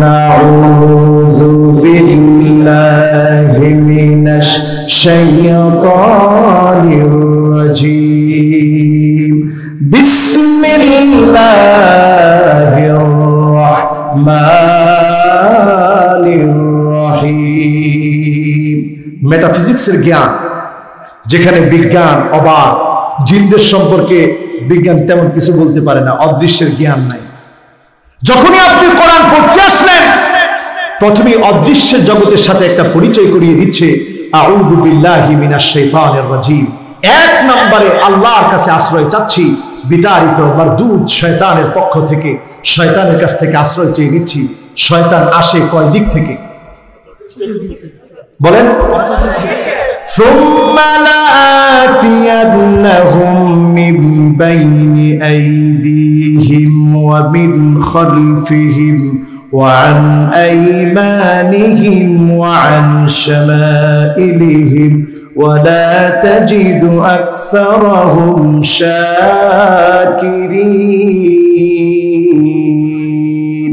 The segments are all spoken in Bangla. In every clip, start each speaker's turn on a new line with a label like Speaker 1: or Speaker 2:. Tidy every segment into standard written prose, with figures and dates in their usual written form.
Speaker 1: أعوذ بالله من الشيطان الرجيم بسم الله الرحمن الرحيم মেটাফিজিক্সের জ্ঞান যেখানে বিজ্ঞান অবাক জিনদের সম্পর্কে বিজ্ঞান তেমন কিছু বলতে পারে না অদৃশ্যের জ্ঞান নাই যখনই আপনি কোরআন পড়তে আসলেন প্রথমে অদৃশ্যের জগতের সাথে একটা পরিচয় করিয়ে দিচ্ছে আউযু বিল্লাহি মিনাশ শাইতানির রাজিম এক নম্বরে আল্লাহর কাছে আশ্রয় চাচ্ছি বিতাড়িত মারদুদ শয়তানের পক্ষ থেকে শয়তানের কাছ থেকে আশ্রয় চেয়ে নিচ্ছি শয়তান আসে কয় দিক থেকে বলেন ثم لآتينهم من بين أيديهم ومن خلفهم وعن أيمانهم وعن شمائلهم ولا تجد أكثرهم شاكرين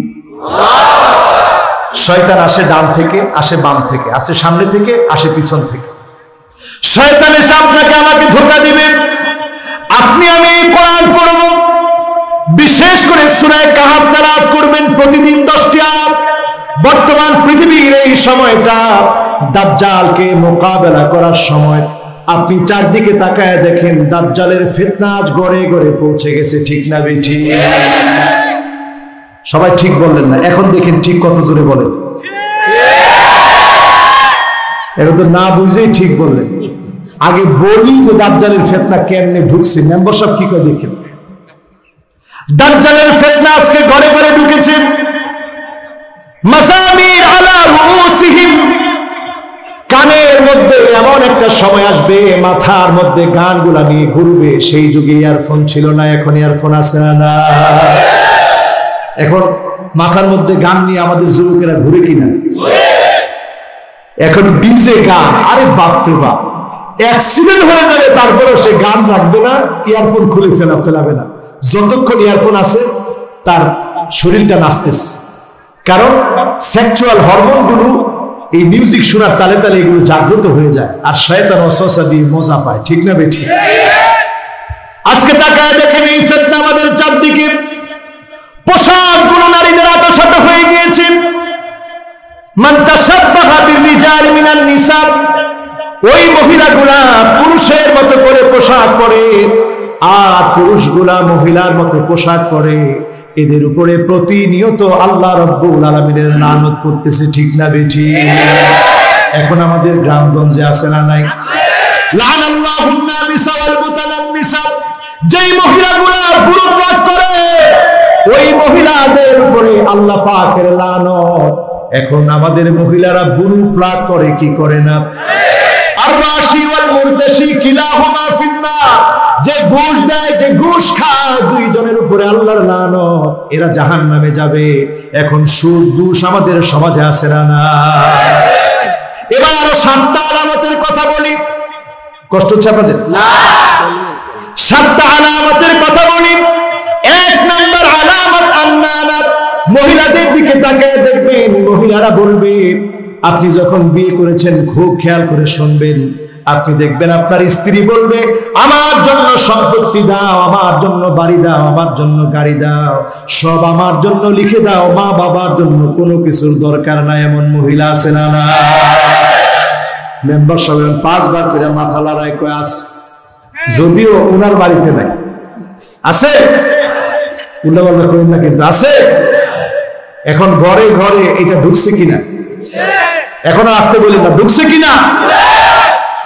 Speaker 1: শয়তান আসে ডান থেকে আসে বাম থেকে আসে সামনে থেকে আসে পিছন থেকে শয়তান এসে আপনাকে আমাকে ধোঁকা দিবে আপনি আমি কোরআন পড়ব বিশেষ করে সূরা কাহফ তেলাওয়াত করবেন প্রতিদিন 10টি আয়াত বর্তমান পৃথিবীর এই সময়টা দাজ্জালকে মোকাবেলা করার সময় আপনি চারদিকে তাকায় দেখেন দাজ্জালের ফিতনা আজ গড়ে গড়ে পৌঁছে গেছে ঠিক না বেঠিক সবাই ঠিক বললেন না এখন দেখেন ঠিক কত জোরে বলেন এটা তো না বুঝেই ঠিক বললেন আগে বলি যে দাজ্জালের ফিতনা কেমনে ঢুকছে মেম্বার সব কি করে দেখেন দাজ্জালের ফিতনা আজকে ঘরে ঘরে ঢুকেছে মাসামির আলা রুউসিহিম কানের মধ্যে এমন একটা সময় আসবে মাথার মধ্যে গানগুলা নিয়ে ঘুরবে সেই যুগে ইয়ারফোন ছিল না এখন ইয়ারফোন আছে না এখন মাথার মধ্যে গান নিয়ে আমাদের যুবকেরা ঘুরে কিনা এখন ডিজে গান আরে বাপরে বাপ অ্যাক্সিডেন্ট হয়ে যাবে তারপরে সে গান রাখবে না ইয়ারফোন খুলে ফেলাবে না যতক্ষণ ইয়ারফোন আছে তার শরীরটা নাচতেছে কারণ সেক্সুয়াল হরমোনগুলো এই মিউজিক শোনার তালে তালে এগুলো জাগ্রত হয়ে যায় আর শয়তান ওয়াসওয়াসা দিয়ে মজা পায় ঠিক না বেঠিক আজকে তাকায় দেখেন এই ফিতনা আমাদের চারদিকে পোশাকগুলো নারীদের আটোসাটো হয়ে গিয়েছে মান তাশাব্বাহা বির-রিজালি মিনান নিসা ওই মহিলাগুলা পুরুষের মতো করে পোশাক পরে আর পুরুষগুলা মহিলার মতো পোশাক পরে এদের উপরে প্রতিনিয়ত আল্লাহ রাব্বুল আলামিনের লানত পড়তেছে ঠিক না বেঠিক এখন আমাদের গ্রামগঞ্জে আছে না নাই লানাল্লাহুন নাবিসা ওয়াল মুতানাম্মিসা যেই মহিলাগুলা বুড়ো পাক করে ওই মহিলাদের উপরে আল্লাহ পাকের লানত এখন আমাদের মহিলারা বুড়ো প্লাগ করে কি করে না আর রাশি ওয়াল মুরতাশি কিলাহুমা ফিন্নার যে ঘুষ দেয় যে ঘুষ খায় দুইজনের উপরে আল্লাহর লানত এরা জাহান্নামে যাবে এখন সুদ ঘুষ আমাদের সমাজে আছে না এবার আরো 7টা আলামতের কথা বলি কষ্ট হচ্ছে আপনাদের না 7টা আলামতের কথা বলি এক নাম্বার আলামত আন্নানাত মহিলাদের দিকে তাকিয়ে দেখবেন মহিলারা বলবে আপনি যখন বিয়ে করেছেন খুব খেয়াল করে শুনবেন আপনি দেখবেন আপনার স্ত্রী বলবে আমার জন্য সম্পত্তি দাও আমার জন্য বাড়ি দাও আমার জন্য গাড়ি দাও সব আমার জন্য লিখে দাও মা বাবার জন্য কোনো কিছুর দরকার নাই এমন মহিলা আছে না মেম্বার সবাই 5 বার করে মাথা লড়াই করে আস যদিও ওনার বাড়িতে নাই আছে উল্টাপাল্টা করেন না কিন্তু আছে এখন ঘরে ঘরে এটা ঢুকছে কিনা এখন আসতে বলি না ঢুকছে কিনা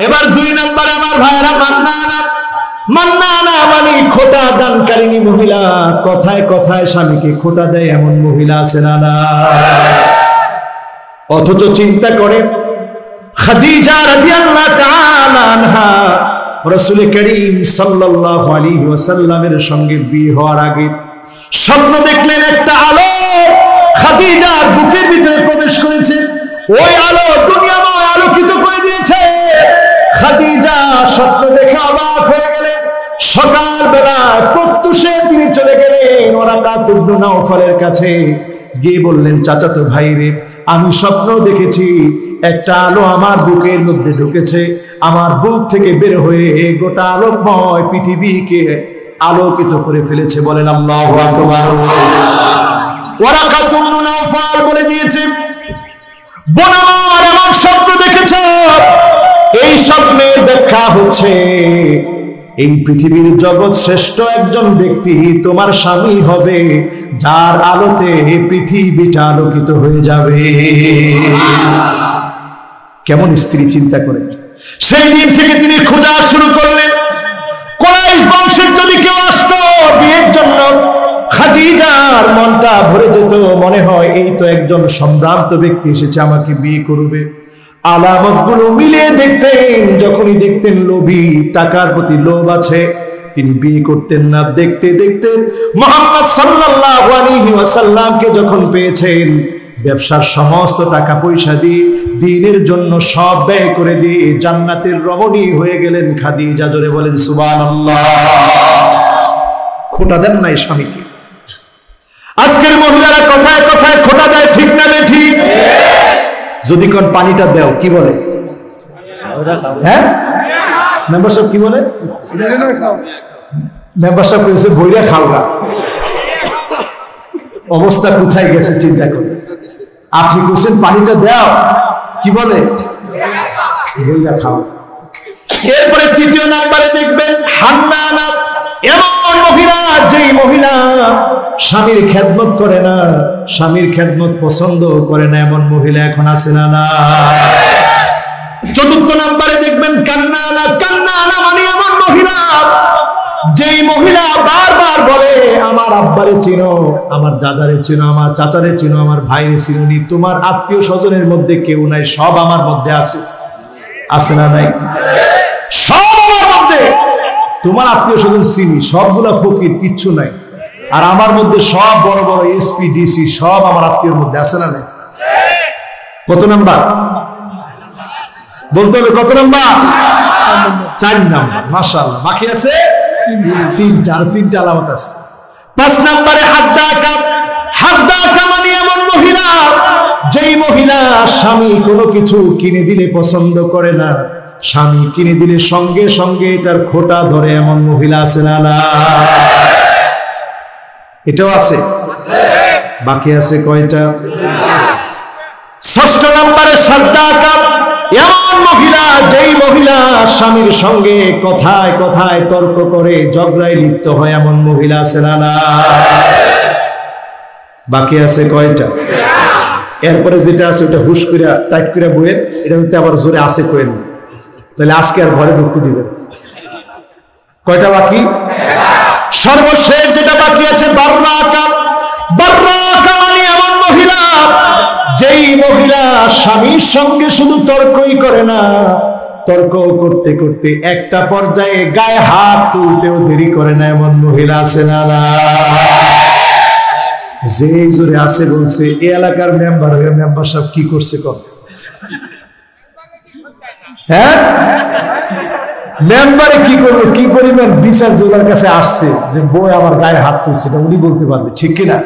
Speaker 1: এবার 2 নাম্বার আমার ভাইরা মান্নানা মানে খোটা দানকারিনী মহিলা কথায় কথায় স্বামীকে খোটা দেয় এমন মহিলা আছে না অথচ চিন্তা করে খাদিজা রাদিয়াল্লাহু তাআলা আনহা রাসূল করিম সাল্লাল্লাহু আলাইহি ওয়াসাল্লামের সঙ্গে বিয়ে হওয়ার আগে স্বপ্ন দেখলেন একটা আলো খাদিজার বুকের ভিতরে প্রবেশ করেছে ওই আলো দুনিয়াময় আলোকিত করে দিয়েছে খাদিজা স্বপ্ন দেখে অবাক হয়ে গেলেন সকালবেলা প্রত্যুষে তিনি চলে গেলেন ওরাকাত ইবনে নাওফলের কাছে গিয়ে বললেন, চাচাতো ভাই রে, আমি স্বপ্ন দেখেছি একটা আলো আমার বুকের মধ্যে ঢুকেছে, আমার বুক থেকে বের হয়ে গোটা আলোকময় পৃথিবীকে আলোকিত করে ফেলেছে। বলেন আল্লাহু আকবার। ওয়ারাকাতুন নাওফাল বলে দিয়েছে, বোন আমার, এমন স্বপ্ন দেখেছ, এই স্বপ্নের ব্যাখ্যা হচ্ছে এই পৃথিবীর জগৎ শ্রেষ্ঠ একজন ব্যক্তি তোমার স্বামী হবে, যার আলোতে পৃথিবীটা আলোকিত হয়ে যাবে। কেমন স্ত্রী চিন্তা করে। সেই দিন থেকে তিনি খোঁজা শুরু করলেন, কুরাইশ বংশের যদি কেউ আসতো বিয়ের জন্য, খাদিজার মনটা ভরে যেত, মনে হয় এই তো একজন সম্ভ্রান্ত ব্যক্তি এসেছে আমাকে বিয়ে করবে। আলামতগুলো মিলিয়ে দেখতেন, যখনই দেখতেন লোভী, টাকার প্রতি লোভ আছে, তিনি বিয়ে করতেন না। দেখতে দেখতে মুহাম্মদ সাল্লাল্লাহু আলাইহি ওয়াসাল্লামকে যখন পেয়েছেন, ব্যবসার সমস্ত টাকা পয়সা দিয়ে, দ্বীনের জন্য সব ব্যয় করে দিয়ে জান্নাতের রমণী হয়ে গেলেন খাদিজা। জোরে বলেন সুবহানাল্লাহ। খোটা দেন নাই স্বামীকে। আজকের মহিলারা কথায় কথায় খোটা দেয়, ঠিক না ঠিক? যদি কোন পানিটা দাও, কি বলে? হ্যাঁ, মেম্বার সাহেব কি বলে? মেম্বার সাহেব বলছে বইরা খাও না। অবস্থা কোথায় গেছে চিন্তা করে। আপনি বলছেন পানিটা দাও, কি বলে? বইরা খাও। এরপরে তৃতীয় নাম্বারে দেখবেন হান্নানা, এমন মহিলা, যেই মহিলা স্বামীর খেদমত করে না, স্বামীর খেদমত পছন্দ করে না, এমন মহিলা এখন আছে না? না। চতুর্থ নাম্বারে দেখবেন কান্নানা, কান্নানা মানে এমন মহিলা, যেই মহিলা বারবার বলে আমার আব্বারে চিনো, আমার দাদারে চিনো, আমার চাচারে চিনো, আমার ভাইরে চিনোনি, তোমার আত্মীয় স্বজনের মধ্যে কেউ নাই, সব আমার মধ্যে আছে। আছে না নাই? সব আমার মধ্যে। তোমার আত্মীয় স্বজন চিনি, সবগুলা ফকির, কিচ্ছু নাই। আর আমার মধ্যে সব বড় বড় এসপি ডিসি, সব আমার আত্মীয়র মধ্যে আছে না নাই? কত নাম্বার বলতে হবে? কত নাম্বার? 4 নাম্বার। মাশাআল্লাহ। বাকি আছে 3টা, আর 3টা আলামত আছে। 5 নাম্বারে হাদ্দাকা, হাদ্দাকা মানে এমন মহিলা, যেই মহিলা স্বামী কোনো কিছু কিনে দিলে পছন্দ করে না, স্বামী কিনে দিলে সঙ্গে সঙ্গে এটার খোটা ধরে, এমন মহিলা আছে না? না। এটাও আছে। বাকি আছে কয়টা? 6 নম্বরে সাদ্দাকা, এমন মহিলা, যেই মহিলা স্বামীর সঙ্গে কথায় কথায় তর্ক করে, ঝগড়ায় লিপ্ত হয়, এমন মহিলা আছে না? না। বাকি আছে কয়টা? এরপরে যেটা আছে ওটা হুশ করে টাইট করে বইয়ের, এটা হতে আবার জোরে আছে কইেন, তাহলে আজকে আর ঘরে ঢুকতে দিবেন। কয়টা বাকি? সর্বশেষ যেটা বাকি আছে বাররাকা, বাররাকা মানে এমন মহিলা, যেই মহিলা স্বামীর সঙ্গে শুধু তর্কই করে না, তর্ক করতে করতে একটা পর্যায়ে গায়ে হাত তুলতেও দেরি করে না, এমন মহিলা আছে না? না। যে জোরে আছে বলছে এই এলাকার মেম্বার হয়ে মেম্বার সাহেব কি করছে কম? হ্যাঁ, মেম্বারে কি করলো, কি পরিমাণ বিচার জোগার কাছে আসছে যে বই আমার গায়ে হাত তুলছে, এটা উনি বলতে পারবে, ঠিক কিনা?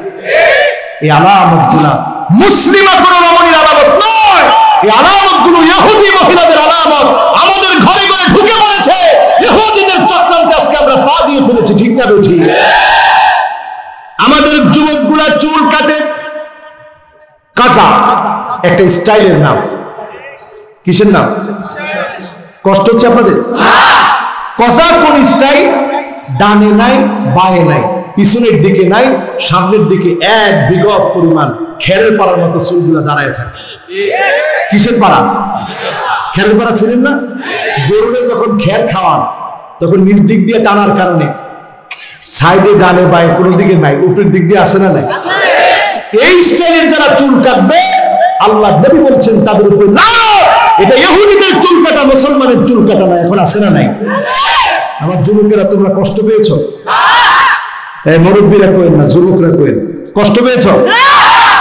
Speaker 1: এই আলামত গুলা মুসলিমা কোন রমণীর আলামত নয়, এই আলামত গুলো ইহুদি মহিলাদের আলামত। আমাদের ঘরে ঘরে ঢুকে পড়েছে ইহুদিদের চক্রান্তে, আজকে আমরা পা দিয়ে ফেলেছি, ঠিক না ঠিক? আমাদের যুবকগুলা চুল কাটে কাজা, একটা স্টাইলের নাম। কিসের নাম? কষ্ট হচ্ছে আপনাদের? কজা কোন স্টাইল? ডানে নাই, বায়ে নাই, পিছনের দিকে নাই, সামনের দিকে এক বিঘত পরিমাণ খেরের পাড়ার মতো চুলগুলা দাঁড়ায় থাকে। কিসের পাড়া? খেরের পাড়া ছিলেন না? গরুরে যখন খের খাওয়ান তখন নিচ দিক দিয়ে টানার কারণে সাইডে ডানে বায়ে কোনো দিকে নাই, উপরের দিক দিয়ে আসে না নাই? এই স্টাইলের যারা চুল কাটবে, আল্লাহ নবী বলছেন তাদের উপর লানত। এটা ইহুদিদের চুল কাটা, মুসলমানের চুল কাটা না। এখন আসে না নাই? আমার যুবকেরা তোমরা কষ্ট পেয়েছো? এই মুরব্বীরা কইেন না, যুবকরা কইেন, কষ্ট পেয়েছো?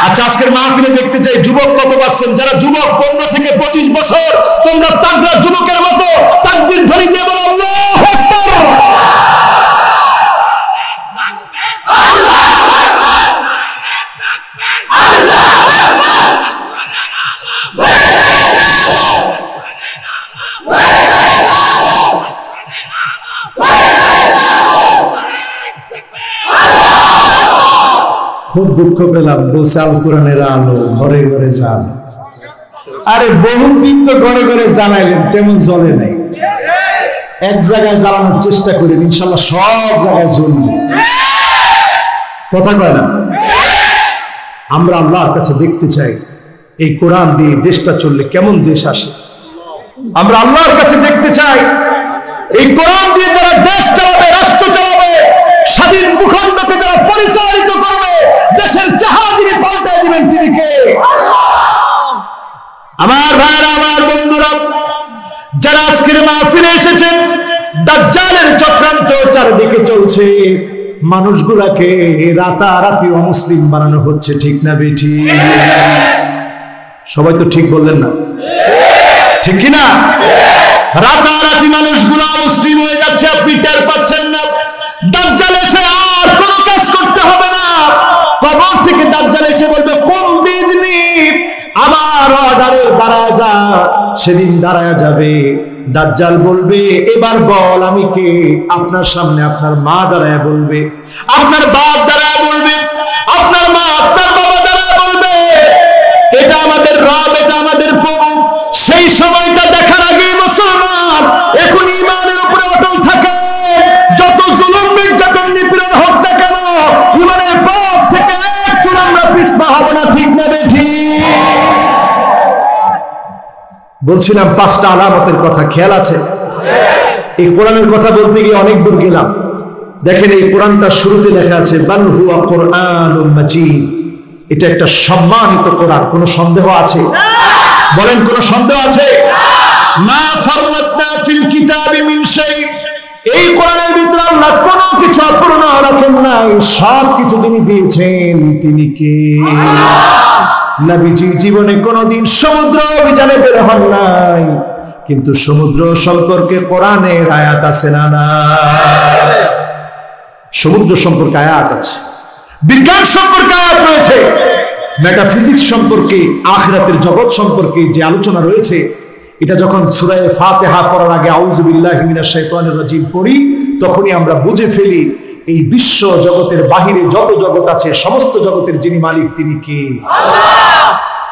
Speaker 1: আচ্ছা, আজকের মাহফিলে দেখতে চাই যুবক কত পারছেন। যারা যুবক 15 থেকে 25 বছর, তোমরা তাগড়া যুবকের মতো তাকবীর ধ্বনি দিয়ে বলো আল্লাহু আকবার। খুব দুঃখ পেলাম, বলছে আল কোরআনের আলো ঘরে ঘরে যান। আরে বহুদিন তো ঘরে ঘরে জ্বালাইলেন, তেমন জ্বলে নাই। এক জায়গায় জ্বালানোর চেষ্টা করেন, ইনশাল্লাহ সব জায়গায় জ্বলবে। কথা কয় না? আমরা আল্লাহর কাছে দেখতে চাই এই কোরআন দিয়ে দেশটা চললে কেমন দেশ আসে। আমরা আল্লাহর কাছে দেখতে চাই এই কোরআন দিয়ে যারা দেশ চালাবে, রাষ্ট্র চালাবে, স্বাধীন ভূখণ্ডকে যারা পরিচালিত করবে, দেশের জাহাজ যিনি পাল্টায় দিবেন তিনি কে? আমার ভাইরা, আমার বন্ধুরা, যারা আজকের মাহফিলে এসেছেন, দাজ্জালের চক্রান্ত চারদিকে চলছে, মানুষগুলাকে রাতারাতি অমুসলিম বানানো হচ্ছে, ঠিক না বেঠি? সবাই তো ঠিক বললেন না, ঠিক কিনা? রাতারাতি মানুষগুলা মুসলিম হয়ে যাচ্ছে, আপনি টের পাচ্ছেন না। দাজ্জাল এসে আর কোনো কাজ করতে হবে না, কবর থেকে দাজ্জাল এসে বলবে কুম বিইذনি, আমার অর্ডারে দাঁড়ায় যা। সেদিন দাঁড়ায় যাবে, দাজ্জাল বলবে এবার বল আমি কে? আপনার সামনে আপনার মা দাঁড়ায় বলবে, আপনার বাপ দাঁড়ায় বলবে, আপনার মা আপনার বাবা দাঁড়ায় বলবে এটা আমাদের রব, এটা আমাদের প্রভু। সেই সময়টা দেখার আগে মুসলমান এখন ঈমানের উপরে অটল থাকে। যত জুলুম নির্যাতন নিপীড়ন হোক না কেন, ঈমানের পথ থেকে এক চুল আমরা পিছপা হব না, ঠিক না বেঠি? বলছিলাম 5টা আলামতের কথা, খেয়াল আছে? এই কোরআনের কথা বলতে গিয়ে অনেক দূর গেলাম। দেখেন এই কোরআনটা শুরুতে লেখা আছে বাল হুয়া কোরআনুম মাজিদ, এটা একটা সম্মানিত কোরআন। কোনো সন্দেহ আছে? বলেন, কোনো সন্দেহ আছে? মা ফাররাতনা ফিল কিতাবি মিন শাই, এই কোরআনের ভিতরে আল্লাহ কোনো কিছু অপূর্ণ রাখেন নাই, সব কিছু তিনি দিয়েছেন। তিনি কে? নবীজি জীবনে কোনোদিন সমুদ্র অভিযানে বের হন নাই, কিন্তু সমুদ্র সম্পর্কে কোরআনের আয়াত আছে না? না, সমুদ্র সম্পর্কে আয়াত আছে, বিজ্ঞান সম্পর্কে আয়াত রয়েছে, মেটাফিজিক্স সম্পর্কে, আখিরাতের জগৎ সম্পর্কে যে আলোচনা রয়েছে, এটা যখন সূরা ফাতিহা পড়ার আগে আউযু বিল্লাহি মিনাশ শাইতানির রাজিম পড়ি, তখনই আমরা বুঝে ফেলি এই বিশ্ব জগতের বাহিরে যত জগৎ আছে, সমস্ত জগতের যিনি মালিক তিনি কে? আল্লাহ।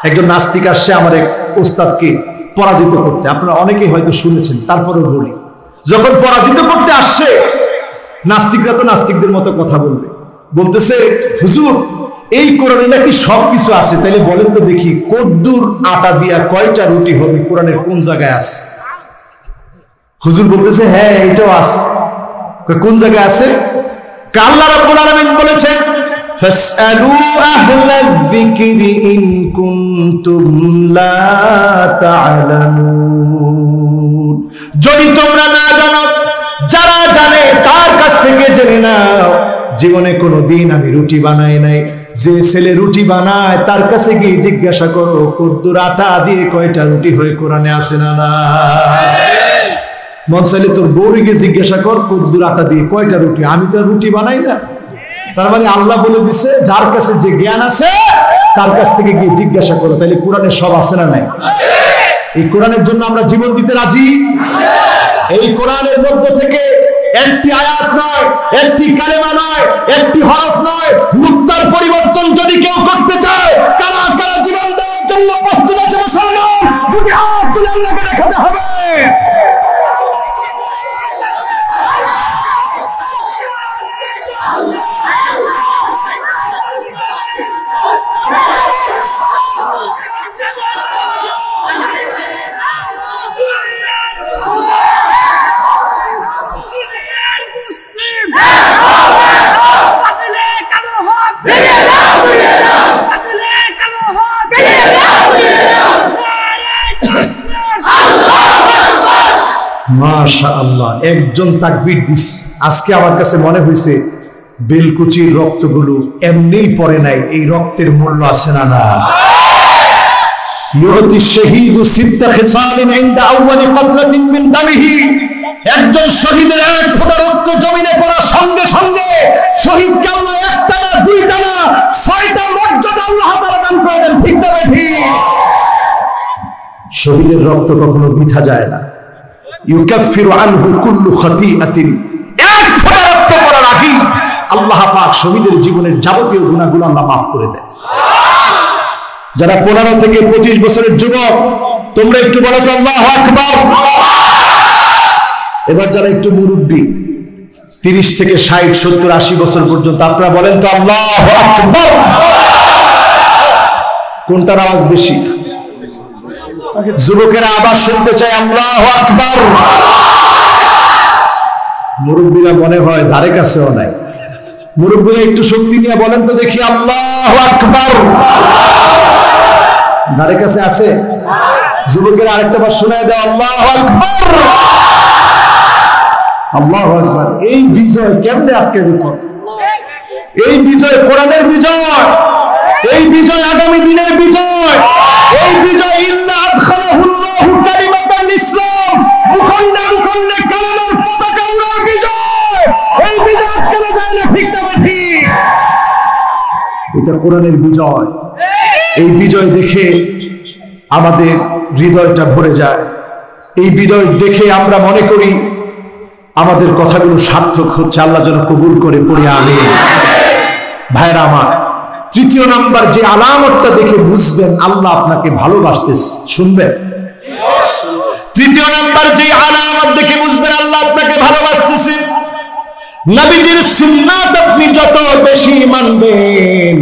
Speaker 1: একজন নাস্তিক আসছে আমার এক উস্তাদকে পরাজিত করতে, আপনারা অনেকেই হয়তো শুনেছেন, তারপরেও বলি। যখন পরাজিত করতে আসছে, নাস্তিকরা তো নাস্তিকদের মতো কথা বলবে, বলতেছে হুজুর এই কোরআনে নাকি সবকিছু আছে, তাইলে বলেন তো দেখি কদ্দুর আটা দিয়া কয়টা রুটি হবে, কোরআনের কোন জায়গায় আছে? হুজুর বলতেছে হ্যাঁ এটাও আছে। কোন জায়গায় আছে? আল্লাহ রাব্বুল আলামিন বলেছেন ফাসআলু আহলায যিকরি ইন কুনতুম লা তা'লামুন, যদি তোমরা না জানো, যারা জানে তার কাছ থেকে জেনে নাও। জীবনে কোনোদিন আমি রুটি বানাই নাই, যে ছেলে রুটি বানায় তার কাছে গিয়ে জিজ্ঞাসা করো কদ্দুর আটা দিয়ে কয়টা রুটি হয়, কোরআনে আছে না? না। মন চাইলে তোর বউকে জিজ্ঞাসা কর কদ্দুর আটা দিয়ে কয়টা রুটি, আমি তো রুটি বানাই না। তার মানে আল্লাহ বলে দিছে যার কাছে যে জ্ঞান আছে তার কাছ থেকে গিয়ে জিজ্ঞাসা করো। তাহলে কোরআনে সব আছে না নাই? এই কোরআনের জন্য আমরা জীবন দিতে রাজি। এই কোরআনের মধ্য থেকে একটি আয়াত নয়, একটি কালেমা নয়, একটি হরফ নয়, নুক্তার পরিবর্তন যদি কেউ করতে চায়, কারা কারা জীবন দেওয়ার জন্য প্রস্তুত আছে মুসলমান? দুটি হাত তুলে আল্লাহকে দেখাতে হবে। মাশাআল্লাহ, একজন তাকবীর দিস। আজকে আমার কাছে মনে হয়েছে বেলকুচির রক্তগুলো এমনিই পড়ে নাই, এই রক্তের মূল্য আছে না? না। ইউতি শাহীদু সিত্তা খিসালিন ইনদা আউয়ালি কাতরাতিন মিন দামিহি, একজন শহীদের এক ফোঁটা রক্ত জমিনে পড়ার সঙ্গে সঙ্গে শহীদকে আল্লাহ একটা না দুইটা না 6টা মর্যাদা আল্লাহ তাআলা দান করে দেন, ঠিক না ঠিক? শহীদের রক্ত কখনো বৃথা যায় না। ইউকাফিরু আনহু কুল্লু খাতিআতিন, এক ফোঁটা রক্ত পড়ার আগেই আল্লাহ পাক শহীদের জীবনের যাবতীয় গুনাহগুলো আল্লাহ মাফ করে দেয়। যারা 15 থেকে 25 বছরের যুবক, তোমরা একটু বলো তো আল্লাহু আকবার। এবার যারা একটু মুরব্বী, 30 থেকে 60, 70, 80 বছর পর্যন্ত, আপনারা বলেন তো আল্লাহু আকবার। কোনটার আওয়াজ বেশি? যুবকেরা আবার শুনতে চায় আল্লাহু আকবার। মুরব্বীরা মনে হয় ধারে কাছেও নাই। মুরব্বীরা একটু শক্তি নিয়ে বলেন তো দেখি আল্লাহু আকবার। ধারে কাছে আছে? যুবকেরা আরেকটা বার শোনায় দাও আল্লাহু আকবার। আল্লাহু আকবার। এই বিজয় কেমনে আটকে রাখো? এই বিজয় কোরআনের বিজয়, এই বিজয় আগামী দিনের বিজয়, এই বিজয় ইন্না আদখালাহুল্লাহু কালিমাতাল ইসলাম, মুখণ্ডে মুখণ্ডে কালেমার পতাকা উড়ার বিজয়। এই বিজয় আটকে যায় না, ঠিক না ঠিক? এটা কোরআনের বিজয়। এই বিজয় দেখে আমাদের হৃদয়টা ভরে যায়। এই বিজয় দেখে আমরা মনে করি আমাদের কথাগুলো সার্থক হচ্ছে। আল্লাহ যেন কবুল করে, পড়ে আমিন। ভাইরা আমার, তৃতীয় নাম্বার যে আলামতটা দেখে বুঝবেন আল্লাহ আপনাকে ভালোবাসতেছে, শুনবেন? তৃতীয় নাম্বার যে আলামত দেখে বুঝবেন আল্লাহ আপনাকে ভালোবাসতেছে, নবীজির সুন্নাত আপনি যত বেশি মানবেন,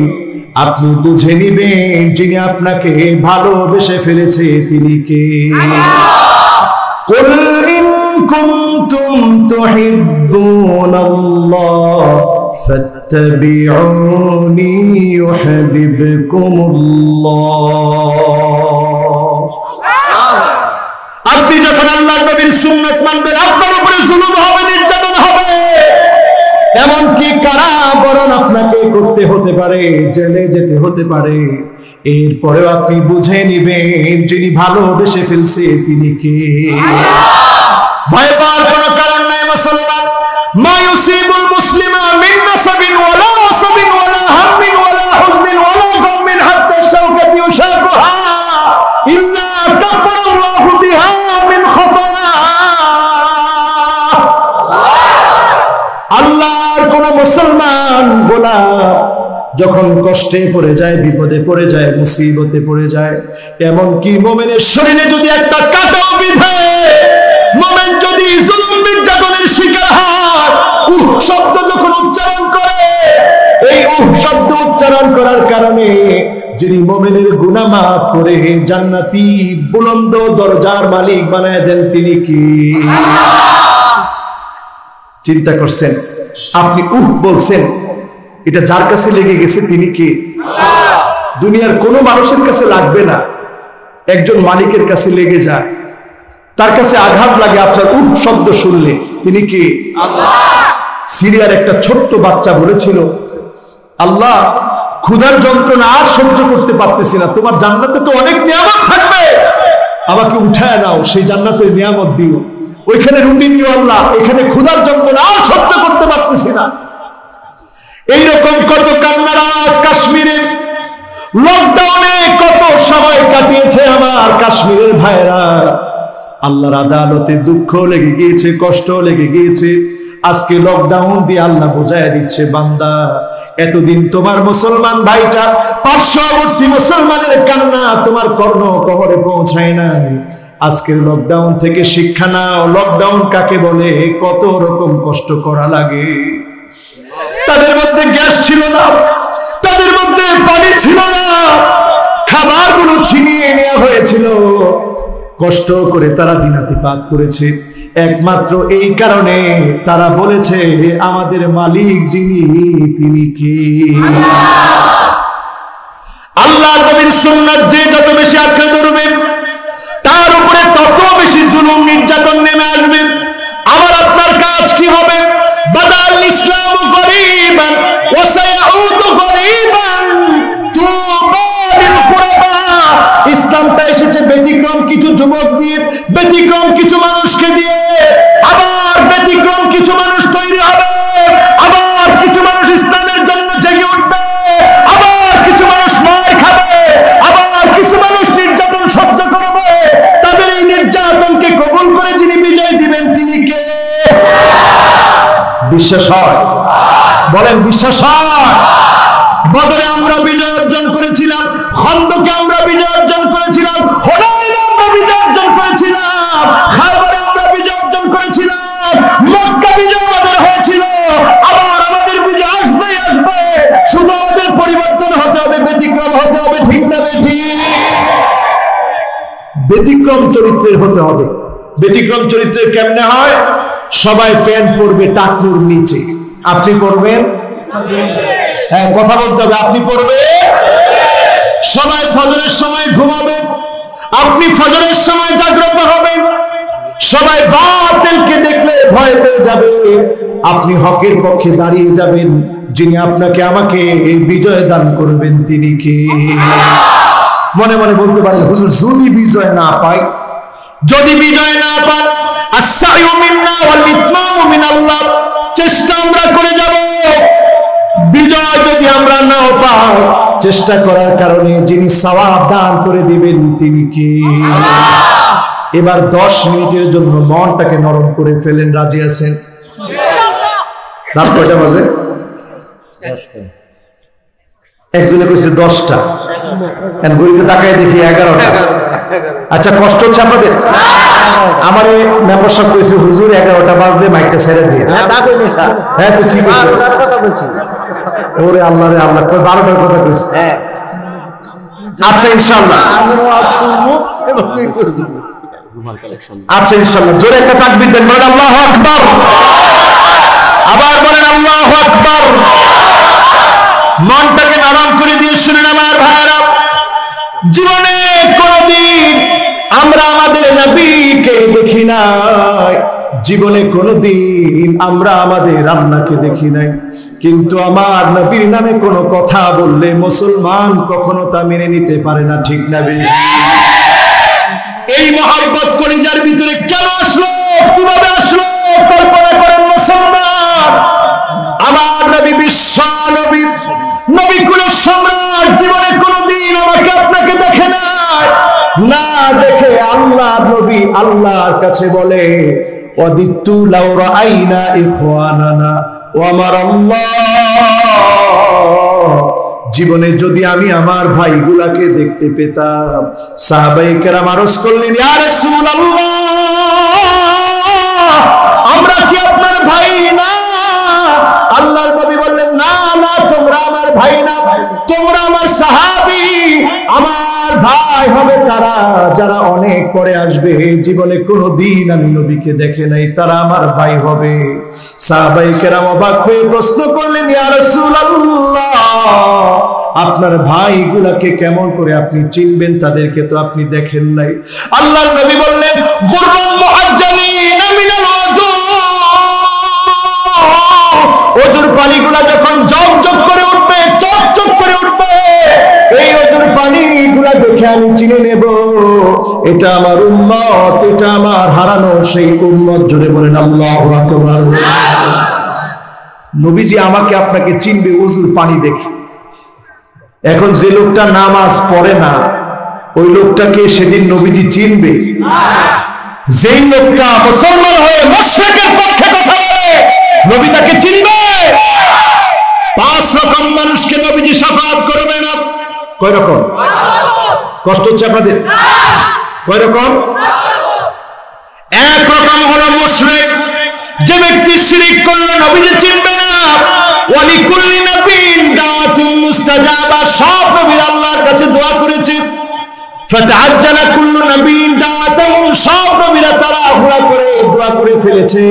Speaker 1: আপনি বুঝে নিবেন যিনি আপনাকে ভালোবেসে ফেলেছে তিনি কে। কুল ইন কুনতুম তুহিব্বুনাল্লাহ ফাত্তাবিউনি ইউহিব্বুকুমুল্লাহ। আপনি যখন আল্লাহর নবীর সুন্নাত মানবেন, আপনার উপরে জুলুম হবে, নির্যাতন হবে, এমনকি কারাবরণ আপনাকে করতে হতে পারে, জেলে যেতে হতে পারে, এরপরেও আপনি বুঝে নিবেন যিনি ভালোবেসে ফেলছে তিনি কে। ভয় পাওয়ার কোনো কারণ নাই মুসলমান। মা ইউসিবুল মুসলিমা মিন নাসাবিন ওয়ালা ওয়াসাবিন ওয়ালা হাম্মিন ওয়ালা হুজনিন ওয়ালা গাম্মিন হাত্তা শাওকাতি ইউশাকুহা ইল্লা কাফারাল্লাহু বিহা মিন খাতায়া। আল্লাহর কোন মুসলমান গোলাম যখন কষ্টে পড়ে যায়, বিপদে পড়ে যায়, মুসিবতে পড়ে যায়, এমনকি মুমিনের শরীরে যদি একটা কাঁটাও বিঁধে, মুমিন যদি জুলুম নির্যাতনের শিকার হয়, উহ শব্দ যখন উচ্চারণ করে, এই উহ শব্দ উচ্চারণ করার কারণে যিনি মুমিনের গুনাহ মাফ করে জান্নাতি বুলন্দ দরজার মালিক বানায় দেন তিনি কি? চিন্তা করছেন? আপনি উহ বলছেন, এটা যার কাছে লেগে গেছে তিনি কি? দুনিয়ার কোনো মানুষের কাছে লাগবে না, একজন মালিকের কাছে লেগে যায়, তার কাছে আঘাত লাগে আপনার উহ শব্দ শুনলে, তিনি কি? সিরিয়ার একটা ছোট্ট বাচ্চা বলেছিল, আল্লাহ ক্ষুধার যন্ত্রণা আর সহ্য করতে পারতেছি না, তোমার জান্নাতে তো অনেক নিয়ামত থাকবে, আমাকে উঠায় নাও, সেই জান্নাতের নিয়ামত দিও, ওইখানে রুটি দিও আল্লাহ, এখানে ক্ষুধার যন্ত্রণা আর সহ্য করতে পারতেছি না। এইরকম কত কান্নার আওয়াজ কাশ্মীরে লকডাউনে কত সময় কাটিয়েছে আমার কাশ্মীরের ভাইরা। আল্লাহর আদালতে দুঃখ লেগে গিয়েছে, কষ্ট লেগে গিয়েছে, আজকে লকডাউন দিয়ে আল্লাহ বোঝায় দিচ্ছে, বান্দা এতদিন তোমার মুসলমান ভাইটা পার্শ্ববর্তী মুসলমানের কান্না তোমার কর্ণকহরে পৌঁছায় নাই, আজকের লকডাউন থেকে শিক্ষা নাও, লকডাউন কাকে বলে, কত রকম কষ্ট করা লাগে। তাদের মধ্যে গ্যাস ছিল না, তাদের মধ্যে পানি ছিল না, খাবারগুলো ছিনিয়ে নেওয়া হয়েছিল, কষ্ট করে তারা দিনাতিপাত করেছে, একমাত্র এই কারণে তারা বলেছে আমাদের মালিক যিনি তিনি কি? আল্লাহ নবীর সুন্নাত যে যত বেশি আঁকড়ে ধরবে, তার উপরে তত বেশি জুলুম নির্যাতন নেমে আসবে। আমার আপনার কাজ কি হবে? বাদাল ইসলাম গরীবান ওয়া সায়াউদু গরীবান তুবা লিল কুরবা। ইসলামটা এসেছে ব্যতিক্রম কিছু যুবক দিয়ে, ব্যতিক্রম কিছু মানুষকে দিয়ে, আবার ব্যতিক্রম কিছু মানুষ তৈরি হবে, আবার কিছু মানুষ ইসলামের জন্য জেগে উঠবে, আবার কিছু মানুষ মার খাবে, আবার কিছু মানুষ নির্যাতন সহ্য করবে। তাদের এই নির্যাতনকে কবুল করে যিনি বিজয় দিবেন তিনি কে? বিশ্বাস হয়? বলেন বিশ্বাস হয়? বদরে আমরা বিজয় অর্জন করেছিলাম, খন্দকে আমরা বিজয় অর্জন করেছিলাম, হুনাইনে আমরা বিজয় অর্জন করেছিলাম, খায়বারে আমরা বিজয় অর্জন করেছিলাম, মক্কা বিজয় আমাদের হয়েছিল। আবার আমাদের বিজয় আসবেই আসবে, শুধু আমাদের পরিবর্তন হতে হবে, ব্যতিক্রম হতে হবে। ঠিক না বেঠিক? ব্যতিক্রম চরিত্রের হতে হবে। ব্যতিক্রম চরিত্রের কেমনে হয়? সবাই প্যান্ট পরবে টাকনুর নিচে, আপনি পরবেন, হ্যাঁ কথা বলতে হবে, আপনি পরবেন। সবাই ফজরের সময় ঘুমাবেন, আপনি ফজরের সময় জাগ্রত হবেন। সবাই বাতিলকে দেখলে ভয় পেয়ে যাবে, আপনি হকের পক্ষে দাঁড়িয়ে যাবেন। যিনি আপনাকে আমাকে বিজয় দান করবেন তিনি কে? মনে মনে বলতে পারেন, হুজুর যদি বিজয় না পাই, যদি বিজয় না পান, আস-সা'য়ু মিন্না ওয়াল ইতমামু মিনাল্লাহ, চেষ্টা আমরা করে যাব। বিজয় যদি আমরা নাও পাই, চেষ্টা করার কারণে যিনি সওয়াব দান করে দিবেন তিনি কে? এবার 10 মিনিটের জন্য মনটাকে নরম করে ফেলেন, রাজি আছেন? রাত কয়টা বাজে? একজনে কইছে 10টা, এখন ঘড়িতে তাকায় দেখি 11টা। আচ্ছা কষ্ট হচ্ছে আপনাদের? আমার মেম্বার সাহেব কইছে হুজুর 11টা বাজলে মাইকটা ছেড়ে দিয়ে। হ্যাঁ তো কি কথা বলছি? ওরে আল্লাহ রে আল্লাহ, 12টার কথা কইছে। আচ্ছা ইনশাআল্লাহ, আচ্ছা ইনশাআল্লাহ জোরে একটা তাকবীর দেন, বলেন আল্লাহু আকবার। আবার বলেন আল্লাহু আকবার। মনটাকে নরম করে দিয়ে শুনেন আমার ভাইরা, জীবনে কোনদিন আমরা আমাদের নবীকে দেখি নাই, জীবনে কোনদিন আমরা আমাদের আল্লাহকে দেখি নাই, কিন্তু আমার নবীর নামে কোনো কথা বললে মুসলমান কখনো তা মেনে নিতে পারে না। ঠিক না বেঠিক? এই মহব্বত কলিজার ভিতরে কেন আসলো, কিভাবে আসলো কল্পনা করেন মুসলমান। আমার নবী বিশ্ব নবী, নবী কুলের সম্রাট, জীবনে কোনদিন আমাকে আপনাকে দেখে নাই। না দেখে আল্লাহ নবী আল্লাহর কাছে বলে, ওয়াদিতু লাউ রাআইনা ইখওয়ানানা, ও আমার আল্লাহ, জীবনে যদি আমি আমার ভাইগুলাকে দেখতে পেতাম। সাহাবায়ে কেরাম আরজ করলেন, ইয়া রাসূলুল্লাহ, আমরা কি আপনার ভাই না? আল্লাহর নবী বললেন, না না, তোমরা আমার ভাই না, তোমরা আমার সাহাবী। আমার ভাই হবে তারা যারা অনেক পরে আসবে, জীবনে কোনদিন আমি নবীকে দেখে নাই, তারা আমার ভাই হবে। সাহাবায়ে কেরাম অবাক হয়ে প্রশ্ন করলেন, ইয়া রাসূলুল্লাহ, আপনার ভাইগুলাকে কেমন করে আপনি চিনবেন? তাদেরকে তো আপনি দেখেন নাই। আল্লাহর নবী বললেন, গুররান মুহাজ্জালিনা মিনাল ওযু, ওযুর পানিগুলা যখন জগজগ করে উঠবে, চকচক করে উঠবে, এই ওযুর পানিগুলা দেখে আমি চিনে নেব এটা আমার উম্মত, এটা আমার হারানো সেই উম্মত। জোরে বলেন আল্লাহু আকবার। নবীজি আমাকে আপনাকে চিনবে ওযুর পানি দেখে। এখন যে লোকটা নামাজ পড়ে না, ওই লোকটাকে সেদিন নবীজি চিনবে? যেই লোকটা মুসলমান হয়ে মুশরিকের পক্ষে কথা বলে, নবী তাকে চিনবে? 5 রকম মানুষকে নবীজি শাফাআত করবে না। কয় রকম? কষ্ট হচ্ছে আপনাদের? কয় রকম? এক রকম হলো মুশরিক, যে ব্যক্তি শিরক করলে নবীজি চিনবে না। ওয়ালিকুল্লি নাবিয়্যিন দাওয়াতুন মুস্তাজাবা, সব নবী আল্লাহর কাছে দোয়া করেছে। ফাতাআজ্জালা কুল্লু নাবিয়্যিন দাওয়াতাহু, সব নবীরা তাড়াহুড়া করে দোয়া করে ফেলেছে।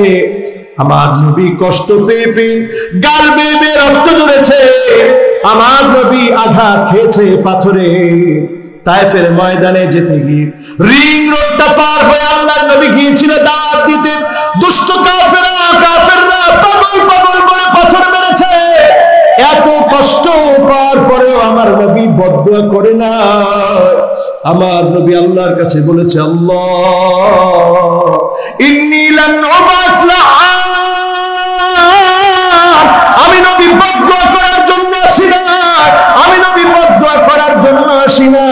Speaker 1: আমার নবী কষ্ট পেয়ে পেয়ে গাল বেয়ে বেয়ে রক্ত ঝরেছে। আমার নবী আঘাত খেয়েছে পাথরে। তায়েফের ময়দানে যেতে গিয়ে রিং রোডটা পার হয়ে আল্লাহর নবী গিয়েছিল দাওয়াত দিতে। দুষ্ট কাফেররা পাগল পাগল বলে পাথর মেরেছে। এত কষ্ট পাওয়ার পরেও আমার নবী বদদুয়া করে না। আমার নবী আল্লাহর কাছে বলেছে, আল্লাহ ইন্নী লান উবাস লাআন, আমি নবী বদদুয়া করার জন্য আসি না, আমি নবী বদদুয়া করার জন্য আসি না।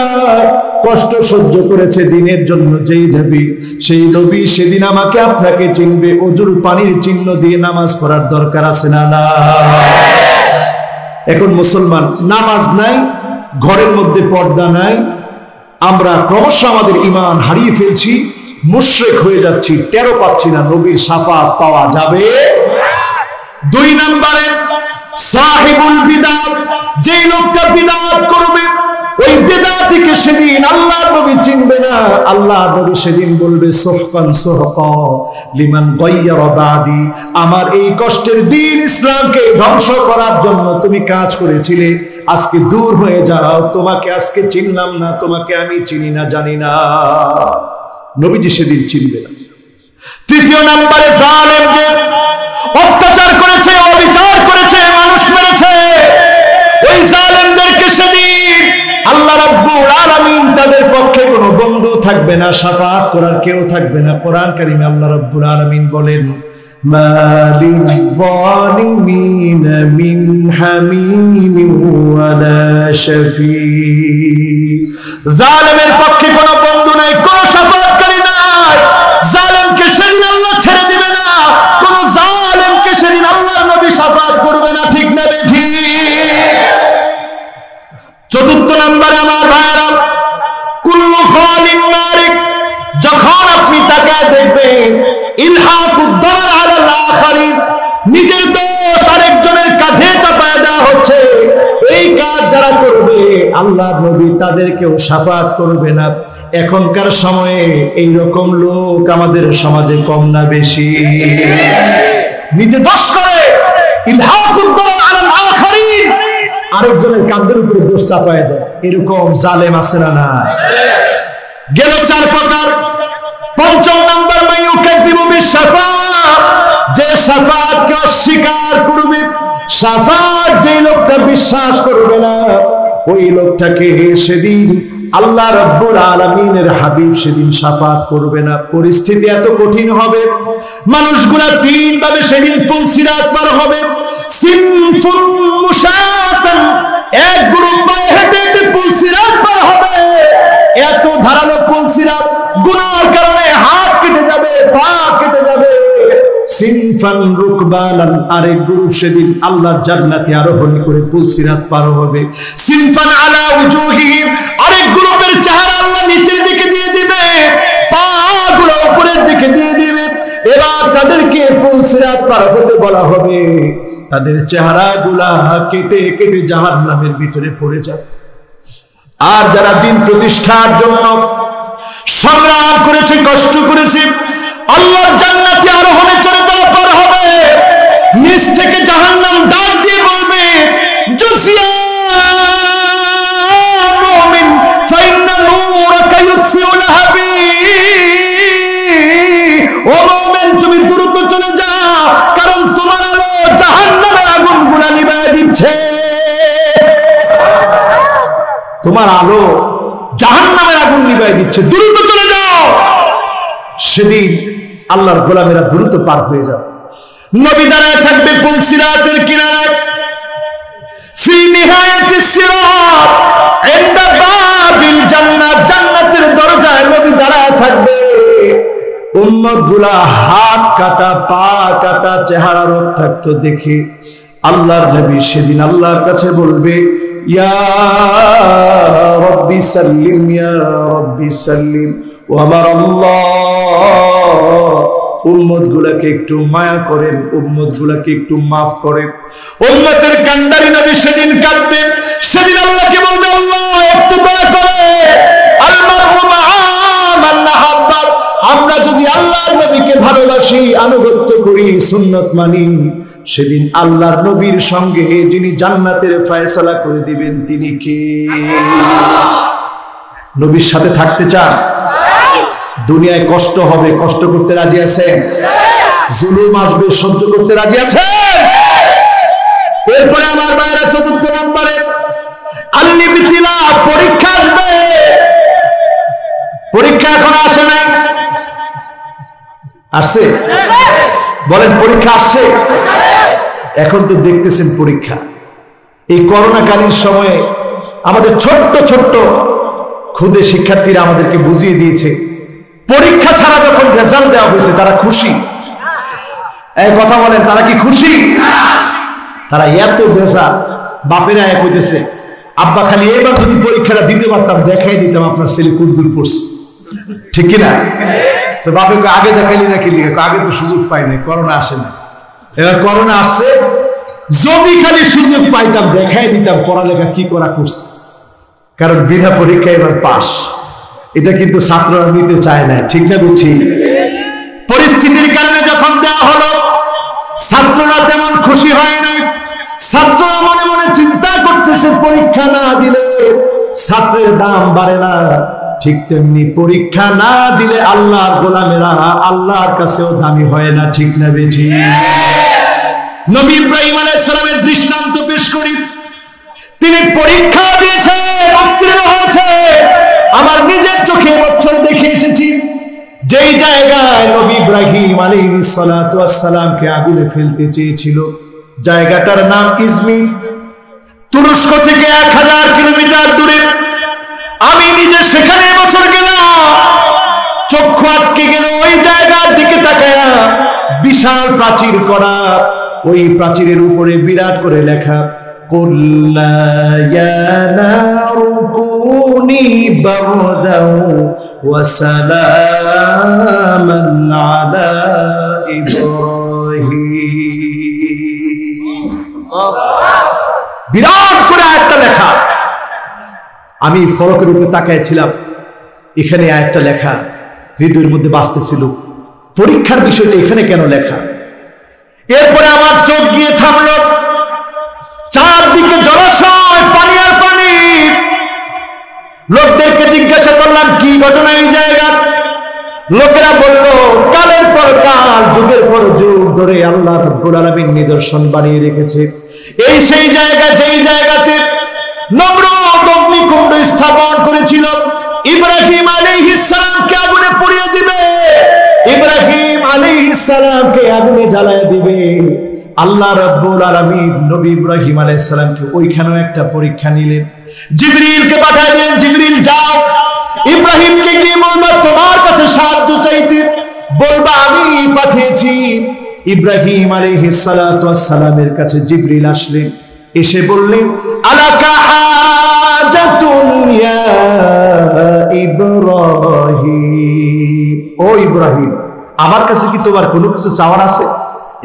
Speaker 1: কষ্ট সহ্য করেছে দিনের জন্য যেই নবী, সেই নবী সেদিন আমাকে আপনাকে চিনবে। ওযুর পানির চিহ্ন দিয়ে নামাজ পড়ার দরকার আছে না? না। এখন মুসলমান নামাজ নাই, ঘরের মধ্যে পর্দা নাই, আমরা ক্রমশ আমাদের ঈমান হারিয়ে ফেলছি, মুশরিক হয়ে যাচ্ছি, টেরও পাচ্ছি না নবীর শাফাত পাওয়া যাবে। 2 নম্বরে সাহিবুল বিদআত, যে লোকটা বিদআত করবে ওই বিদআতিকে সেদিন আল্লাহর নবী চিনবে না। আল্লাহর নবী সেদিন বলবে সুহকান সুহকা লিমান গায়্যারা বাদি, আমার এই কষ্টের দ্বীন ইসলামকে ধ্বংস করার জন্য তুমি কাজ করেছিলে, আজকে দূর হয়ে যাও, তোমাকে আজকে চিনলাম না, তোমাকে আমি চিনি না, জানি না। নবীজি সেদিন চিনবে না। 3 নম্বরে জালেম, যে অত্যাচার করেছে, অবিচার করেছে, মানুষ মেরেছে, ওই জালেমদেরকে সেদিন আল্লাহ রাব্বুল আলামিন তাদের পক্ষে কোনো বন্ধু থাকবে না, শাফাআত করার কেউ থাকবে না। কোরআন কারীমে আল্লাহ রাব্বুল আলামিন বলেন মা লিয-যালিমিনা মিন হামিমিন ওয়ালা শাফি, জালেমের পক্ষে কোনো বন্ধু নাই, কোনো শাফাআতকারী নাই। জালেমকে সেদিন আল্লাহ ছেড়ে দিবে না, কোন জালেমকে সেদিন আল্লাহর নবী শাফাআত করবে না, ঠিক না বেঠিক? 4 নম্বরে আমার ভাইরা, কুল্লু খালিন মারিক, যখন আপনি তাকায় দেখবেন ইলহাকুদ দারার আলাল আখারিন, নিজের দোষ আরেকজনের কাঁধে চাপায় দেওয়া হচ্ছে, এই কাজ যারা করবে আল্লাহর নবী তাদেরকেও শাফাআত করবে না। এখনকার সময়ে এই রকম লোক আমাদের সমাজে কম না বেশি? নিজে দোষ করে ইলহাকুদ দারার আলাল আখারিন, আরেকজনের কাঁধের উপরে দোষ চাপায় দেয়, এরকম জালেম আছে না? না। গেল 4 প্রকার। 5 নম্বর মাইয়ুকাযিবু বিশ-শাফাআত, যে শাফাআতকে অস্বীকার করবে, শাফাআত যে লোকটা বিশ্বাস করবে না, ওই লোকটাকে সেদিন আল্লাহ রাব্বুল আলামিনের হাবিব সেদিন শাফাআত করবে না। পরিস্থিতি এত কঠিন হবে, মানুষগুলা 3 ভাবে সেদিন পুলসিরাত পার হবে। সিনফুন মুশাতান, এক গ্রুপ পায়ে হেঁটে হেঁটে পুলসিরাত পার হবে, এত ধারালো পুলসিরাত, গুনাহর কারণে হাত কেটে যাবে, পা কেটে যাবে। সিনফান রুকবানান, আরেক গ্রুপ সেদিন আল্লাহর জান্নাতে আরোহণ করে পুলসিরাত পার হবে। সিনফান আলা উজুহিহিম, আরেক গ্রুপের চেহারা আল্লাহ নিচের দিকে দিয়ে দিবে, পা গুলো উপরের দিকে দিয়ে দিবে। এবার তাদেরকে পুলসিরাত পার হতে বলা হবে, তাদের চেহারাগুলা কেটে কেটে জাহান্নামের ভিতরে পড়ে যাবে। আর যারা দিন প্রতিষ্ঠার জন্য সংগ্রাম করেছে, কষ্ট করেছে, আল্লাহর জান্নাতে আরোহণে চড়ে তারা পার হবে। নিচ থেকে জাহান্নাম ডাক দিয়ে বলবে, জুসিয়া মুমিন ফাইন্না নূরাকা ইউতফিউ লাহাবি, ও মুমিন তুমি দ্রুত চলে যাও, কারণ তোমার আলো জাহান্নামের আগুনগুলা নিভায় দিচ্ছে। তোমার আলো জাহান্নামের আগুন নিভায় দিচ্ছে, দ্রুত চলে যাও। সেদিন আল্লাহর গোলামেরা দ্রুত পার হয়ে যাবে। নবী দাঁড়ায় থাকবে পুলসিরাতের কিনারায়, ফি নিহায়াতিস সিরাত ইনদা বাবিল জান্নাত, জান্নাতের দরজায় নবী দাঁড়ায় থাকবে। উম্মতগুলা হাত কাটা, পা কাটা, চেহারা রক্তাক্ত দেখে আল্লাহর নবী সেদিন আল্লাহর কাছে বলবে, ইয়া রাব্বি সাল্লিম, ইয়া রাব্বি সাল্লিম। ও আমার আল্লাহ, উম্মতগুলাকে একটু মায়া করেন, উম্মতগুলাকে একটু মাফ করেন। উম্মতের কান্ডারি নবী সেদিন কাঁদবেন, সেদিন আল্লাহকে বলবে, আল্লাহ একটু দয়া করে। আল মারহু মা'a মান আহাব্বা, আমরা যদি আল্লাহর নবীকে ভালোবাসি, আনুগত্য করি, সুন্নাত মানি, সেদিন আল্লাহর নবীর সঙ্গে যিনি জান্নাতের ফয়সালা করে দিবেন তিনি কে? নবীর সাথে থাকতে চান? দুনিয়ায় কষ্ট হবে, কষ্ট করতে রাজি আছেন? জুলুম আসবে, সহ্য করতে রাজি আছেন? এরপরে আমার ভাইরা 4 নম্বরে আল-ইবতিলা, পরীক্ষা আসবে। পরীক্ষা এখন আসে নাই? আসছে? বলেন পরীক্ষা আসছে? এখন তো দেখতেছেন পরীক্ষা। এই করোনাকালীন সময়ে আমাদের ছোট্ট ছোট্ট খুদে শিক্ষার্থীরা আমাদেরকে বুঝিয়ে দিয়েছে, পরীক্ষা ছাড়া যখন রেজাল্ট দেওয়া হয়েছে তারা খুশি। এই কথা বলেন, তারা কি খুশি? তারা এত বেজার, বাপেরা এক হইতেছে, আব্বা খালি এবার যদি পরীক্ষাটা দিতে পারতাম দেখাই দিতাম আপনার ছেলে কোন দূর পড়ছে, ঠিক কিনা? তো বাপেকে আগে দেখাইলি নাকি লিখে, আগে তো সুযোগ পাই নাই, করোনা আসে না, এবার করোনা আসছে, যদি খালি সুযোগ পাইতাম দেখাই দিতাম পড়ালেখা কি করা করছে, কারণ বিনা পরীক্ষায় এবার পাস। এটা কিন্তু ছাত্ররা নিতে চায় না, ঠিক না বুঝছি? পরিস্থিতির কারণে যখন দেওয়া হলো ছাত্ররা তেমন খুশি হয় নাই। ছাত্ররা মনে মনে চিন্তা করতেছে পরীক্ষা না দিলে ছাত্রের দাম বাড়ে না, ঠিক তেমনি পরীক্ষা না দিলে আল্লাহর গোলামেরা আল্লাহর কাছেও দামি হয় না, ঠিক না বেঠি? নবী ইব্রাহিম আলাইহিস সালামের দৃষ্টান্ত পেশ করি। তিনি পরীক্ষা দিয়েছে, উত্তীর্ণ হয়েছে। আমার নিজের চোখে বছর দেখে এসেছি যেই জায়গায় নবী ইব্রাহিম আলাইহিস সালাতু ওয়াস সালামকে আগুনে ফেলতে চেয়েছিল, জায়গাটার নাম ইজমির, তুরস্ক থেকে 1000 কিলোমিটার দূরে। আমি নিজে সেখানে বছর গেলাম, চক্ষু আটকে গেল ওই জায়গার দিকে তাকায়া। বিশাল প্রাচীর করা, ওই প্রাচীরের উপরে বিরাট করে লেখা কুল্লা ইয়া নারু কুনি বারদাও ওয়া সালামান আলা ইব্রাহিম। বিরাট করে একটা লেখা। আমি ফলকের উপরে তাকাইছিলাম, এখানে একটা লেখা হৃদয়ের মধ্যে বাজতেছিল, পরীক্ষার বিষয়টা এখানে কেন লেখা? এরপরে আমার চোখ গিয়ে থামলো, চারদিকে জলাশয়, পানি আর পানি। লোকদেরকে জিজ্ঞাসা করলাম কি ঘটনা এই জায়গা? লোকেরা বলল কালের পর কাল, যুগের পর যুগ ধরে আল্লাহ রাব্বুল আলামিন নিদর্শন বানিয়ে রেখেছে। এই সেই জায়গা যেই জায়গাতে নমরুদ অগ্নিকুণ্ড স্থাপন করেছিল, ইব্রাহিম আলাইহিস সালামকে আগুনে পুড়িয়ে দিবে, ইব্রাহিম আলাইহিস সালামকে আগুনে জ্বালায় দিবে। আল্লাহ রাব্বুল আলামিন নবী ইব্রাহিম আলাইহিস সালামকে ওইখানেও একটা পরীক্ষা নিলেন, জিবরিলকে পাঠিয়ে দিলেন, জিবরিল যাও ইব্রাহিমকে গিয়ে বলবা তোমার কাছে সাহায্য চাইতে, বলবা আমি পাঠিয়েছি। ইব্রাহিম আলাইহিস সালাতু ওয়াস সালামের কাছে জিবরিল আসলেন, এসে বললেন আলাকা হাজাতুন ইয়া ইব্রাহিম, ও ইব্রাহিম আমার কাছে কি তোমার কোনো কিছু চাওয়ার আছে?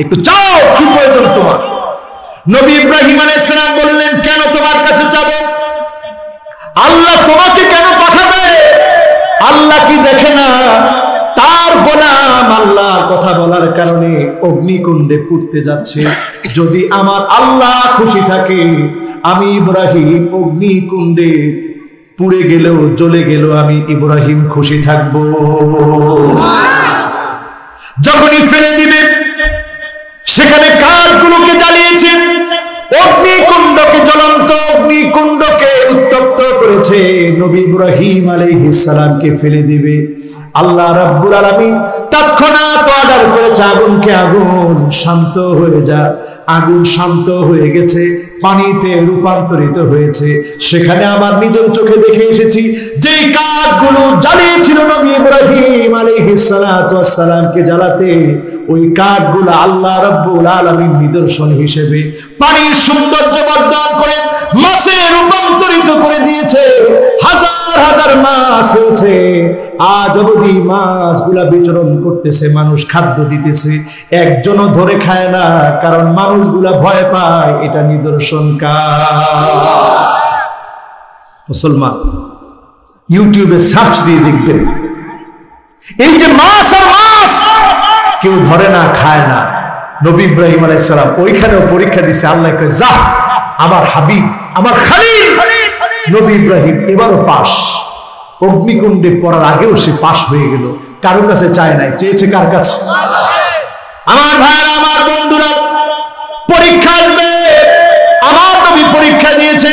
Speaker 1: একটু চাও, কি প্রয়োজন তোমার? নবী ইব্রাহিম আলাইহিস সালাম বললেন কেন তোমার কাছে যাব? আল্লাহ তোমাকে কেন পাঠাবে? আল্লাহ কি দেখে না তার গোলাম আল্লাহর কথা বলার কারণে অগ্নিকুণ্ডে পুড়তে যাচ্ছে? যদি আমার আল্লাহ খুশি থাকে, আমি ইব্রাহিম অগ্নিকুণ্ডে পুড়ে গেলেও জ্বলে গেলেও আমি ইব্রাহিম খুশি থাকবো। যখনই ফেলে দিবে সেখানে কাঠগুলোকে জ্বালিয়েছে, অগ্নিকুণ্ডকে, জ্বলন্ত অগ্নিকুণ্ডকে উত্তপ্ত করেছে। নবী ইব্রাহিম আলাইহিস সালামকে ফেলে দিবে, আল্লাহ রাব্বুল আলামিন তৎক্ষণাৎ অর্ডার করেছে আগুনকে, আগুন শান্ত হয়ে যা। আগুন শান্ত হয়ে গেছে, পানিতে রূপান্তরিত হয়েছে। সেখানে আমার নিজের চোখে দেখে এসেছি যেই কাঠগুলো জ্বালিয়েছিল নবী ইব্রাহিম আলাইহিস সালাতু ওয়াস সালামকে জ্বালাতে, ওই কাঠগুলো আল্লাহ রাব্বুল আলামিন নিদর্শন হিসেবে পানির সৌন্দর্য বর্ধন করে মাছে রূপান্তরিত করে দিয়েছে। হাজার হাজার মাছ হয়েছে, আজ অবধি মাছগুলা বিচরণ করতেছে, মানুষ খাদ্য দিতেছে, একজনও ধরে খায় না, কারণ মানুষগুলা ভয় পায়। এটা নিদর্শন কার? মুসলমান ইউটিউবে সার্চ দিয়ে দেখবেন, এই যে মাছ আর মাছ কেউ ধরে না, খায় না। নবী ইব্রাহিম আলাইহিস সালাম ওইখানেও পরীক্ষা দিছে। আল্লাহ কয় যা, আমার হাবিব, আমার খালিল নবী ইব্রাহিম এবারও পাস। অগ্নিকুণ্ডে পড়ার আগেও সে পাস হয়ে গেল। কারো কাছে চায় নাই, চেয়েছে কার কাছে? আমার ভাইরা, আমার বন্ধুরা, পরীক্ষা আসবে। আমার নবী পরীক্ষা দিয়েছে।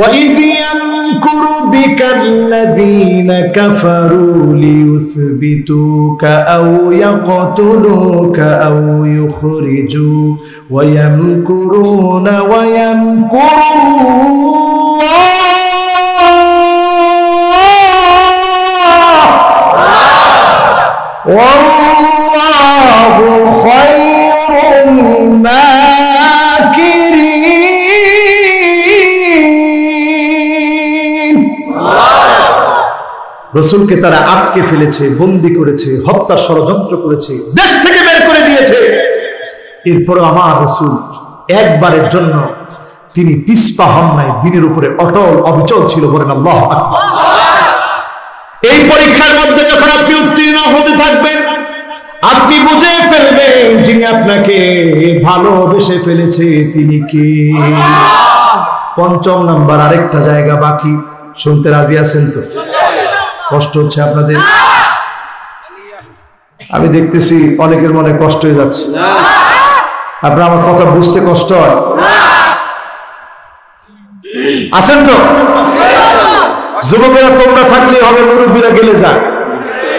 Speaker 1: وَإِذْ يَمْكُرُ بِكَ الَّذِينَ كَفَرُوا لِيُثْبِتُوكَ أَوْ يَقْتُلُوكَ أَوْ يُخْرِجُوكَ وَيَمْكُرُونَ وَيَمْكُرُ اللَّهُ وَاللَّهُ خَيْرُ الْمَاكِرِينَ। রসুলকে তারা আটকে ফেলেছে, বন্দী করেছে, হত্যার ষড়যন্ত্র করেছে, দেশ থেকে বের করে দিয়েছে। এরপরে আমার রসুল একবারের জন্য তিনি পিছপা হন নাই, দিনের উপরে অটল অবিচল ছিল। বলেন আল্লাহু আকবার। এই পরীক্ষার মধ্যে যখন আপনি উত্তীর্ণ হতে থাকবেন, আপনি বুঝে ফেলবেন যিনি আপনাকে ভালোবেসে ফেলেছে তিনি কে। পঞ্চম নাম্বার আরেকটা জায়গা বাকি, শুনতে রাজি আছেন তো? কষ্ট হচ্ছে আপনাদের? আমি দেখতেছি অনেকের মনে কষ্ট হয়ে যাচ্ছে। আপনার আমার কথা বুঝতে কষ্ট হয়? আছেন তো? যুবকেরা তোমরা থাকলে হবে, মুরব্বীরা গেলে যাক।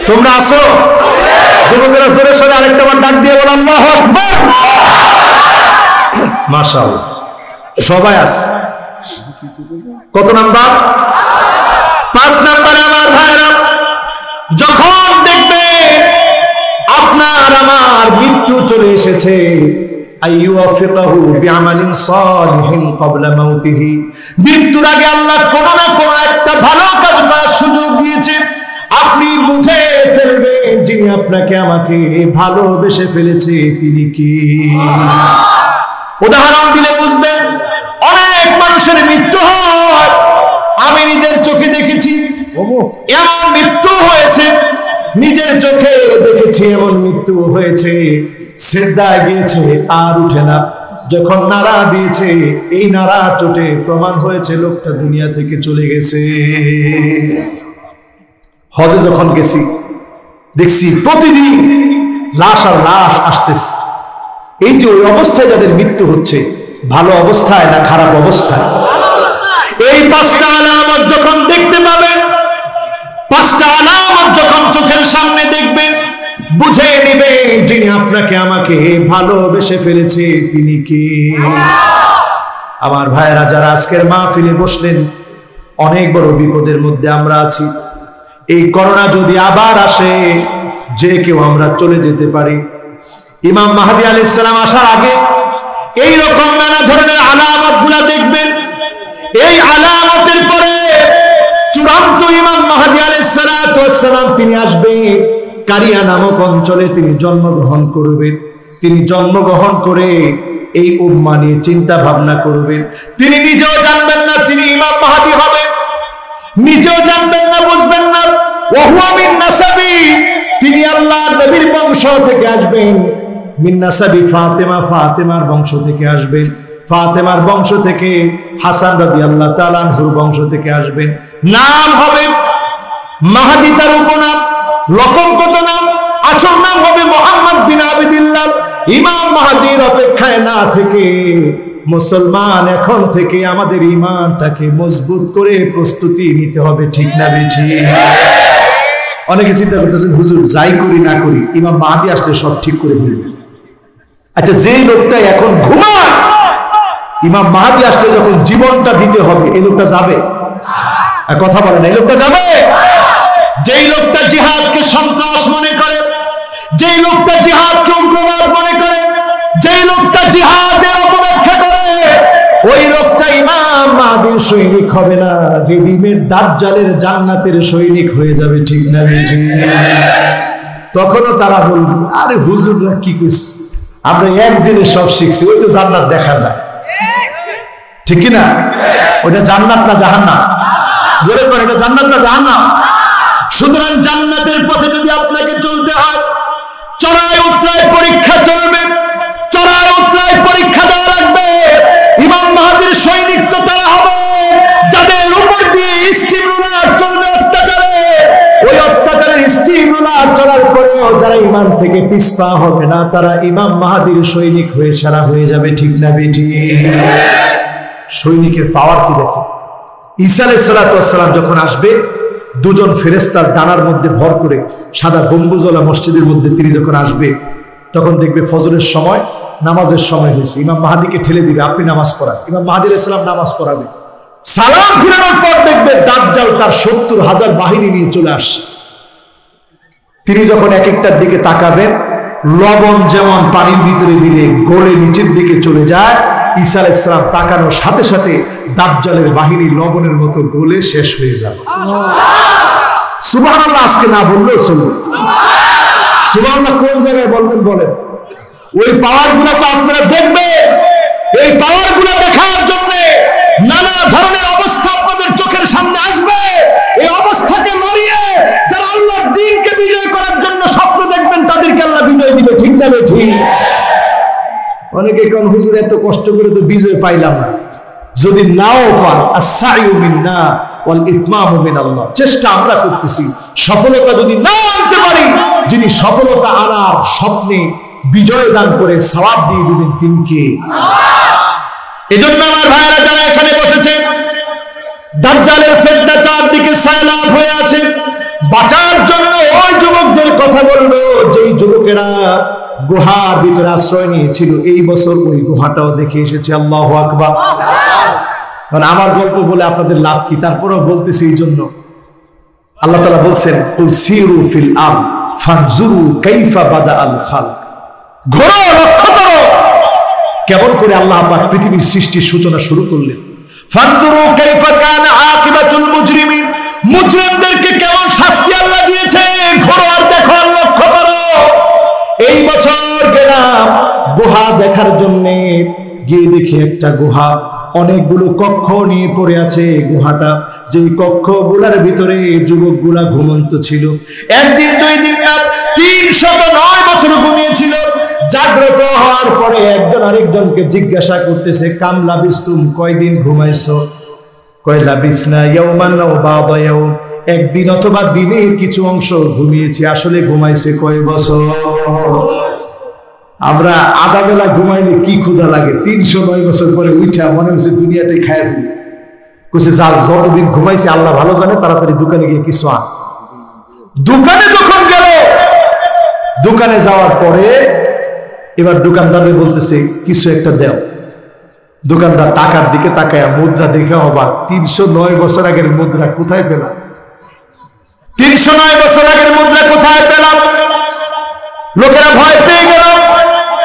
Speaker 1: তোমরা আছো? যুবকেরা জোরে সোরে আরেকটা বার ডাক দিয়ে বলেন আল্লাহু আকবার। মাশাআল্লাহ, সবাই আছে। কত নাম্বার? 5 নাম্বারে আমার ভাইরা, যখন দেখবে আপনার আমার মৃত্যু চলে এসেছে, আইয়ুফিকাহু বিআমালিন সালিহিন ক্বাবলা মাউতিহি, মৃত্যুর আগে আল্লাহ কোন না কোন একটা ভালো কাজ করার সুযোগ দিয়েছে। আপনি বুঝে ফেলবেন যিনি আপনাকে আমাকে ভালোবেসে ফেলেছে তিনি কি। উদাহরণ দিলে বুঝবেন, অনেক মানুষের মৃত্যু হয়, আমি নিজের চোখে দেখেছি এমন মৃত্যু হয়েছে, নিজের চোখে দেখেছি এমন মৃত্যু হয়েছে, সিজদায় গিয়েছে আর উঠে না, যখন নাড়া দিয়েছে এই নাড়া চোটে প্রমাণ হয়েছে লোকটা দুনিয়া থেকে চলে গেছে। হজে যখন গেছি দেখছি প্রতিদিন লাশ আর লাশ আসতেছে। এই যে ওই অবস্থায় যাদের মৃত্যু হচ্ছে, ভালো অবস্থায় না খারাপ অবস্থায়? এই 5টা আলামত যখন দেখতে পাবেন, 5টা আলামত যখন চোখের সামনে দেখবেন, বুঝে নেবেন যিনি আপনাকে আমাকে ভালোবেসে ফেলেছে তিনি কি। আমার ভাইয়েরা যারা আজকের মাহফিলে বসলেন, অনেক বড় বিপদের মধ্যে আমরা আছি। এই করোনা যদি আবার আসে, যে কেউ আমরা চলে যেতে পারি। ইমাম মাহদী আলাইহিস সালাম আসার আগে এই রকম নানা ধরনের আলামত গুলা দেখবেন। এই আলামতের পরে চূড়ান্ত ইমাম মাহদী আলাইহিস সালাম তিনি আসবেন, কারিয়া নামক অঞ্চলে তিনি জন্মগ্রহণ করবেন। তিনি জন্মগ্রহণ করে এই উম্মাহ নিয়ে চিন্তা ভাবনা করবেন। তিনি নিজেও জানবেন না তিনি ইমাম মাহদী হবেন, নিজেও জানবেন না, বুঝবেন না। ওয়া হুয়া মিন নাসাবি, তিনি আল্লাহর নবীর বংশ থেকে আসবেন। মিন নাসাবি ফাতেমা, ফাতেমার বংশ থেকে আসবেন। ফাতেমার বংশ থেকে হাসান রাদিয়াল্লাহু তাআলা আনহুর বংশ থেকে আসবেন। নাম হবে মাহদী, তার উপনাম, লকবগত নাম, আসল নাম হবে মুহাম্মদ বিন আবদুল্লাহ। ইমাম মাহদীর অপেক্ষায় না থেকে মুসলমান এখন থেকে আমাদের ঈমানটাকে মজবুত করে প্রস্তুতি নিতে হবে, ঠিক না বেঠি? অনেকে চিন্তা করতেছেন হুজুর যাই করি না করি ইমাম মাহদী আসলে সব ঠিক করে ফেলবে। আচ্ছা, যেই লোকটা এখন ঘুমায়, ইমাম মাহদী আসলে যখন জীবনটা দিতে হবে, এই লোকটা যাবে? কথা বলে না, এই লোকটা যাবে? যেই লোকটা জিহাদকে সন্ত্রাস মনে করে, যেই লোকটা জিহাদকে উগ্রবাদ মনে করে, যেই লোকটা জিহাদের অপব্যাখ্যা করে, ওই লোকটা ইমাম মাহদীর সৈনিক হবে না, রেডিমেড দাজ্জালের জান্নাতের সৈনিক হয়ে যাবে, ঠিক না বেঠি? তখনও তারা বলবে আরে হুজুররা কি কইছে, আমরা একদিনে সব শিখছি, ওই তো জান্নাত দেখা যায়, ঠিক কি না? ওইটা জান্নাত না জাহান্নাম? জোরে করে, এটা জান্নাত না জাহান্নাম? সুতরাং জান্নাতের পথে যদি আপনাকে চলতে হয়, চড়াই উতরায় পরীক্ষা চলবে, চড়াই উতরায় পরীক্ষা দেওয়া লাগবে। ইমাম মাহদীর সৈনিক তো তারা হবে যাদের উপর দিয়ে স্টিম রোলার চলবে অত্যাচারে। ওই অত্যাচারের স্টিম রোলার চলার পরেও যারা ঈমান থেকে পিছপা হবে না, তারা ইমাম মাহদীর সৈনিক হয়ে সারা হয়ে যাবে, ঠিক না বেঠি? সৈনিকের পাওয়ার কি দেখেন। ঈসা আলাইহিস সালাম যখন আসবে, দুজন ফেরেশতার ডানার মধ্যে ভর করে সাদা গম্বুজওয়ালা মসজিদের মধ্যে তিনি যখন আসবে, তখন দেখবে ফজরের সময়, নামাজের সময় হয়েছে, ইমাম মাহদীকে ঠেলে দিবে, আপনি নামাজ পড়ান। ইমাম মাহদী আলাইহিস সালাম নামাজ পড়াবে। সালাম ফিরানোর পর দেখবে দাজ্জাল তার 70,000 বাহিনী নিয়ে চলে আসছে। তিনি যখন এক একটার দিকে তাকাবেন, লবণ যেমন পানির ভিতরে দিলে গলে নিচের দিকে চলে যায়, ঈসা আলাইহিস সালাম তাকানোর সাথে সাথে দাজ্জালের বাহিনী লবণের মতো গলে শেষ হয়ে যাবে। সুবহানাল্লাহ আজকে না বললেও চলবে। সুবহানাল্লাহ কোন জায়গায় বলবেন বলেন? ওই পাওয়ার গুলা তো আপনারা দেখবেন। এই পাওয়ার গুলা দেখার জন্য নানা ধরনের অবস্থা আপনাদের চোখের সামনে আসবে। এই অবস্থাকে লড়িয়ে যারা আল্লাহর দ্বীনকে বিজয় করার জন্য স্বপ্ন দেখবেন তাদেরকে আল্লাহ বিজয় দিবে। ঠিক না ঠিক? অনেকে কোন হুজুর এত কষ্ট করে তো বিজয় পাইলাম না। যদি নাও পান, আস-সাইয়ু মিন্না ওয়াল ইতমামু মিনাল্লাহ, চেষ্টা আমরা করতেছি। সফলতা যদি না আনতে পারি, যিনি সফলতা আনার স্বপ্নে বিজয় দান করে সওয়াব দিয়ে দিবেন তিনি কে? এজন্য আমার ভাইরা যারা এখানে বসেছে, দাজ্জালের ফিতনা চারদিকে সায়লাব হয়ে আছে, বাঁচার জন্য ওই যুবকদের কথা বলবো যেই যুবকেরা গুহার ভিতরে আশ্রয় নিয়েছিল। এই বছর ওই গুহাটাও দেখে এসেছে। আল্লাহু আকবার। কারণ আমার গল্প বলে আপনাদের লাভ কি? তারপরেও বলতেছি এই জন্য, আল্লাহ তাআলা বলছেন কুল সিরু ফিল আরদ ফানজুরু কাইফা বাদাআল খালক, ঘোরো লক্ষ্য করো কেমন করে আল্লাহ পাক পৃথিবীর সৃষ্টির সূচনা শুরু করলেন। ফানজুরু কাইফা কানা আকিবাতুল মুজরিমিন, মুজরিমদেরকে কেমন শাস্তি আল্লাহ দিয়েছে, ঘোরো আর দেখো, লক্ষ্য করো। এই বছর গেলাম গুহা দেখার জন্য, গিয়ে দেখি একটা গুহা অনেকগুলো কক্ষ নিয়ে পড়ে আছে। গুহাটা যেই কক্ষগুলার ভিতরে যুবকগুলা ঘুমন্ত ছিল। একদিন দুই দিন না, 309 বছর ঘুমিয়েছিল। জাগ্রত হওয়ার পরে একজন আরেকজনকে জিজ্ঞাসা করতেছে, কাম লাবিস্তুম, কয়দিন ঘুমাইছো? কয় লাবিসনা ইয়াওমান আও বা'দা ইয়াওম, একদিন অথবা দিনের কিছু অংশ ঘুমিয়েছি। আসলে ঘুমাইছে কয় বছর? আমরা আধা বেলা ঘুমাইলে কি ক্ষুধা লাগে, 309 বছর পরে উঠা মনে হচ্ছে দুনিয়াটাই খায় ফেলি। কইছে যতদিন ঘুমাইছে আল্লাহ ভালো জানে, তাড়াতাড়ি দোকানে গিয়ে কিছু আন। দোকানে যখন গেল, দোকানে যাওয়ার পরে এবার দোকানদারে বলতেছে কিছু একটা দাও। দোকানদার টাকার দিকে তাকায়, মুদ্রা দেখে অবাক। 309 বছর আগের মুদ্রা কোথায় পেলাম? 309 বছর আগের মুদ্রা কোথায় পেলাম? লোকেরা ভয় পেয়ে গেল।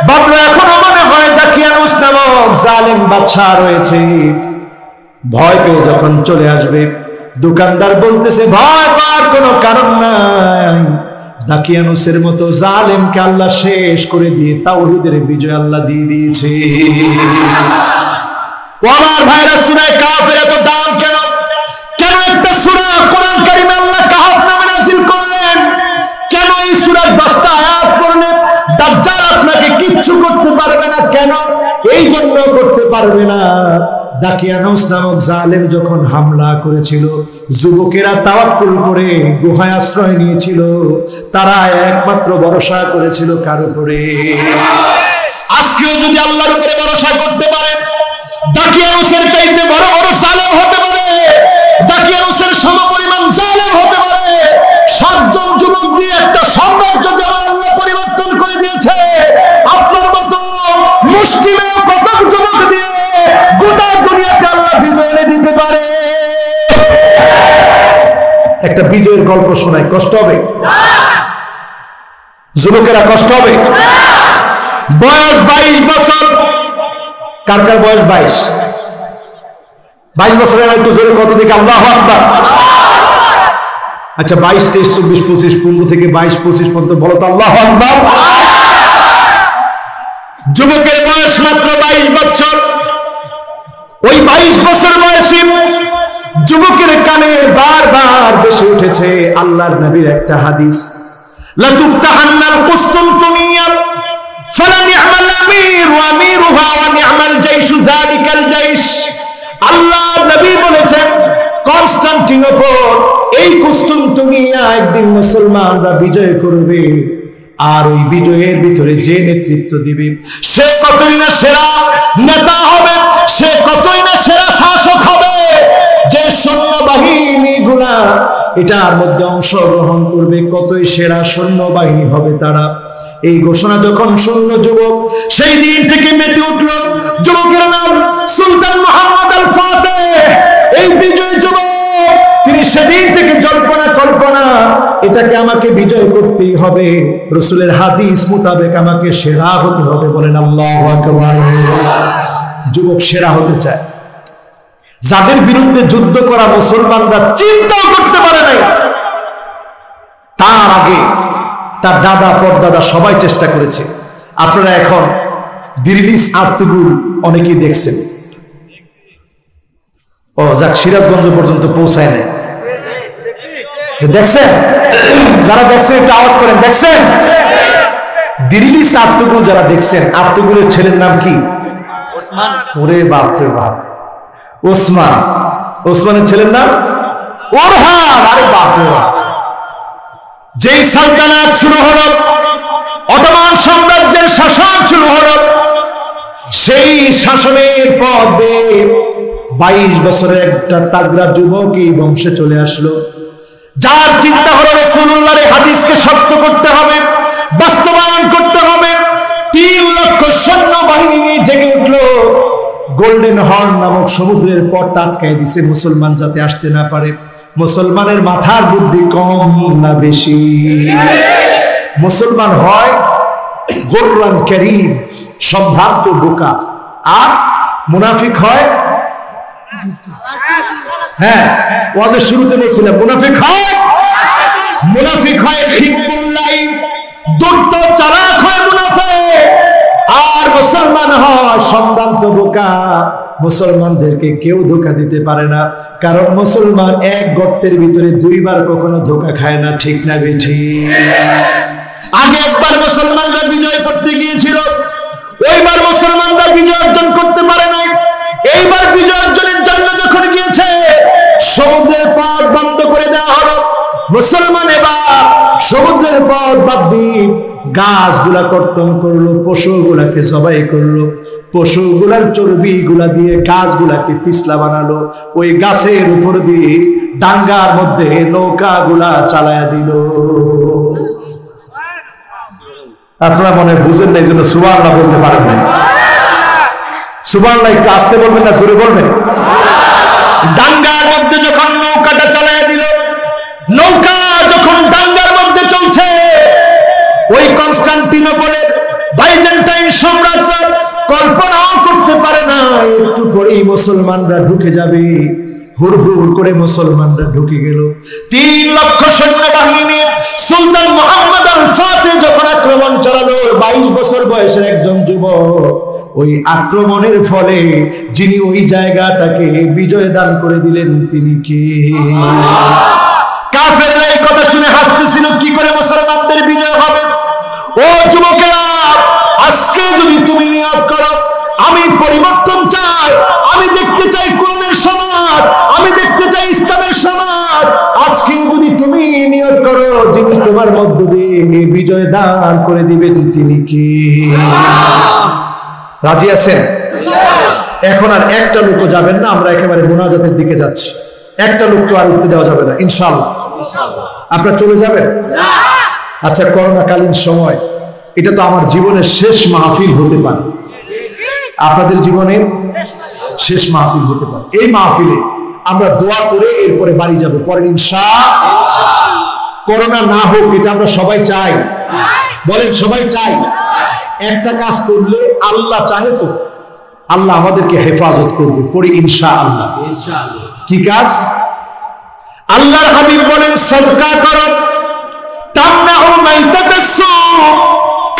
Speaker 1: ভাবলো এখনো মনে হয় দাকিয়ানুস নামক জালেম বাদশা রয়েছে, ভয় পেয়ে যখন চলে আসবে। দোকানদার বলতেছে ভয় পাওয়ার কোনো কারণ নাই, দাকিয়ানুসের মতো জালেমকে আল্লাহ শেষ করে দিয়ে তাওহীদের বিজয় আল্লাহ দিয়ে দিয়েছে। ও আমার ভাইরা, সূরা কাহফের এত দাম কেন? কেন একটা সূরা কোরআন কারীমে আল্লাহ কাহফ নামে নাযিল করলেন? কেন এই সূরার 10টা আয়াত পড়লে দাজ্জাল আপনাকে কিচ্ছু করতে পারবে না? কেন? এই জন্য করতে পারবে না, দাকিয়ানুস নামক জালেম যখন হামলা করেছিল, যুবকেরা তাওয়াক্কুল করে গুহায় আশ্রয় নিয়েছিল। তারা একমাত্র ভরসা করেছিল কার উপরে? আজকেও যদি আল্লাহর উপরে ভরসা করতে পারে, দাকিয়ানুসের চাইতে বড় বড় জালেম হতে পারে, দাকিয়ানুসের সমপরিমাণ জালেম হতে পারে। 7 জন যুবক দিয়ে একটা সাম্রাজ্য যেমন আল্লাহ পরিবর্তন করে দিয়েছে, আপনার মতো মুষ্টিমেয় কত যুবক দিয়ে গোটা দুনিয়াকে আল্লাহ বিজয় এনে দিতে পারে। একটা বিজয়ের গল্প শোনায়, কষ্ট হবে? যুবকেরা কষ্ট হবে? বয়স 22 বছর। কার কার বয়স 22 বছরের একটু জোরে কত দিকে আল্লাহু আকবার। আচ্ছা 22, 23, 24, 25, 15 থেকে 22, 25 পর্যন্ত বলো তো আল্লাহু আকবার। যুবকের বয়স মাত্র 22 বছর। ওই 22 বছর বয়সী যুবকের কানে বারবার ভেসে উঠেছে আল্লাহর নবীর একটা হাদিস, লা তুফতাহান্নাল কুসতুমতুমিয়া ফালা নি'মাল আমির ওয়া আমিরুহা ওয়া নি'মাল জাইশু যালিকাল জাইশ। আল্লাহ নবী বলেছেন কনস্টান্টিনোপল, এই কুসতুমতুমিয়া একদিন মুসলমানরা বিজয় করবে, আর ওই বিজয়ের ভিতরে যে নেতৃত্ব দিবে সে কতই না সেরা নেতা হবে, সে কতই না সেরা শাসক হবে। যে সৈন্যবাহিনীগুলা এটার মধ্যে অংশগ্রহণ করবে, কতই সেরা সৈন্যবাহিনী হবে তারা। এই ঘোষণা যখন শূন্য যুবক সেই দিন থেকে মেতে উঠল। যুবকের নাম সুলতান মুহাম্মদ আল ফাতেহ। এই বিজয় যুবক, তিনি সেদিন থেকে জল্পনা কল্পনা, এটাকে আমাকে বিজয় করতেই হবে, রাসূলের হাদিস মোতাবেক আমাকে সেরা হতে হবে। বলেন আল্লাহু আকবার। যুবক সেরা হতে চায়, যাদের বিরুদ্ধে যুদ্ধ করা মুসলমানরা চিন্তাও করতে পারে নাই, তার আগে তার দাদা পরদাদা সবাই চেষ্টা করেছে। আপনারা এখন দিরিলিস আর্তুগুল অনেকেই দেখছেন। ও যাক, সিরাজগঞ্জ পর্যন্ত পৌঁছায় নাই। দেখছেন? যারা দেখছেন একটু আওয়াজ করেন, দেখছেন? দিরিলিস আর্তুগুল যারা দেখছেন, আর্তুগুলের ছেলের নাম কি? ওসমান। ওরে বাপ রে বাপ, ওসমান। ওসমানের ছেলের নাম ওরহান। আরে বাপ রে বাপ। যেই সালতানাত শুরু হলো, অটোমান সাম্রাজ্যের শাসন শুরু হলো, সেই শাসনের পথে 22 বছরের একটা তাগড়া যুবক এই বংশে চলে আসলো, যার চিন্তা হলো রাসূলুল্লাহর হাদিসকে সত্য করতে হবে, বাস্তবায়ন করতে হবে। 3 লক্ষ সৈন্য বাহিনী নিয়ে জেগে উঠলো। গোল্ডেন হর্ন নামক সমুদ্রের পথ আটকায় দিছে মুসলমান যাতে আসতে না পারে। মুসলমানের মাথার বুদ্ধি কম না বেশি? মুসলমান হয় গোররান কারীম, সম্ভ্রান্ত বোকা, আর মুনাফিক হয়, হ্যাঁ ওয়াজের শুরুতে বলছিলাম, মুনাফিক হয় খিবুল্লাহ, দুর্ত চালাক হয় মুনাফিক। আর মুসলমান হয় সম্ভ্রান্ত বোকা। মুসলমানদেরকে কেউ ধোঁকা দিতে পারে না, কারণ মুসলমান এক গর্তের ভিতরে 2 বার কখনো ধোঁকা খায় না। ঠিক না বেঠিক? আগে একবার মুসলমানরা বিজয় করতে গিয়েছিল, ওইবার মুসলমানরা বিজয় অর্জন করতে পারে নাই। এইবার বিজয় অর্জনের জন্য যখন গিয়েছে, সমুদ্রের পথ বন্ধ করে দেওয়া হলো। মুসলমান এবার সমুদ্রের পথ বাদ দিয়ে গাছগুলা কর্তন করলো, পশুগুলাকে জবাই করলো, পশুগুলার চর্বি গুলা দিয়ে গাছগুলাকে পিছলা বানালো, ওই গাছের উপর দিয়ে ডাঙ্গার মধ্যে নৌকা গুলা চালায়া দিল। আপনারা মনে বুঝেন না, এই জন্য সুবহানাল্লাহ বলতে পারেন না। সুবহানাল্লাহ একটু আস্তে বলবেন না জোরে বলবেন? ডাঙ্গার মধ্যে যখন নৌকাটা চালায়া দিল, নৌকা যখন ডাঙ্গার মধ্যে চলছে, ওই কনস্টান্টিনোপলের বাইজেন্টাইন সম্রাটরা কল্পনাও করতে পারে না একটু পরেই মুসলমানরা ঢুকে যাবে। হুড়হুড় করে মুসলমানরা ঢুকে গেল। 3 লক্ষ সৈন্যবাহিনী নিয়ে সুলতান মুহাম্মদ আল ফাতেহ যখন আক্রমণ চালালো, 22 বছর বয়সের একজন যুবক, ওই আক্রমণের ফলে যিনি ওই জায়গাটাকে বিজয় দান করে দিলেন তিনি কে? কাফেররা এই কথা শুনে হাসতেছিল, কি করে মুসলমানদের বিজয় হবে? ও যুবকেরা, আজকে যদি তুমি নিয়ত করো, আমি পরিবর্তন চাই, আমি দেখতে চাই কোরআনের সমাজ, আমি দেখতে চাই ইসলামের সমাজ, আজকে যদি তুমি নিয়ত করো, যিনি তোমার মধ্য দিয়ে বিজয় দান করে দিবেন তিনি কি? রাজি আছেন? এখন আর একটা লোকও যাবেন না, আমরা একেবারে মুনাজাতের দিকে যাচ্ছি। একটা লোককে আর উঠতে দেওয়া যাবে না ইনশাআল্লাহ। আপনারা চলে যাবেন? আচ্ছা, করোনাকালীন সময়, এটা তো আমার জীবনের শেষ মাহফিল হতে পারে, আপনাদের জীবনের শেষ মাহফিল হতে পারে। এই মাহফিলে আমরা দোয়া করে এরপরে বাড়ি যাব, পরে ইনশাআল্লাহ। করোনা না হোক, এটা আমরা সবাই চাই। বলেন সবাই চাই। একটা কাজ করলে আল্লাহ চাহে তো আল্লাহ আমাদেরকে হেফাজত করবে, পরে ইনশাআল্লাহ। কি কাজ? আল্লাহর হাবিব বলেন, সাদকা করো, তামনাউ মাইতাতাসসু,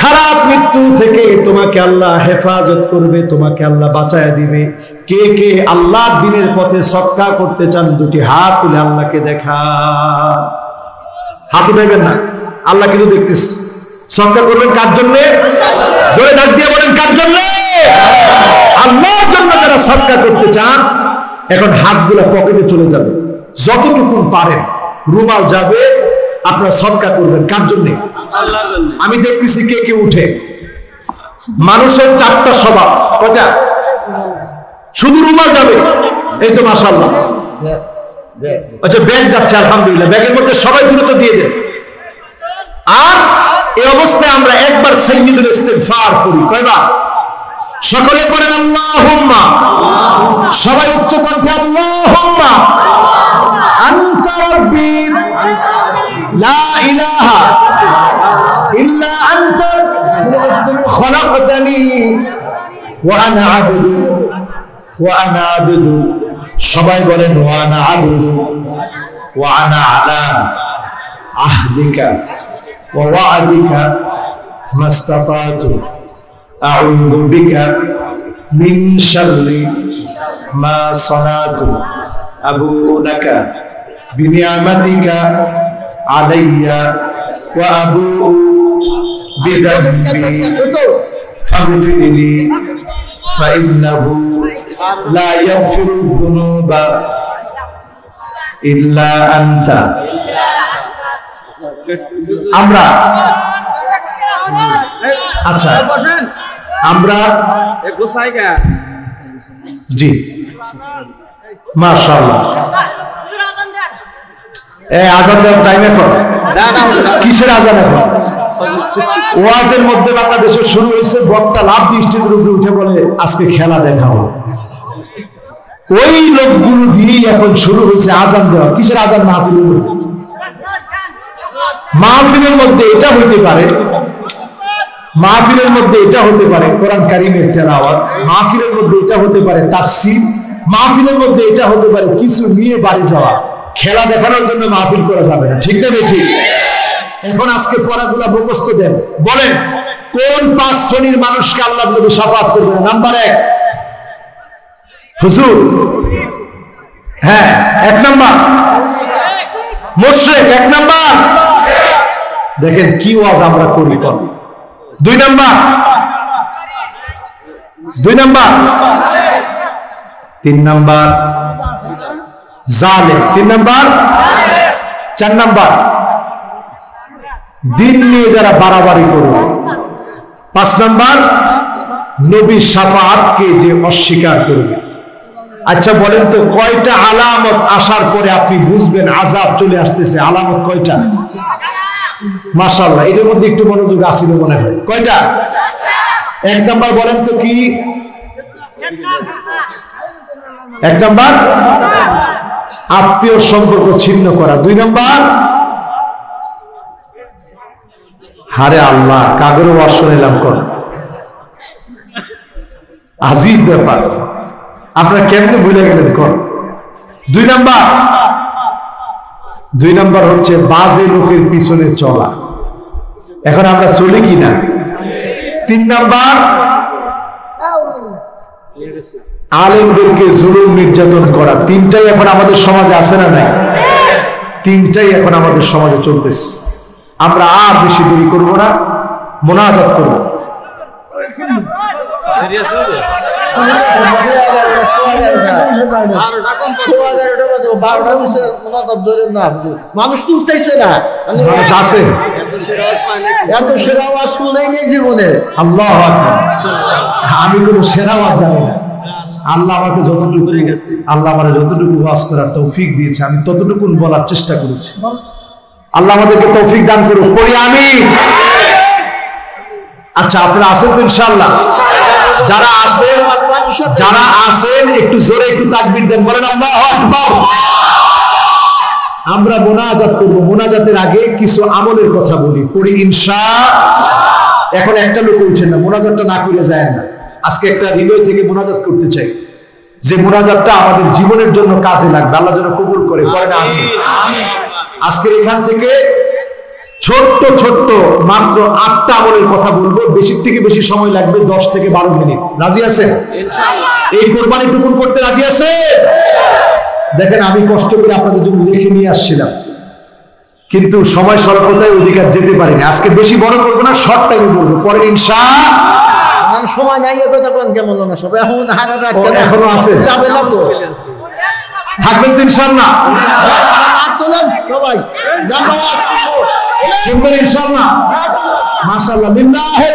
Speaker 1: খারাপ মৃত্যু থেকে তোমাকে আল্লাহ হেফাজত করবে, তোমাকে আল্লাহ বাঁচায়া দিবে। কে কে আল্লাহর দ্বীনের পথে সদকা করতে চান? 2টি হাত তুলে আল্লাহকে দেখান। হাত উঠাইবেন না, আল্লাহ কিন্তু দেখতেছে। সদকা করবেন কার জন্য? জোরে ডাক দিয়ে বলেন, কার জন্য? আল্লাহর জন্য। যারা সদকা করতে চান, এখন হাতগুলা পকেটে চলে যাবে, যতটুকু পারেন রুমাল যাবে, আপনারা সদকা করবেন কার জন্য? আল্লাহর জন্য। আমি দেখতেছি কে কে উঠে। মানুষের 4টা স্বভাব, কয়টা? শুধু রুমাল যাবে, এই তো মাশাআল্লাহ। আচ্ছা, ব্যাগ যাচ্ছে, আলহামদুলিল্লাহ। ব্যাগের মধ্যে সবাই দ্রুত দিয়ে দেন। আর এই অবস্থায় আমরা একবার সাইয়্যিদুল ইস্তিগফার করি। কয়বার? সকলে পড়েন আল্লাহুম্মা। সবাই উচ্চ কণ্ঠে আল্লাহুম্মা আনতা রাব্বি লা ইলাহা ইল্লা আনতা খলাকতানি ওয়া আনা আবদু। সবাই বলেন ওয়া আনা আবদু ওয়া আনা আলা আহদি عهدك ووعدك ما استطعت أعوذ بك من شر ما صنعت أبوء لك بنعمتك علي وأبوء بذنبي فاغفر لي فإنه لا يغفر الذنوب إلا أنت আমরা আচ্ছা আমরা জি মাশাআল্লাহ আজান দেওয়ার টাইম এখন কিসের আজান এখন ওয়াজের মধ্যে বাংলাদেশে শুরু হয়েছে বক্তা লাভ দিয়ে স্টেজের উপরে উঠে বলে আজকে খেলা দেখাবো ওই লোকগুলো দিয়ে এখন শুরু হয়েছে আজান দেওয়া কিসের আজান মাহফিলের মধ্যে এটা হইতে পারে মাহফিলের মধ্যে এটা হতে পারে কোরআন কারীমের তেলাওয়াত মাহফিলের মধ্যে এটা হতে পারে তাফসীর মাহফিলের মধ্যে এটা হতে পারে কিছু নিয়ে বাড়ি যাওয়া খেলা দেখানোর জন্য মাহফিল করা যাবে না ঠিক না ঠিক এখন আজকে পড়াগুলা মুখস্থ দেন বলেন কোন 5 শ্রেণীর মানুষকে আল্লাহ নবী শাফাআত করবেন নাম্বার 1 হুজুর হ্যাঁ 1 নাম্বার মুশরিক 1 নাম্বার দেখেন কি ওয়াজ আমরা করি কোন 2 নাম্বার 3 নাম্বার জালেম 3 নাম্বার 4 নাম্বার দিন নিয়ে যারা বাড়াবাড়ি করবে 5 নাম্বার নবীর শাফাআতকে যে অস্বীকার করবে আচ্ছা বলেন তো কয়টা আলামত আসার পরে আপনি বুঝবেন আযাব চলে আসতেছে আলামত কয়টা মাশাআল্লাহ এর মধ্যে একটু মনোযোগ আসিল মনে হয় কয়টা 1 নাম্বার বলেন তো কি 1 নাম্বার আত্মীয় সম্পর্ক ছিন্ন করা 2 নাম্বার হারে আল্লাহ কাগরে ওয়াজ শুনলাম কোন আজীব ব্যাপার আপনারা কেমনে ভুলে গেলেন কোন 2 নাম্বার হচ্ছে বাজে লোকের পিছনে চলা এখন আমরা চলি কি না 3 নাম্বার আলেমদেরকে জুলুম নির্যাতন করা 3টাই এখন আমাদের সমাজে আছে না নাই 3টাই এখন আমাদের সমাজে চলতেছে আমরা আর বেশি দেরি করব না মুনাজাত করব
Speaker 2: মানুষ তো উঠতেছে না
Speaker 1: মানুষ আছে
Speaker 2: এত সেরা আওয়াজ শুনেই নেই জীবনে
Speaker 1: আল্লাহু আকবার আমি কোনো সেরা আওয়াজ জানি না আল্লাহ আমাকে যতটুকু ওয়াজ করার তৌফিক দিয়েছে আমি ততটুকু বলার চেষ্টা করেছি আল্লাহ আমাদেরকে তৌফিক দান করুক পড়ি আমিন আচ্ছা আপনারা আছেন তো ইনশাআল্লাহ যারা আছেন একটু জোরে একটু তাকবীর দেন বলেন আল্লাহু আকবার আমরা মুনাজাত করব মুনাজাতের আগে কিছু আমলের কথা বলি পড়ি ইনশাআল্লাহ এখন একটা লোক উঠছেন না মুনাজাতটা না করে যায় না আজকে একটা হৃদয় থেকে মুনাজাত করতে চাই যে মুনাজাতটা আমাদের জীবনের জন্য কাজে লাগবে আল্লাহ যেন কবুল করে বলেন আমিন আজকের এখান থেকে ছোট্ট ছোট্ট মাত্র 8টা আমলের কথা বলবো বেশি থেকে বেশি সময় লাগবে 10 থেকে 12 মিনিট রাজি আছেন ইনশাআল্লাহ এই কুরবানি টুকুন করতে রাজি আছেন দেখেন আমি কষ্ট করে আপনাদের জন্য লিখে নিয়ে আসছিলাম কিন্তু সময় স্বল্পতায় অধিকার যেতে পারিনি আজকে বেশি বড় করব না শর্ট টাইমে বলবো পরে ইনশাআল্লাহ
Speaker 2: সময় নাই কথা কোন কেমন না সব এখন হারা রাত
Speaker 1: এখনো আছে
Speaker 2: যাবে না তো
Speaker 1: থাকবেন তো ইনশাআল্লাহ
Speaker 2: তোলেন সবাই জামাত
Speaker 1: শুনবেন ইনশাআল্লাহ মাশাআল্লাহ লিল্লাহি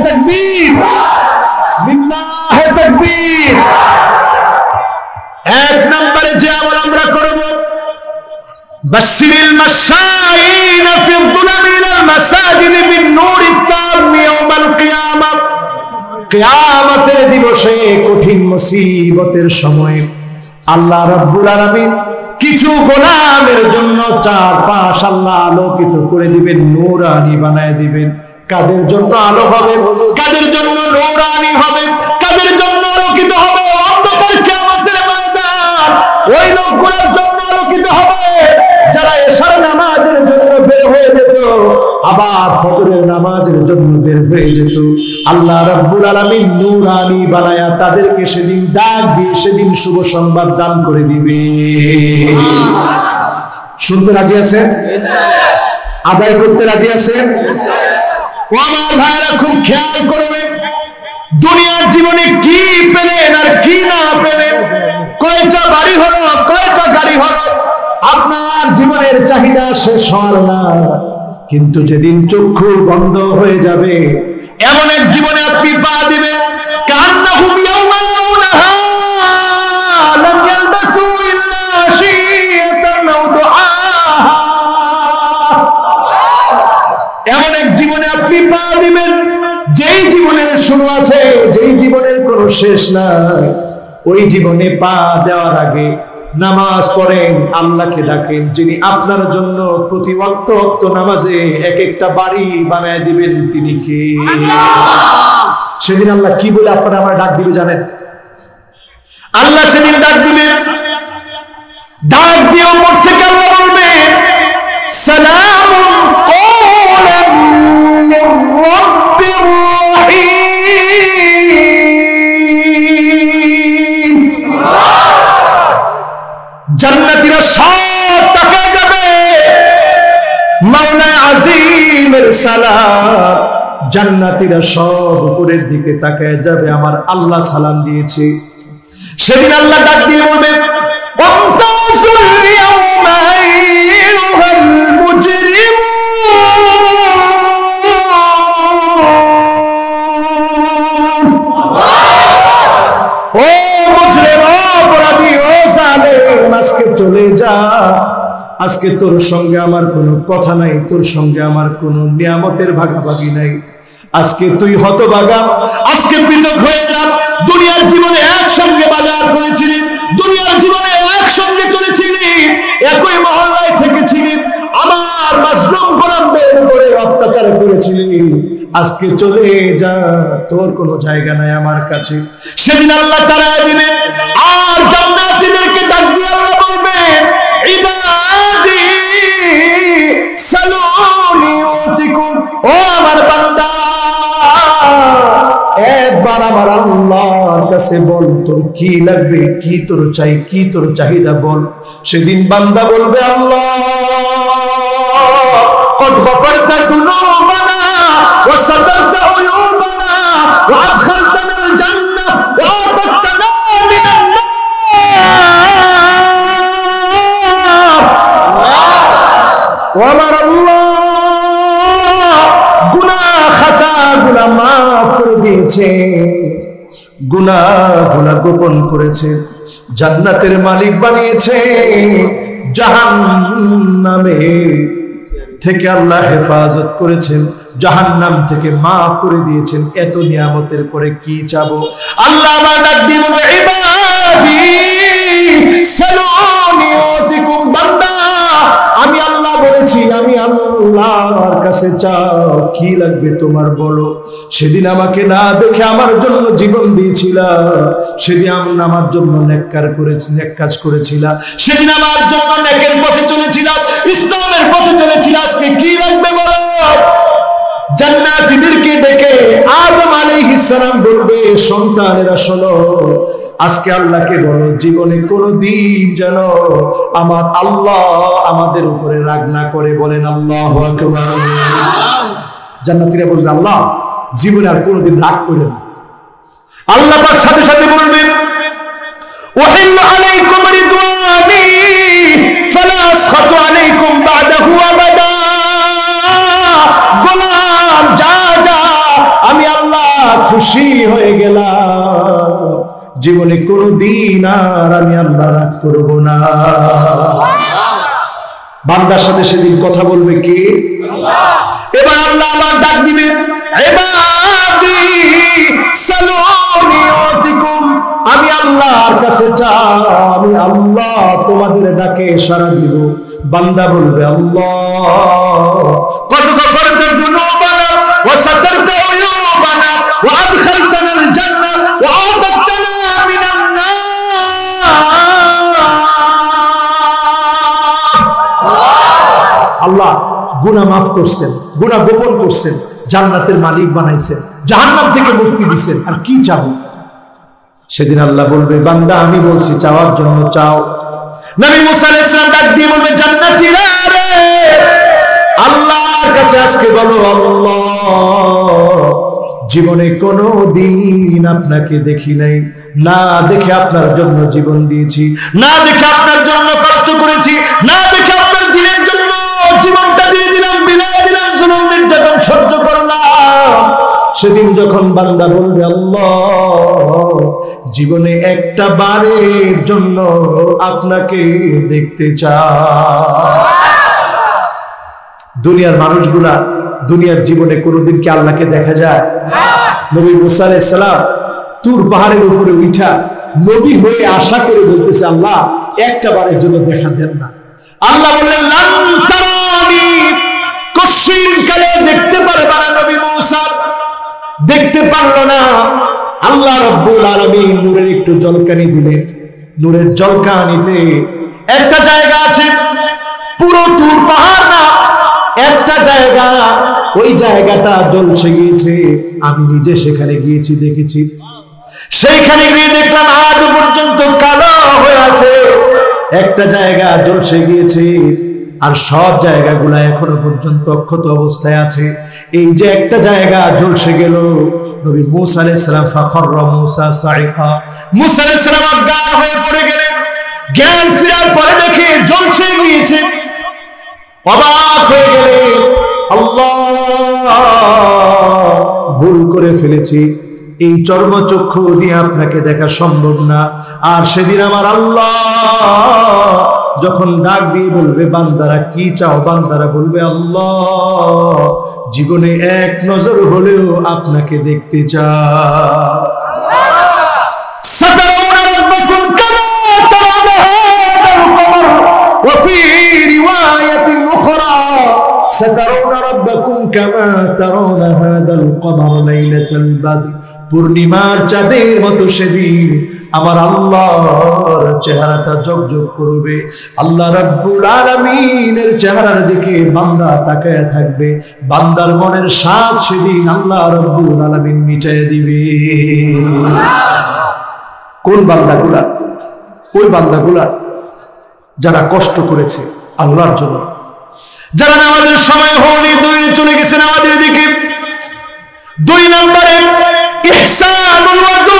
Speaker 1: তাকবীর 1 নম্বরে যে আমল আমরা করব বাশশিরিল মাশাইন ফি যুলামিল মাসাজিদ বিন নূরিত তাম ইয়াউমাল কিয়ামাহ কিয়ামতের দিবসে কঠিন মুসিবতের সময় আল্লাহ রাব্বুল আলামিন কিছু গোলামের জন্য চারপাশ আল্লাহ আলোকিত করে দিবেন নূরানি বানায় দিবেন কাদের জন্য আলো হবে কাদের জন্য নূরানি হবে কাদের জন্য আলোকিত হবে অন্ধকার কিয়ামতের ময়দান ওই লোকগুলোর জন্য আলোকিত হবে যারা এশার নামাজের জন্য বের হয়ে যেত আবার ফজরের নামাজের জন্য বের হয়ে যেত। আল্লাহ রাব্বুল আলামিন নূরানি বানায়া তাদেরকে সেদিন ডাক দিয়ে সেদিন শুভ সংবাদ দান করে দিবে। শুনতে রাজি আছেন? আদায় করতে রাজি আছেন? ও আমার ভাইরা, খুব খেয়াল করবেন, দুনিয়ার জীবনে কি পেলেন আর কি না পেলেন, কয়টা বাড়ি হলো, কয়টা গাড়ি হলো, আপনার জীবনের চাহিদা শেষ হওয়ার না। কিন্তু যেদিন চক্ষু বন্ধ হয়ে যাবে, এমন এক জীবনে আপনি পা দিবেন, কান্নাহুম ইয়াওমা ইয়ারাউনাহা লাম ইয়ালবাসু ইল্লা আশিয়াতান আও দুআহা। এমন এক জীবনে আপনি পা দিবেন, যেই জীবনের শুরু আছে, যেই জীবনের কোনো শেষ নাই। ওই জীবনে পা দেওয়ার আগে নামাজ পড়েন, আল্লাহকে ডাকেন, যিনি আপনার জন্য প্রতি ওয়াক্ত নামাজে এক একটা বাড়ি বানায় দিবেন, তিনি কে? সেদিন আল্লাহ কি বলে আপনারা আমার ডাক দিবে জানেন? আল্লাহ সেদিন ডাক দিবেন, ডাক দিয়ে উপর থেকে আল্লাহ বলবেন, সালামুন কওলাম মির রাব্বির রাহিম। জান্নাতীরা সব তাকায় যাবে, মাওলা আজিমের সালাম। জান্নাতীরা সব উপরের দিকে তাকায় যাবে, আমার আল্লাহ সালাম দিয়েছে। সেদিন আল্লাহ ডাক দিয়ে বলবেন, ওয়ামতাজুল ইয়াওমা আইয়ুহাল মুজরিমুন। ও মুজরিম, ও অপরাধী, ও জালেম, আজকে চলে যা। আজকে তোর সঙ্গে আমার কোনো কথা নাই, তোর সঙ্গে আমার কোনো নিয়ামতের ভাগাভাগি নাই। আজকে তুই হতভাগা, আজকে পৃথক হয়ে যা। দুনিয়ার জীবনে একসঙ্গে বাজার করেছিলি, দুনিয়ার জীবনে একসঙ্গে চলেছিলি, একই মহল্লায় থেকেছিলি, আমার মাজলুম গোলামদের উপরে অত্যাচার করেছিলি। আজকে চলে যা, তোর কোনো জায়গা নাই আমার কাছে। সেদিন আল্লাহ তাড়ায় দিবেন, আর জান্নাতীদেরকে ডাক দিয়ে আল্লাহ বলবেন, ইবাদি সালুনি উতিকুম। ও আমার বান্দা, একবার আমার আল্লাহর কাছে বল, তোর কি লাগবে, কি তোর চাই, কি তোর চাহিদা বল। সেদিন বান্দা বলবে, আল্লাহ قد غفرت ذنوبنا وسترت عيوبنا وادخلتنا الجنة وأعتقتنا من النار। وأمر الله গুনাহ খাতাগুলো মাফ করে দিয়েছে, গুনাহগুলো গোপন করেছে, জান্নাতের মালিক বানিয়েছে, জাহান্নামে থেকে আল্লাহ হেফাজত করেছেন, জাহান্নাম থেকে মাফ করে দিয়েছেন। এত নিয়ামতের পরে কি চাবো? আল্লাহ আমার ডাক দিয়ে বলবে, ইবাদি সালুনি উতিকুম। বান্দা, আমি আল্লাহ বলেছি, আমি আল্লাহর কাছে চাও, কি লাগবে তোমার বলো। সেদিন আমাকে না দেখে আমার জন্য জীবন দিয়েছিলা, সেদিন আমার জন্য নেক কাজ করেছিলা, সেদিন আমার জন্য নেকের পথে চলেছিলা, ইসলামের পথে চলেছিলা। আজকে কি লাগবে বলো? জান্নাতীদেরকে ডেকে আদম আলাইহিস সালাম বলবে, সন্তানেরা শোনো, আজকে আল্লাহকে বলো, জীবনে কোনদিন যেন আমার আল্লাহ আমাদের উপরে রাগ না করে। বলেন আল্লাহু আকবার। জান্নাতীরা বলবে, আল্লাহ জীবনে আর কোনদিন রাগ করেন না। আল্লাহ পাক সাথে সাথে বলবেন, ওয়াহিল্লু আলাইকুম রিদওয়ানি ফালা আসখাতু আলাইকুম বাদাহু আবাদা। গোলাম যা যা, আমি আল্লাহ খুশি হয়ে গেলাম, জীবনে কোনদিন আর আমি আল্লাহ রাগ করব না। বান্দার সাথে সেদিন কথা বলবে কে? এবার আল্লাহ আমার ডাক দিবেন, ইবাদি সালুনি উতিকুম। আমি আল্লাহর কাছে চাও, আমি আল্লাহ তোমাদের ডাকে সাড়া দিব। বান্দা বলবে, আল্লাহ কদ গফরতা যুনুবানা ওয়া সাতারতা উয়ুবানা ওয়া আদখালতানাল জান্নাহ ওয়া আ'তাদতানা মিনান নার। আল্লাহ গুনাহ মাফ করছেন, গুনাহ গোপন করছেন, জান্নাতের মালিক বানাইছেন, জাহান্নাম থেকে মুক্তি দিচ্ছেন, আর কি চাও? সেদিন আল্লাহ বলবে, বান্দা আমি বলছি চাওয়ার জন্য চাও। নবী মুসা আলাইহিস সালাম ডাক দিয়ে বলবে, জান্নাতীরা রে, আল্লাহর কাছে আজকে বলো, আল্লাহ জীবনে কোনো দিন আপনাকে দেখি নাই, না দেখে আপনার জন্য জীবন দিয়েছি, না দেখে আপনার জন্য কষ্ট করেছি, না দেখে আপনার দিনের জন্য জীবনটা দিয়ে দিলাম, বিলাই দিলাম, জুলুম নির্যাতন সহ্য করলাম। সেদিন যখন বান্দা বলবে, আল্লাহ জীবনে একটা বারের জন্য আপনাকে দেখতে চাই। দুনিয়ার মানুষগুলা দুনিয়ার জীবনে কোনোদিন কি আল্লাহকে দেখা যায়? নবী মুসা আলাইহিস সালাম তুর পাহাড়ের উপরে উঠা নবী হয়ে আশা করে বলতেছে, আল্লাহ একটা বারের জন্য দেখা দেন না। আল্লাহ বললেন, লান তারানি, কশিন কালে দেখতে পারবে না। নবী মুসা দেখতে পারলো না। আল্লাহ রাব্বুল আলামিন নূরের একটু ঝলকানি দিলেন। নূরের ঝলকানিতে একটা জায়গা আছে, পুরো তুর পাহাড় না, একটা জায়গা, ওই জায়গাটা জ্বলসে গিয়েছে। আমি নিজে সেখানে গিয়েছি, দেখেছি। সেইখানে গিয়ে দেখলাম আজ পর্যন্ত কালো হয়ে আছে। একটা জায়গা জ্বলসে গিয়েছে, আর সব জায়গাগুলা এখনো পর্যন্ত অক্ষত অবস্থায় আছে। এই যে একটা জায়গা জ্বলসে গেল, নবী মুসা আলাইহিস সালাম ফাখরা মুসা সাইকা, মুসা আলাইহিস সালাম অজ্ঞান হয়ে পড়ে গেলেন। জ্ঞান ফেরার পরে দেখে জ্বলসে গিয়েছে, অবাক হয়ে গেলেন, আল্লাহ ভুল করে ফেলেছি, এই চর্মচক্ষু দিয়ে আপনাকে দেখা সম্ভব না। আর সেদিন আমার আল্লাহ যখন ডাক দিয়ে বলবে, বান্দারা কি চাও? বান্দারা বলবে, আল্লাহ জীবনে এক নজর হলেও আপনাকে দেখতে চাই। সাতারাউনা রাব্বাকুম কামা তারাউনা হাদাল কমর ওয়া ফি রিওয়ায়াতিন উখরা সাতারাউনা রাব্বাকুম কামা তারাউনা হাদাল কমর লাইলাতাল বদর। পূর্ণিমার চাঁদের মতো সেদিন আমার আল্লাহর চেহারাটা ঝকঝক করবে। আল্লাহ রাব্বুল আলামিনের চেহারার দিকে বান্দা তাকায় থাকবে। বান্দার মনের স্বাদ সেদিন আল্লাহ রাব্বুল আলামিন মিটায়ে দিবে। কোন বান্দাগুলা? ওই বান্দাগুলা যারা কষ্ট করেছে আল্লাহর জন্য, যারা নামাজের সময় হয়নি দৌড়ে চলে গেছে নামাজের দিকে। 2 নম্বরে ইহসানুল ওয়াদু,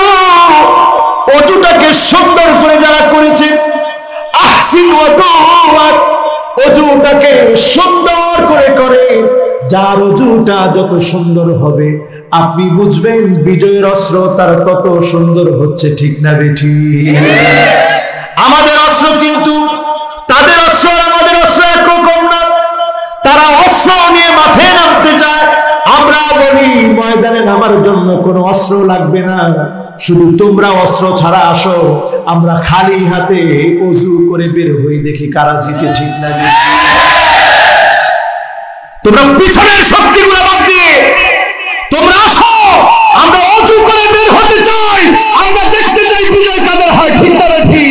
Speaker 1: ওযুটাকে সুন্দর করে যারা করেছে। আহসিন ওয়াদুআক, ওযুটাকে সুন্দর করে করে, যার ওযুটা যত সুন্দর হবে আপনি বুঝবেন বিজয়ের অস্ত্র তার কত সুন্দর হচ্ছে। ঠিক না বেঠি? আমাদের অস্ত্র কিন্তু তাদের অস্ত্র আর আমাদের অস্ত্র একরকম না। তারা অস্ত্র নিয়ে মাঠে নামতে চায়, আমরা বলি ময়দানে নামার জন্য কোনো অস্ত্র লাগবে না, শুধু তোমরা অস্ত্র ছাড়া আসো, আমরা খালি হাতে ওযু করে বের হই, দেখি কারা জিতে। ঠিক না বেঠি? তোমরা পিছনের শক্তিগুলো বাদ দিয়ে তোমরা আসো, আমরা ওযু করে বের হতে চাই, আমরা দেখতে চাই বিজয় কাদের হয়। ঠিক না বেঠি?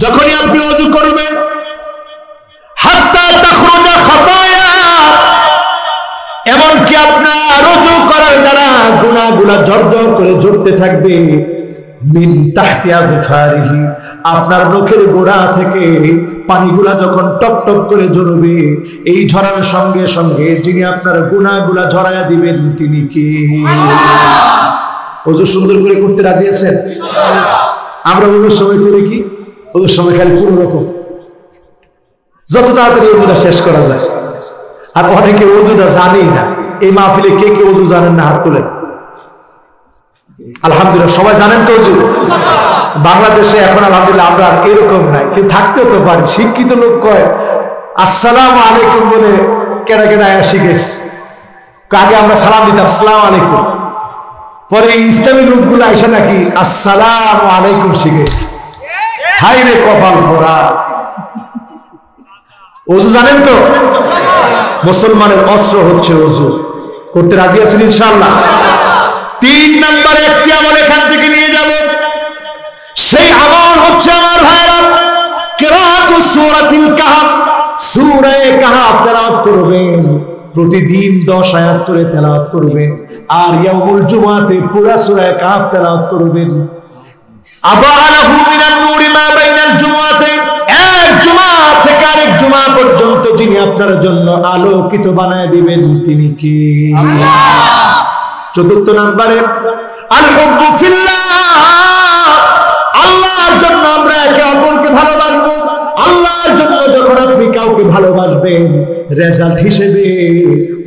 Speaker 1: যখনই আপনি ওযু করবেন, হাত্তা তাখরুজা খাতায়া, এমনকি আপনার ওযু করার দ্বারা গুনাহগুলা ঝরঝর করে ঝরতে থাকবে। মিন তাহতি আযফারিহি, আপনার নখের গোড়া থেকে পানিগুলা যখন টপ টপ করে ঝরবে, এই ঝরার সঙ্গে সঙ্গে যিনি আপনার গুনাহগুলা ঝরায়া দিবেন তিনি কে? ওযু সুন্দর করে করতে রাজি আছেন? আমরা ওযুর সময় করি কি? ওযুর সময় খালি কোন রকম, যত তাড়াতাড়ি ওযুটা শেষ করা যায়। আর অনেকে ওযুটা জানেই না। এই মাহফিলে কে কে ওযু জানেন না? হাত তোলেন। আলহামদুলিল্লাহ, সবাই জানেন তো ওযু? বাংলাদেশে এখন আলহামদুলিল্লাহ আমরা এরকম নাই, কেউ থাকতেও তো পারি। শিক্ষিত লোক কয় আসসালামু আলাইকুম বলে কেনা কেনা শিখেছে। আগে আমরা সালাম দিতাম আসসালামু আলাইকুম, পরে ইসলামী লোকগুলো আইসা নাকি আসসালামু আলাইকুম শিখেছে। হাই রে কপাল পোড়া। ওযু জানেন তো? মুসলমানের অস্ত্র হচ্ছে ওযু। করতে রাজি আছেন ইনশাআল্লাহ? 3 নম্বরে একটি আমল এখান থেকে নিয়ে যাব। সেই আমল হচ্ছে আমার ভাইরা, কিরাআতু সূরাতুল কাহফ। সূরা কাহফ তেলাওয়াত করবেন, প্রতিদিন 10 আয়াত করে তেলাওয়াত করবেন, আর ইয়াউমুল জুমআতে পুরা সূরা কাহফ তেলাওয়াত করবেন। আদালাহু মিনান নূরি মা বাইনাল জুমআতাইন, এক জুমা থেকে আরেক জুমা পর্যন্ত যিনি আপনার জন্য আলোকিত বানায় দিবেন তিনি কি? আল্লাহ। চতুর্থ নম্বরে আল হুব্বু ফিল্লাহ, আল্লাহর জন্য আমরা একে অপরকে ভালোবাসবো। আল্লাহর জন্য যখন আপনি কাউকে ভালোবাসবেন, রেজাল্ট হিসেবে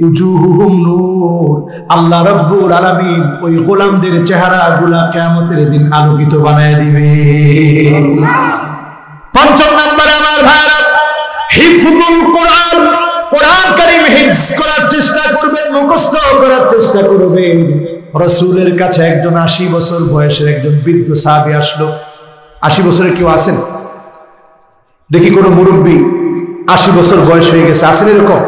Speaker 1: উজুহুহুম নূর, আল্লাহ রাব্বুল আলামিন ওই গোলামদের চেহারাগুলা কিয়ামতের দিন আলোকিত বানায় দিবে। পঞ্চম নম্বরে আমার ভাইরা, হিফজুল কোরআন, কোরআন কারীম হিফজ করার চেষ্টা করবেন, মুখস্থ করার চেষ্টা করবেন। রাসূলের কাছে একজন 80 বছর বয়সের একজন বৃদ্ধ সাহাবী আসলো। 80 বছরের কেউ আছেন? দেখি কোন মুরব্বী 80 বছর বয়স হয়ে গেছে, আছেন এরকম?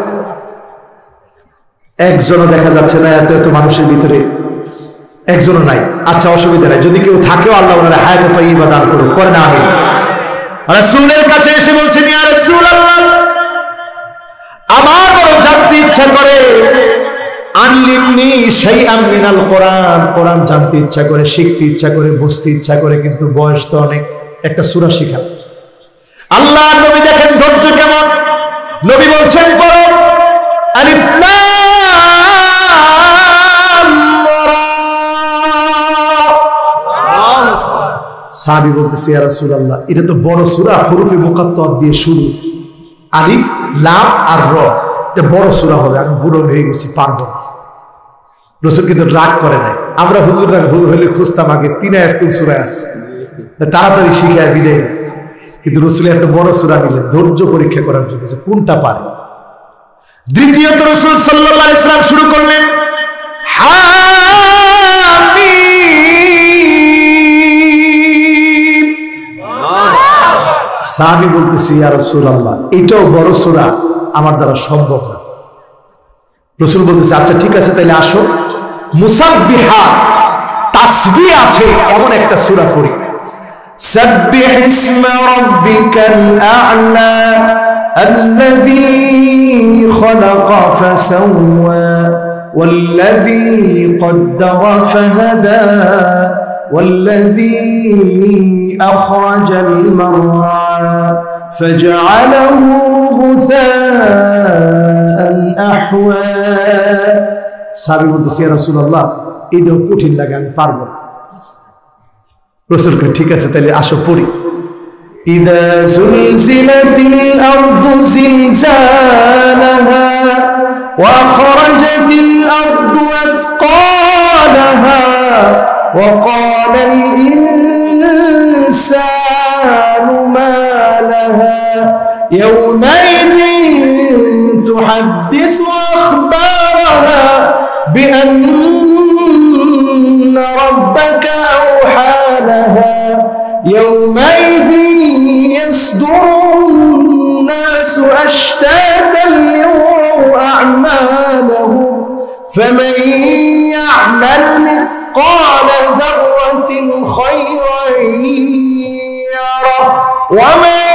Speaker 1: একজনও দেখা যাচ্ছে না, এত এত মানুষের ভিতরে একজনও নাই। আচ্ছা, অসুবিধা নাই, যদি কেউ থাকেও আল্লাহ ওনার হায়াতে তাইয়্যিবা দান করুন, পরে না আমিন। রাসূলের কাছে এসে বলছেন, ইয়া রাসূলুল্লাহ, আমার বড় জানতে ইচ্ছা করে, আল্লিমনি শাইআম মিনাল কোরআন, কোরআন জানতে ইচ্ছা করে, শিখতে ইচ্ছা করে, বুঝতে ইচ্ছা করে, কিন্তু বয়স তো অনেক, একটা সূরা শিখা। আল্লাহ নবী দেখেন ধৈর্য কেমন, নবী বলছেন পড়ো আলিফ লাম রা। সাহাবী বলতেছে, ইয়া রাসূলুল্লাহ, এটা তো বড় সূরা, হুরুফে মুকাত্তাআত দিয়ে শুরু, আলিফ লাম আর র, এটা বড় সূরা হবে, আমি বুড়ো হয়ে গেছি, পারবো না। রাসূল কিন্তু রাগ করে নাই। আমরা হুজুররা হলে খুঁজতাম আগে 3 আয়াত কোন সূরায় আছে, তাড়াতাড়ি শিখায় বিদায় নেই। কিন্তু রাসূল এত বড় সূরা নিলেন ধৈর্য পরীক্ষা করার জন্য যে কোনটা পারে। দ্বিতীয়ত রাসূল সাল্লাল্লাহু আলাইহি ওয়াসাল্লাম শুরু করলেন হামিম। সাহাবী বলতেছে, ইয়া রাসূলুল্লাহ, এটাও বড় সূরা, আমার দ্বারা সম্ভব না। রাসূল বলতেছে, আচ্ছা ঠিক আছে, তাইলে আসো মুসাব্বিহাত, তাসবিহ আছে এমন একটা সূরা পড়ি। সাব্বিহ ইসমা রাব্বিকাল আ'লা আল্লাযী খালাকা ফাসাওয়া ওয়াল্লাযী কদ্দারা ফাহাদা ওয়াল্লাযী আখরাজাল মারআ ফাজআলাহু গুসাআন আহওয়া। সাহাবী বলতেছে, ইয়া রাসূলুল্লাহ, এটাও কঠিন লাগে, আমি পারবো না। রাসূল কয়, ঠিক আছে, তাহলে আসো পড়ি। ইযা যুলজিলাতিল আরদু জিলজালাহা ওয়া আখরাজাতিল আরদু আথকালাহা ওয়া ক্বালাল ইনসানু মা লাহা ইয়াওমাইযিন তুহাদ্দিসু আখবারাহা بأن ربك أوحى لها يومئذ يصدر الناس أشتاتا ليروا أعمالهم فمن يعمل مثقال ذرة خيرا يره ومن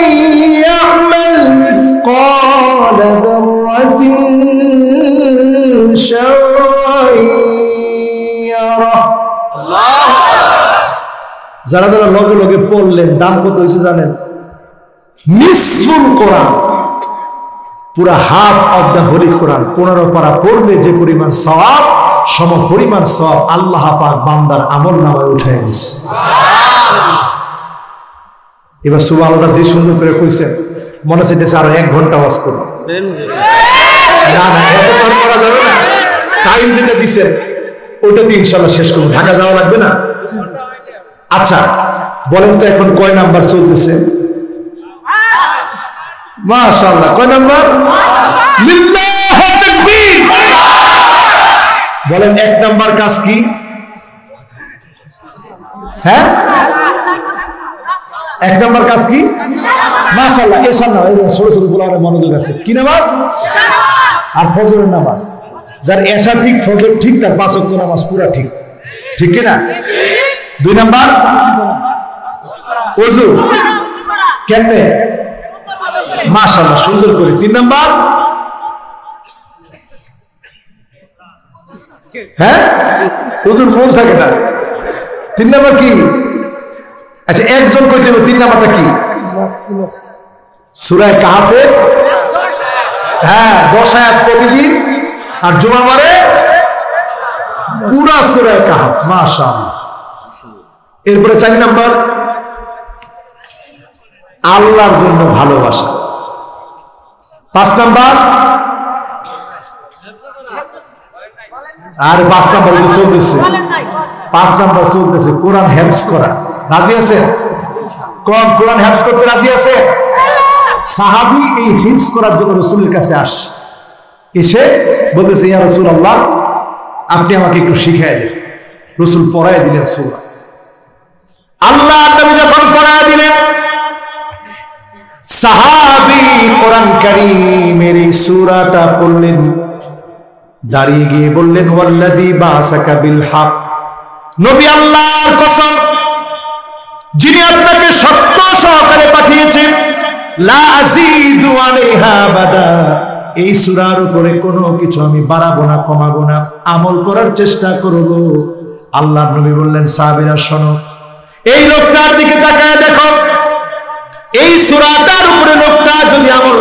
Speaker 1: يعمل مثقال ذرة شرا يره। যারা যারা লগে লগে পড়লেন দাম কত হয়েছে জানেন? নিসফুল কোরআন, পুরা হাফ অফ দ্য হোলি কোরআন 15 পারা পড়লে যে পরিমাণ সওয়াব, সম পরিমাণ সওয়াব আল্লাহ পাক বান্দার আমল নামায় উঠায় দিছে। এবার সুবহানাল্লাহ যে সুন্দর করে কইছেন, মনে চাইতেছে আরো 1 ঘন্টা ওয়াজ করব। না না, এত করা যাবে না, টাইম যেটা দিছেন ওইটা দিয়ে ইনশাআল্লাহ শেষ করব, ঢাকা যাওয়া লাগবে না। আচ্ছা বলেন তো এখন কয় নাম্বার চলতেছে? মাশাআল্লাহ, কয় নাম্বার? লিল্লাহি তাকবীর। বলেন 1 নাম্বার কাজ কি? হ্যাঁ, 1 নাম্বার কাজ কি? মাশাআল্লাহ, এশার নামাজ, ছোট ছোট গোলামের মনোযোগ আছে। কি নামাজ? আর ফজরের নামাজ। যার এশা ঠিক, ফজর ঠিক, তার 5 ওয়াক্ত নামাজ পুরা ঠিক, ঠিক কি না? 2 নাম্বার ওযু। কেমনে? মাশাআল্লাহ, সুন্দর করে। 3 নাম্বার, হ্যাঁ হুজুর মন থাকে না। 3 নাম্বার কি? আচ্ছা একজন কইতে হবে 3 নাম্বারটা কি? সূরা কাহফের, হ্যাঁ 10 আয়াত প্রতিদিন, আর জুমাবারে পুরা সূরা কাহফ। মাশাআল্লাহ। এরপরে 4 নাম্বার, আল্লাহর জন্য ভালোবাসা। 5 নাম্বার, আর 5 নাম্বার চলতেছে, 5 নাম্বার চলতেছে কোরআন হেফজ করা। রাজি আছেন? কোরআন হেফজ করতে রাজি আছে? সাহাবী এই হেফজ করার জন্য রাসূলের কাছে এসে বলতেছে, ইয়া রাসূলুল্লাহ আপনি আমাকে একটু শিখিয়ে দেন। রাসূল পড়ায় দিলেন সূরা। আল্লাহ নবী যখন পড়ায় দিলেন, সাহাবী কোরআন কারীমের এই সূরাটা পড়লেন, দাঁড়িয়ে গিয়ে বললেন, ওয়াল্লাযী বাসাকা বিল হক, নবী আল্লাহর কসম, যিনি আপনাকে সত্য সহকারে পাঠিয়েছেন, লা আযীদু আলাইহা আবাদা, এই সূরার উপরে কোনো কিছু আমি বাড়াবো না, কমাবো না, আমল করার চেষ্টা করব। আল্লাহর নবী বললেন, সাহাবীরা শোনো, এই লোকটার দিকে তাকায় দেখো, এই সূরাটার উপরে লোকটা যদি আমল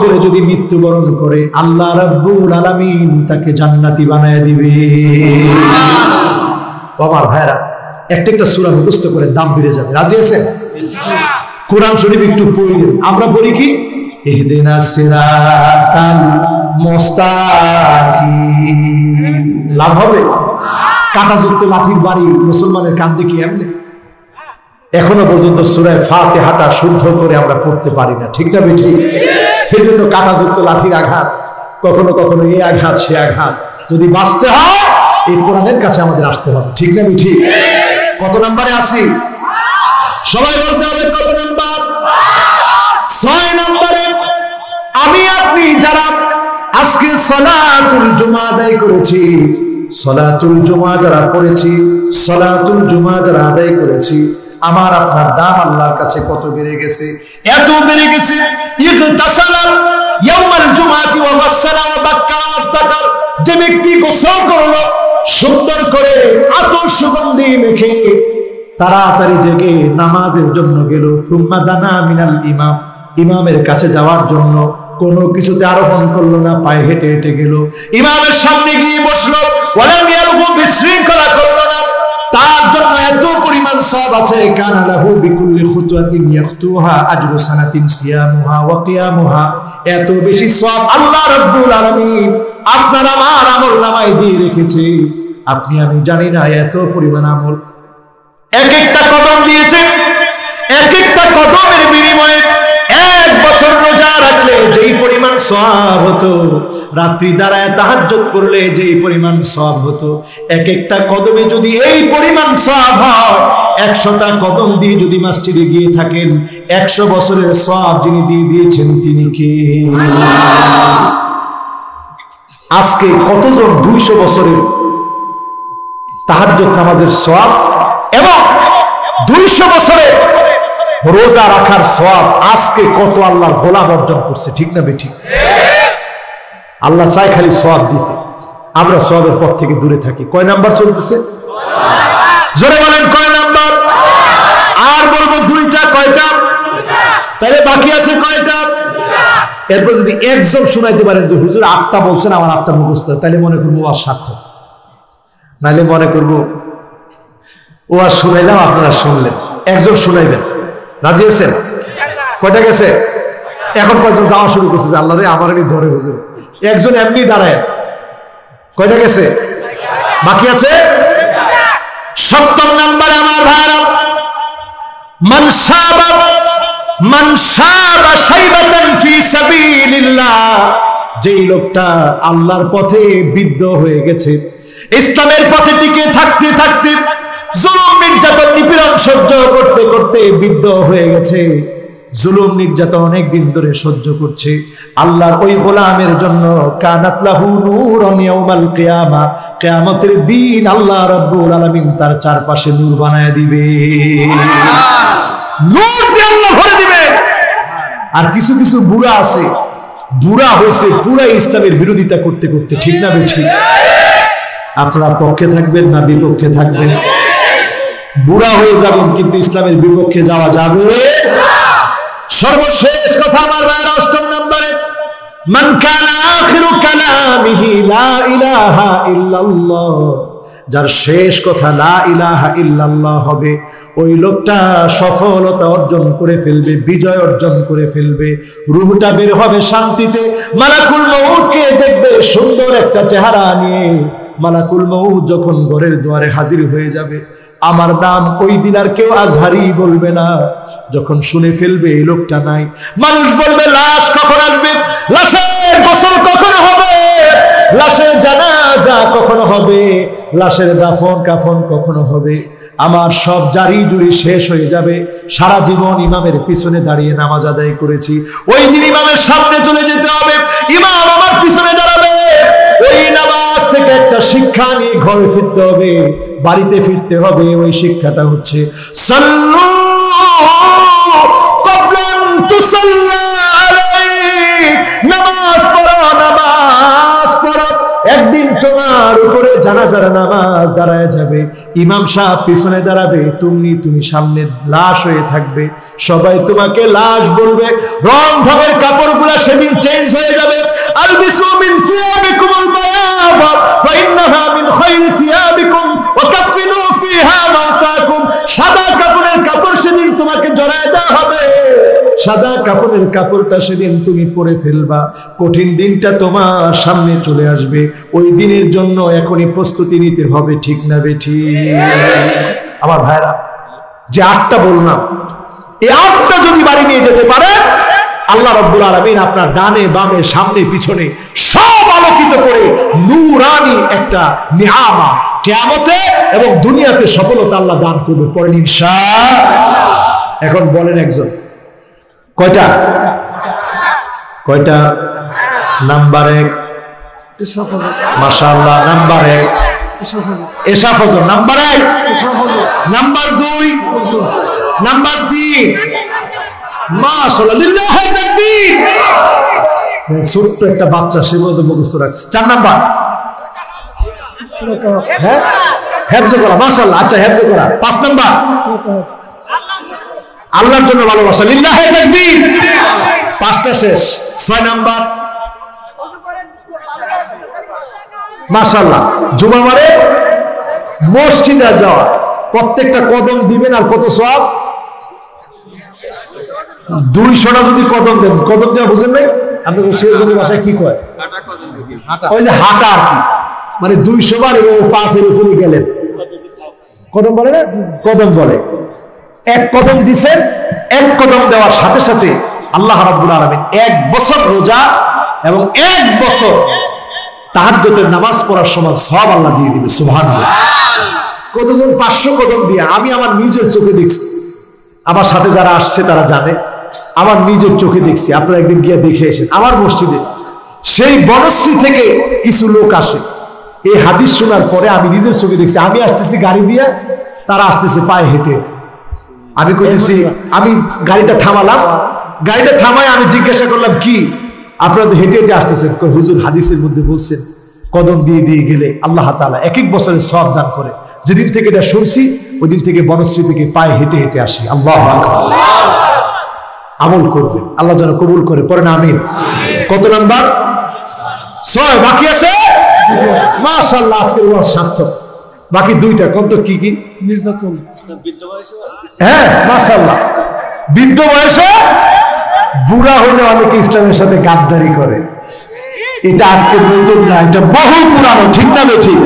Speaker 1: করে যদি মৃত্যুবরণ করে, আল্লাহ রাব্বুল আলামিন তাকে জান্নাতি বানায় দিবে। বাবার ভাইরা, একটা সূরা মুখস্থ করে দাম বেড়ে যাবে। রাজি আছেন? কোরআন শরীফ একটু পড়লেন, আমরা পড়ি কি, ইহদিনাস সিরাতাল মুস্তাকিম। লাভ হবে? কাঁটাযুক্ত লাঠির বাড়ি মুসলমানের কান দেখি এমনি। এখনো পর্যন্ত সূরা ফাতিহাটা শুদ্ধ করে আমরা পড়তে পারি না, ঠিক না ঠিক? এই জন্য কাঁটাযুক্ত লাঠির আঘাত, কখনো কখনো এই আঘাত সে আঘাত। যদি বাঁচতে হয় এই কোরআনের কাছে আমাদের আসতে হবে, ঠিক না ঠিক? কত নম্বরে আসি? সবাই বলতে হবে কত নাম্বার? 6 নম্বরে আমি আপনি যারা আজকে সালাতুল জুমা আদায় করেছি, সালাতুল জুমা যারা পড়েছি, সালাতুল জুমা যারা আদায় করেছি, আমার আপনার দাম আল্লাহর কাছে কত বেড়ে গেছে, এত বেড়ে গেছে। ইগতাসালা ইয়াউমাল জুমাতি ওয়া গাসসালা ওয়া বাক্কা ওয়া, যে ব্যক্তি গোসল করলো সুন্দর করে আতর সুগন্ধি মেখে তাড়াতাড়ি জেগে নামাজের জন্য গেল, সুম্মা দানা মিনাল ইমাম, ইমামের কাছে যাওয়ার জন্য কোনো কিছুতে আরোহণ করলো না, পায়ে হেঁটে হেঁটে গেল, ইমামের সামনে গিয়ে বসলো, ওয়ালাম ইয়ালগু, বিশৃঙ্খলা করলো না, তার জন্য এত পরিমাণ সওয়াব আছে, কানা লাহু বিকুল্লি খুতওয়াতিন ইয়াখতুহা আজরু সানাতিন সিয়ামুহা ওয়া কিয়ামুহা, এত বেশি সওয়াব আল্লাহ রাব্বুল আলামিন আপনার আমার আমলনামায় দিয়ে রেখেছে। আপনি আমি জানি না এত পরিমাণ আমল। এক একটা কদম দিয়েছে, এক একটা কদমের বিনিময়ে 1 বছর রোজা রাখলে যেই পরিমাণ সওয়াব হতো, রাত্রি দাঁড়ায় তাহাজ্জুদ করলে যেই পরিমাণ সওয়াব হতো, এক একটা কদমে যদি এই পরিমাণ সওয়াব হয়, 100টা কদম দিয়ে যদি মসজিদে গিয়ে থাকেন, 100 বছরের সওয়াব যিনি দিয়ে দিয়েছেন তিনি কে? আজকে কতজন 200 বছরের তাহাজ্জুদ নামাজের সওয়াব এবং 200 বছরের রোজা রাখার সওয়াব আজকে কত আল্লাহর গোলাম অর্জন করছে, ঠিক না বেঠিক? আল্লাহ চায় খালি সওয়াব দিতে, আমরা সওয়াবের পথ থেকে দূরে থাকি। কয় নাম্বার চলতেছে? জোরে বলেন কয় নাম্বার? আর বলবো 2টা, কয়টা? তাহলে বাকি আছে কয়টা? এরপর যদি একজন শুনাইতে পারেন যে হুজুর 8টা বলছেন, আমার 8টা মুখস্থ, তাহলে মনে করবো আর সার্থক, নাহলে মনে করবো ও আর শুনাইলাম আপনারা শুনলেন। একজন শুনাইবেন, রাজি আছেন? কয়টা গেছে? এখন পর্যন্ত যাওয়া শুরু করছে যে আল্লাহ রে আমার ধরে হুজুর। একজন এমনি দাঁড়ায়, কয়টা গেছে? বাকি আছে 7 নম্বরে আমার ভাইরা, মান শাবা শাইবাতান ফি সাবিলিল্লাহ, যেই লোকটা আল্লাহর পথে বিদ্ধ হয়ে গেছে, ইসলামের পথে টিকে থাকতে থাকতে জুলুম নির্যাতন নিপীড়ন সহ্য করতে করতে বিদ্ধ হয়ে গেছে, জুলুম নির্যাতন অনেক দিন ধরে সহ্য করছে, আল্লাহর ওই গোলামের জন্য কানাত লাহু নূরুন ইয়াউমাল কিয়ামা, কিয়ামতের দিন আল্লাহ রাব্বুল আলামিন তার চারপাশে নূর বানায় দিবে, নূর দিয়ে আল্লাহ ভরে দিবে। আর কিছু কিছু বুড়া আছে, বুড়া হয়েছে পুরা ইসলামের বিরোধিতা করতে করতে, ঠিক না বেঠিক? আপনারা পক্ষে থাকবেন না বিপক্ষে থাকবেন? বুড়া হয়ে যাবেন কিন্তু ইসলামের বিপক্ষে যাওয়া যাবে। সর্বশেষ কথা আমার ভাইয়ের, 8 নম্বরে, মান কানা আখিরু কালামিহি লা ইলাহা ইল্লাল্লাহ, যার শেষ কথা লা ইলাহা ইল্লাল্লাহ হবে, ওই লোকটা সফলতা অর্জন করে ফেলবে, বিজয় অর্জন করে ফেলবে। রূহটা বের হবে শান্তিতে, মালাকুল মউতকে দেখবে সুন্দর একটা চেহারা নিয়ে। মালাকুল মউত যখন ঘরের দুয়ারে হাজির হয়ে যাবে, আমার নাম ওই দিন আর কেউ আজহারি বলবে না। যখন শুনে ফেলবে এই লোকটা নাই, মানুষ বলবে লাশ কখন আসবে, লাশের গোসল কখন হবে, লাশের জানাজা কখন হবে, লাশের দাফন কাফন কখন হবে। আমার সব জারি জুরি শেষ হয়ে যাবে। সারা জীবন ইমামের পিছনে দাঁড়িয়ে নামাজ আদায় করেছি, ওই দিন ইমামের সামনে চলে যেতে হবে, ইমাম আমার পিছনে দাঁড়াবে। ওই নামাজ থেকে একটা শিক্ষা নিয়ে ঘরে ফিরতে হবে, বাড়িতে ফিরতে হবে। ওই শিক্ষাটা হচ্ছে সাল্লু ক্বাবলা আন তুসাল্লা আলাইক, নামাজ পড়ো, নামাজ পড়ো। একদিন তোমার উপরে জানাজার নামাজ দাঁড়ায় যাবে, ইমাম সাহেব পিছনে দাঁড়াবে, তুমি সামনে লাশ হয়ে থাকবে। সবাই তোমাকে লাশ বলবে, রং ঢঙের কাপড়গুলো সেদিন চেঞ্জ হয়ে যাবে। আলবিসু মিন সিয়াবিকুমুল বায়াদ ফাইন্নাহা মিন খায়রি সিয়াবিকুম ওয়া কাফিনু ফিহা মাউতাকুম, সাদা কাপড়ের কাপড় সেদিন তোমাকে জড়ায় দেওয়া হবে, সাদা কাপড়ের কাপড়টা সেদিন তুমি পরে ফেলবা। কঠিন দিনটা তোমার সামনে চলে আসবে, ওই দিনের জন্য এখনই প্রস্তুতি নিতে হবে, ঠিক না বেঠিক? আমার ভাইরা, যে 8টা বললাম, এই 8টা যদি বাড়ি নিয়ে যেতে পারে, আল্লাহ রাব্বুল আলামিন আপনার ডানে বামে সামনে পিছনে সব আলোকিত করে নূরানি একটা নিয়ামা কিয়ামতে এবং দুনিয়াতে সফলতা আল্লাহ দান করবে, পড়েন ইনশাআল্লাহ। এখন বলেন একজন, কয়টা? নাম্বার 1 মাশাআল্লাহ, নাম্বার 1 এশা ফজর, নাম্বার 1, নাম্বার 2, নাম্বার 3 মাশাআল্লাহ, লিল্লাহি তাকবীর। ছোট্ট একটা বাচ্চা সে মতো মুখস্থ রাখছে। 4 নাম্বার, হ্যাঁ হেফজ করা, মাশাআল্লাহ, আচ্ছা হেফজ করা। 5 নাম্বার, আল্লাহর জন্য ভালোবাসা, লিল্লাহি তাকবীর। 5টা শেষ। 6 নাম্বার, মাশাআল্লাহ, জুমা মারে মসজিদে যাওয়া, প্রত্যেকটা কদম দিবেন আর কত সওয়াব? 200টা যদি কদম দেন, কদম দেওয়া বুঝেন নাই? আপনাদের শেরগঞ্জের ভাষায় কি কয়? ওই যে হাঁটা আর কি, মানে 200 বার এবং পা ফেলে ফেলে গেলেন, কদম বলে না? কদম বলে। 1 কদম দিছেন, 1 কদম দেওয়ার সাথে সাথে আল্লাহ রাব্বুল আলামিন 1 বছর রোজা এবং 1 বছর তাহাজ্জুদের নামাজ পড়ার সময় সওয়াব আল্লাহ দিয়ে দিবে। সুবহানাল্লাহ। কতজন 500 কদম দিয়ে, আমি আমার নিজের চোখে দেখছি, আমার সাথে যারা আসছে তারা জানে, আমার নিজের চোখে দেখছি। আপনারা একদিন গিয়ে দেখে এসেন আমার মসজিদে। সেই বনশ্রী থেকে কিছু লোক আসে, এই হাদিস শোনার পরে আমি নিজের চোখে দেখছি। আমি আসতেছি গাড়ি দিয়ে, তারা আসতেছে পায়ে হেঁটে। আমি কইতেছি, আমি গাড়িটা থামালাম, গাড়িটা থামায় আমি জিজ্ঞাসা করলাম, কি আপনারা তো হেঁটে হেঁটে আসতেছেন? হুজুর হাদিসের মধ্যে বলছেন কদম দিয়ে দিয়ে গেলে আল্লাহ তাআলা 1 বছরের সওয়াব দান করে। যেদিন থেকে এটা শুনছি ওই দিন থেকে বনশ্রী থেকে পায়ে হেঁটে হেঁটে আসি। আল্লাহু আকবার। আমল করবেন, আল্লাহ যেন কবুল করে, পড়েন আমিন। কত নাম্বার? 6, বাকি আছে। মাশাআল্লাহ, আজকের ওয়াজ সার্থক। বাকি 2টা কোন তো কি? নির্যাতন, হ্যাঁ মাশাআল্লাহ, বৃদ্ধ বয়সে বুড়া হলে অনেকে ইসলামের সাথে গাদ্দারি করে। এটা আজকে নতুন না, এটা বহু পুরানো, ঠিক না ঠিক?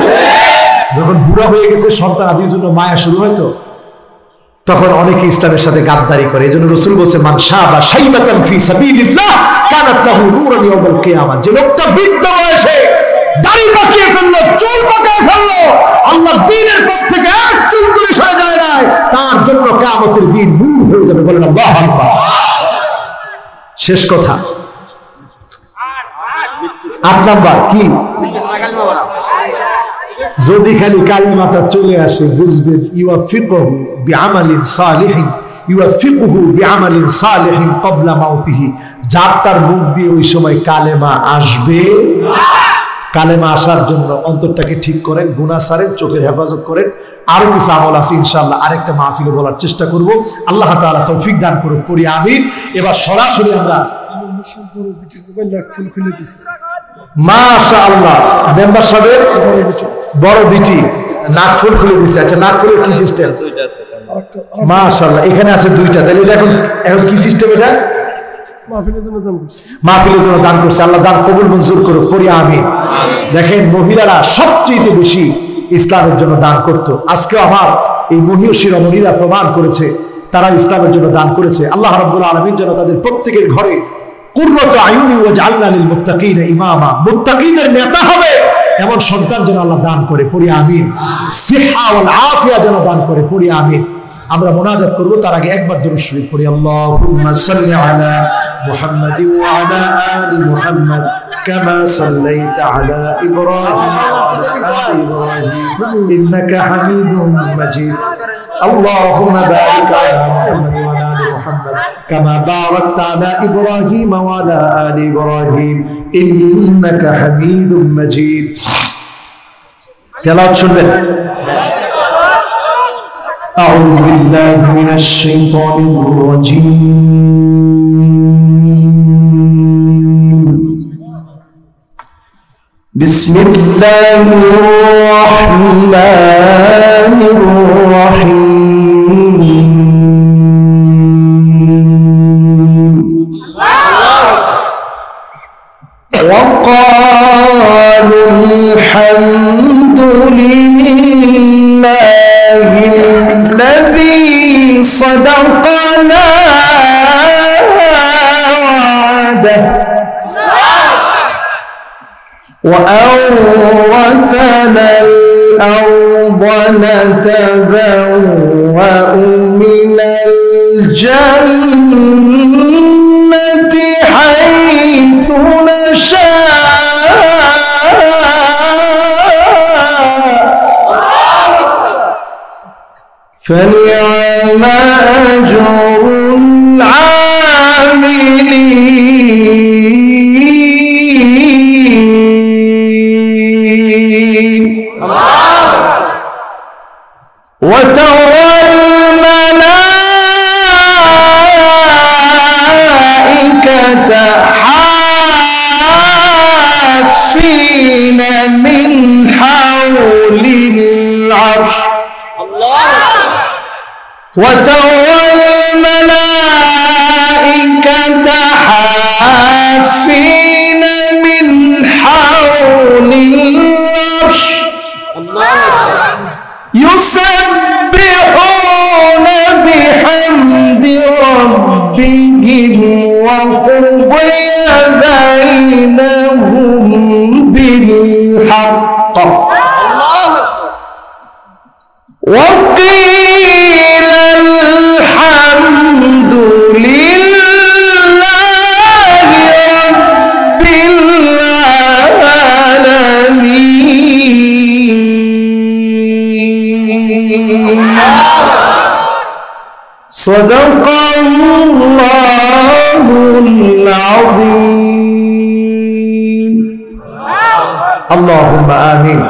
Speaker 1: যখন বুড়া হয়ে গেছে, সন্তান আদির জন্য মায়া শুরু হয়তো, তখন অনেকে ইসলামের সাথে গাদ্দারি করে। এই জন্য রাসূল বলছে, মান শাবা শাইবাতান ফি সাবিলিল্লাহ কানাত লাহু নূরান ইয়াউমাল কিয়ামah। যে লোকটা বৃদ্ধ বয়সে দাড়ি পাকিয়ে ফেললো, চুল পাকায় ফেললো, আল্লাহর দ্বীনের পথ থেকে এক চুল দূরে সরে যায় না, তার জন্য কিয়ামতের দিন নূর হয়ে যাবে। বলেন আল্লাহু আকবার। শেষ কথা, 8 নাম্বার কি? যদি খালি কালিমাটা চলে আসে, বুঝবেন ইউয়াফিকুহু বিআমালিন সালিহিন ইউফিকুহু বিআমালিন সালিহিন ক্বাবলা মাউতিহি, যার তার মুখ দিয়ে ওই সময় কালেমা আসবে না। কালেমা আসার জন্য অন্তরটাকে ঠিক করেন, গুনাহ ছাড়েন, চোখের হেফাজত করেন। আরো কিছু আমল আছে ইনশাআল্লাহ আরেকটা মাহফিলে বলার চেষ্টা করব। আল্লাহ তাআলা তৌফিক দান করুন, পড়ি আমিন। এবার সরাসরি আমরা মাশাআল্লাহ মেম্বার সাহেবের বড় বিটি নাকফুল খুলে দিচ্ছে। আচ্ছা, নাকফুলের কি সিস্টেম? মাশাআল্লাহ, এখানে আছে দুইটা। তাহলে এটা এখন কি সিস্টেম? এটা মাহফিলের জন্য দান করছে। আল্লাহ দান কবুল মঞ্জুর করুক, পড়ি আমিন। দেখেন, মহিলারা সবচেয়ে বেশি ইসলামের জন্য দান করত। আজকে আমার এই মহিষী রমণীরা প্রমাণ করেছে তারা ইসলামের জন্য দান করেছে। আল্লাহ রাব্বুল আলামিন যেন তাদের প্রত্যেকের ঘরে কুররাতু আয়ুনি ওয়াজআলনা লিল মুত্তাকিনা ইমামা, মুত্তাকিদের নেতা হবে এমন সন্তান যেন আল্লাহ দান করে, পড়ি আমিন। সিহা ওয়াল আফিয়া যেন দান করে, পড়ি আমিন। আমরা মুনাজাত করব, তার আগে একবার দুরূদ শরীফ পড়ি। আল্লাহুম্মা সাল্লি আলা মুহাম্মাদি ওয়া আলা আলি মুহাম্মাদ কামা সাল্লাইতা আলা ইব্রাহিম ওয়া আলা আলি ইব্রাহিম ইন্নাকা হামিদুম মাজিদ। আল্লাহুম্মা বারিক আলা মুহাম্মাদ ওয়া আলা আলি মুহাম্মাদ কামা বারাকতা আলা ইব্রাহিম ওয়া আলা আলি ইব্রাহিম ইন্নাকা হামিদুম মাজিদ। তেলাওয়াত শুনবেন। أعوذ بالله من الشيطان الرجيم. بسم الله الرحمن الرحيم. وقالوا الحمد لله الذي صدقنا وعده وأورثنا الأرض نتبوأ من الجنة حيث نشاء فنعم أجر العاملين. وترى الملائكة حافين من حول العرش. وترى الملائكة حافين من حول العرش يسبحون بحمد ربهم وقضي بينهم بالحق وقيل الحمد لله رب العالمين. صدق الله العظيم. اللهم آمين.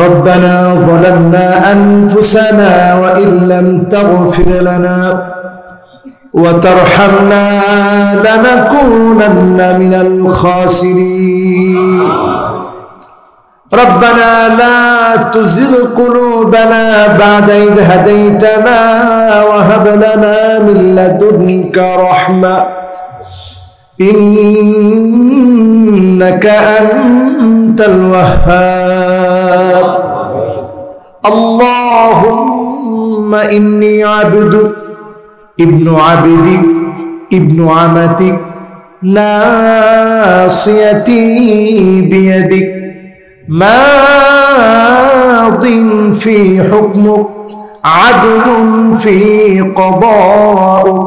Speaker 1: ربنا ظلمنا أنفسنا وإن لم تغفر لنا وترحمنا لنكونن من الخاسرين. ربنا لا تزغ قلوبنا بعد إذ هديتنا وهب لنا من لدنك رحمة إنك أنت الوهاب. اللهم إني عبدك ابن عبدك ابن عمتك ناصيتي بيدك ماض في حكمك عدل في قضاؤك.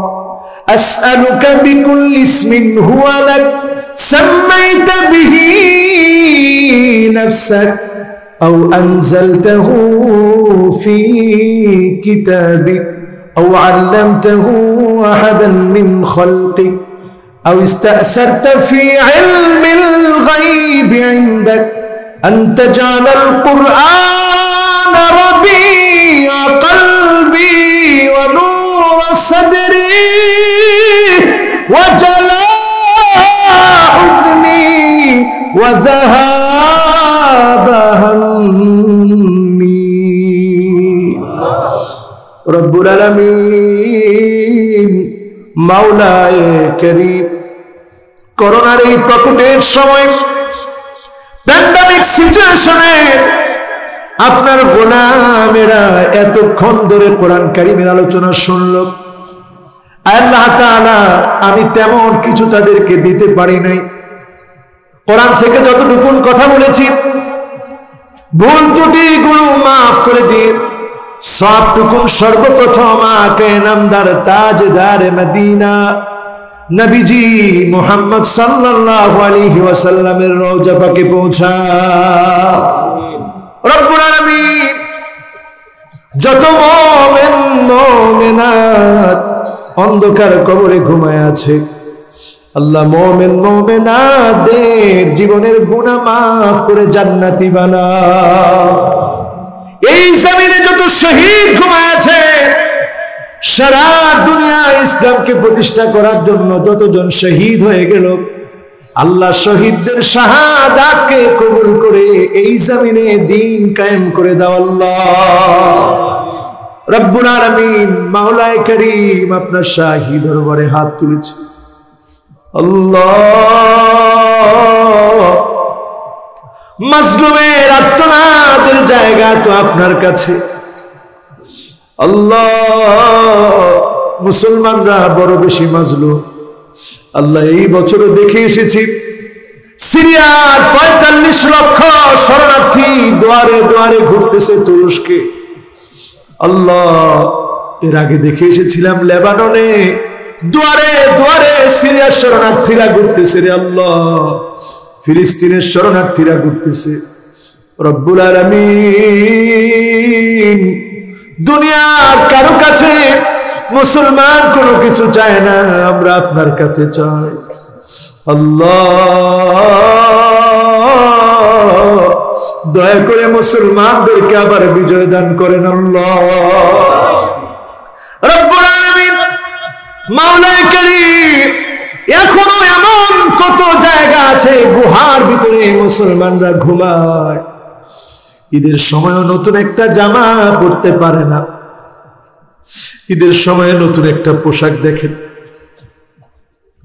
Speaker 1: أسألك بكل اسم هو لك سميت به نفسك أو أنزلته في كتابك أو علمته أحدا من خلقك أو استأثرت في علم الغيب عندك أن تجعل القرآن ربيع قلبي ونور صدري وجلاء حزني وذهاب همي رب العالمين মাওলায়ে করিম করোনার এই প্রকটের সময় প্যান্ডেমিক সিচুয়েশনে আপনার গোলামেরা এতক্ষণ ধরে কোরআন কারীমের আলোচনা শুনলো আল্লাহ তাআলা আমি তেমন কিছু তাদেরকে দিতে পারি নাই কোরআন থেকে যতটুকুন কথা বলেছি ভুল ত্রুটিগুলো মাফ করে দিন সবটুকুন সর্বপ্রথম আকে নামদার তাজদার মদিনা নবীজি মুহাম্মদ সাল্লাল্লাহু আলাইহি ওয়াসাল্লামের রওজা পাকে পৌঁছা রব্বুল আলামিন যত মুমিন মুমিনাত অন্ধকার কবরে ঘুমায় আছে আল্লাহ মুমিন মুমিনাতদের জীবনের গুনাহ মাফ করে জান্নাতি বানাও এই জমিনে যত শহীদ ঘুমায় আছে সারা দুনিয়া ইসলামকে প্রতিষ্ঠা করার জন্য যতজন শহীদ হয়ে গেল আল্লাহ শহীদদের শাহাদাতকে কবুল করে এই জমিনে দ্বীন কায়েম করে দাও আল্লাহ রব্বুল আলামিন মাওলায়ে করিম আপনার শাহী দরবারে হাত তুলেছি আল্লাহ মাজলুমের আর্তনাদের জায়গা তো আপনার কাছে আল্লাহ মুসলমানরা বড় বেশি মাজলুম আল্লাহ এই বছর দেখে এসেছি সিরিয়ার ৪৫ লক্ষ শরণার্থী দুয়ারে দুয়ারে ঘুরতেছে তুরস্কে আল্লাহ এর আগে দেখে এসেছিলাম লেবাননে দুয়ারে দুয়ারে সিরিয়ার শরণার্থীরা ঘুরতেছে রে আল্লাহ ফিলিস্তিনের শরণার্থীরা ঘুরতেছে রব্বুল আলামিন দুনিয়ার কারো কাছে মুসলমান কোনো কিছু চায় না আমরা আপনার কাছে চাই আল্লাহ দয়া করে মুসলমানদেরকে আবার বিজয় দান করেন আল্লাহ রব্বুল আলামিন মাওলায়ে করিম এখনো এমন কত জায়গা আছে গুহার ভিতরে মুসলমানরা ঘুমায় ঈদের সময় নতুন একটা জামা পরতে পারে না ঈদের সময় নতুন একটা পোশাক দেখেন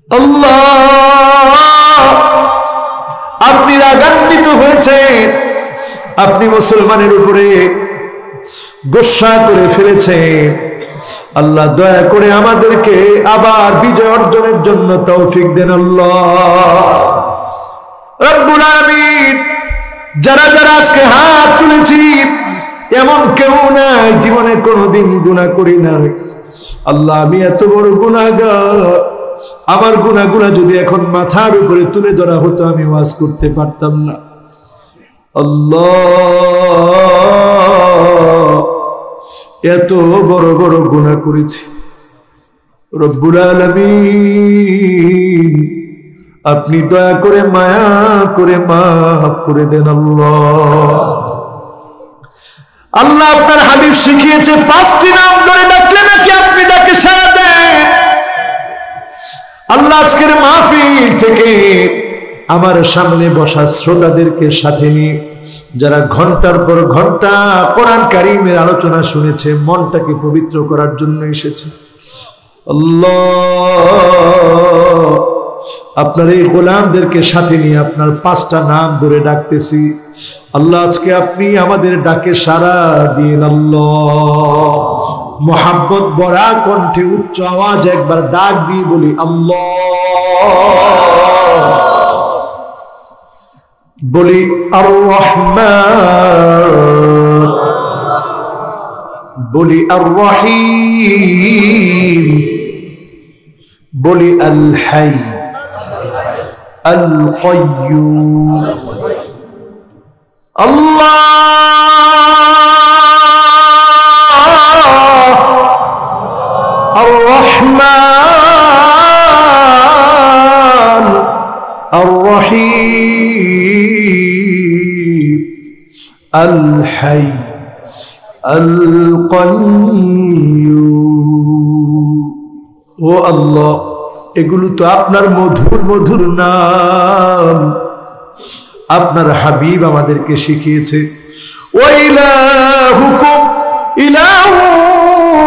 Speaker 1: আল্লাহ আপনি রাগান্বিত হয়েছেন আপনি মুসলমানের উপরে গোসা করে ফেলেছেন আল্লাহ দয়া করে আমাদেরকে আবার বিজয় অর্জনের জন্য তৌফিক দেন আল্লাহ রব্বুল আলামিন যারা যারা আজকে হাত তুলেছি এমন কেউ নাই জীবনে কোনোদিন গুনাহ করি নাই আল্লাহ আমি এত বড় গুনাহগার আমার গুনাহগুলো যদি এখন মাথার উপরে তুলে ধরা হতো আমি ওয়াজ করতে পারতাম না আল্লাহ এত বড় বড় গুনাহ করেছি রব্বুল আলামিন আপনি দয়া করে মায়া করে মাফ করে দেন আল্লাহ আল্লাহ আপনার হাবিব শিখিয়েছে 5টি নাম ধরে ডাকলে নাকি আপনি ডাকে সাড়া দেন আল্লাহ আজকের মাহফিল থেকে আমার সামনে বসা শ্রোতাদেরকে সাথে নিয়ে যারা ঘন্টার পর ঘন্টা কোরআন কারীমের আলোচনা শুনেছে মনটাকে পবিত্র করার জন্য এসেছে আল্লাহ আপনার এই গোলামদেরকে সাথে নিয়ে আপনার 5টা নাম ধরে ডাকতেছি আল্লাহ আজকে আপনি আমাদের ডাকে সাড়া দিন আল্লাহ মোহাব্বত ভরা কণ্ঠে উচ্চ আওয়াজ একবার ডাক দিয়ে বলি আল্লাহ বলি আর রহমান বলি আর রহিম বলি আল হাই আল কাইয়্যুম আল্লাহ الرحيم الحي القيوم ও আল্লাহ এগুলো তো আপনার মধুর মধুর নাম আপনার হাবিব আমাদেরকে শিখিয়েছে ওয়া ইলাহুকুম ইলাহু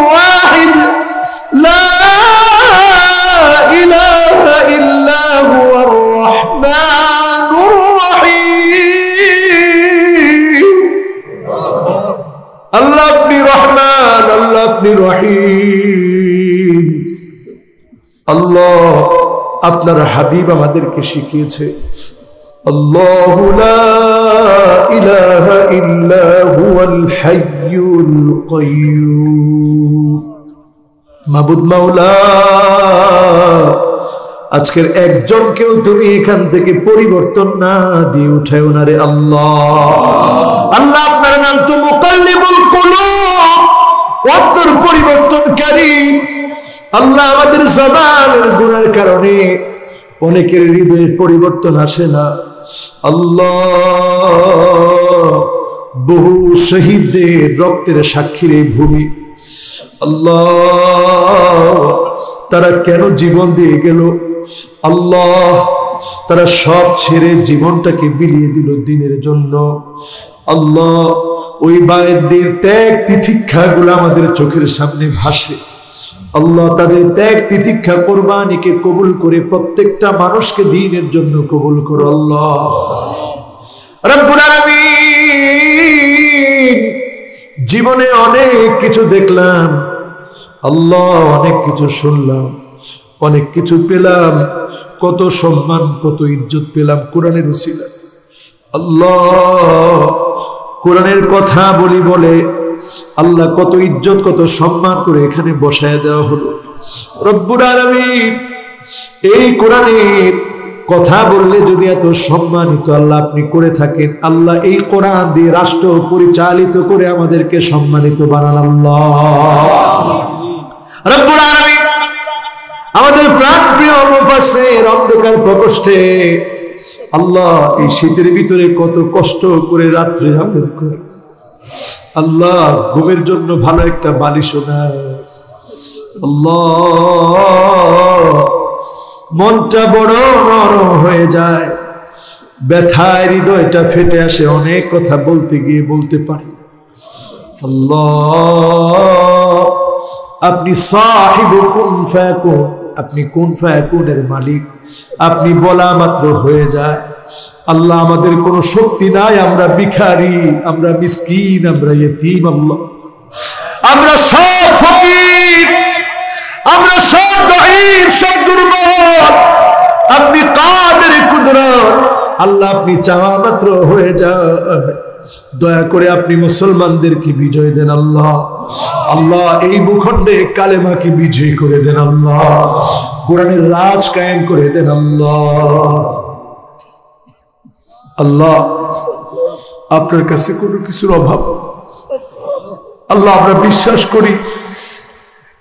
Speaker 1: ওয়াহিদ লা ইলাহা ইল্লা হুয়ার রহমানুর রহিম আল্লাহ আপনি রহমান আল্লাহ আপনি রহিম আল্লাহ আপনার হাবিব আমাদেরকে শিখিয়েছে আল্লাহু লা ইলাহা ইল্লা হুয়াল হাইয়ুল কাইয়্যুম মাবুদ মাওলা আজকের একজনকেও তুমি এখান থেকে পরিবর্তন না দিয়ে উঠায়ো না রে আল্লাহ আল্লাহ আপনার নাম তো মুকাল্লিবুল কুলুব অন্তর পরিবর্তনকারী আল্লাহ আমাদের জবানের গুনার কারণে অনেকের হৃদয়ে পরিবর্তন আসে না আল্লাহ বহু শহীদদের রক্তের সাক্ষীর এই ভূমি আল্লাহ তারা কেন জীবন দিয়ে গেল আল্লাহ তারা সব ছেড়ে জীবনটাকে বিলিয়ে দিল দিনের জন্য আল্লাহ ওই বায়েদের ত্যাগ তিতিক্ষাগুলো আমাদের চোখের সামনে ভাসে আল্লাহ তাদের ত্যাগ তিতিক্ষা কোরবানিকে কবুল করে প্রত্যেকটা মানুষকে দ্বীনের জন্য কবুল করো আল্লাহ রব্বুল আলামিন জীবনে অনেক কিছু দেখলাম আল্লাহ অনেক কিছু শুনলাম অনেক কিছু পেলাম কত সম্মান কত ইজ্জত পেলাম কোরআনের উসিলায় আল্লাহ কোরআনের কথা বলি বলে আল্লাহ কত ইজ্জত কত সম্মান করে এখানে বসায় দেওয়া হলো রব্বুল আলামিন এই কোরআনের কথা বললে যদি এত সম্মানিত আল্লাহ আপনি করে থাকেন আল্লাহ এই কোরআন দিয়ে রাষ্ট্র পরিচালিত করে আমাদেরকে সম্মানিত বানান আল্লাহ রব্বুল আলামিন আমাদের প্রাণপ্রিয় মুফাসসির অন্ধকার প্রকোষ্ঠে আল্লাহ এই শীতের ভিতরে কত কষ্ট করে রাত্রে যাপন করে আল্লাহ ঘুমের জন্য ভালো একটা বালিশও নাই আল্লাহ মনটা বড় নরম হয়ে যায় ব্যথায় হৃদয়টা ফেটে আসে অনেক কথা বলতে গিয়ে বলতে পারি না আল্লাহ আপনি সাহিবু কুন ফায়াকুন আপনি কুন ফায়াকুনের মালিক আপনি বলা মাত্র হয়ে যায় আল্লাহ আমাদের কোনো শক্তি নাই আমরা ভিখারি আমরা মিসকিন আমরা ইতিম আল্লাহ আমরা সব ফকির আমরা সব দাঈফ সব দুর্বল আপনি কাদের কুদরত আল্লাহ আপনি চাওয়া মাত্র হয়ে যায় দয়া করে আপনি মুসলমানদেরকে বিজয় দেন আল্লাহ আল্লাহ এই ভূখণ্ডে কালেমাকে বিজয় করে দেন আল্লাহ কোরআনের রাজ কায়েম করে দেন আল্লাহ আল্লাহ আপনার কাছে কোনো কিছুর অভাব আল্লাহ আমরা বিশ্বাস করি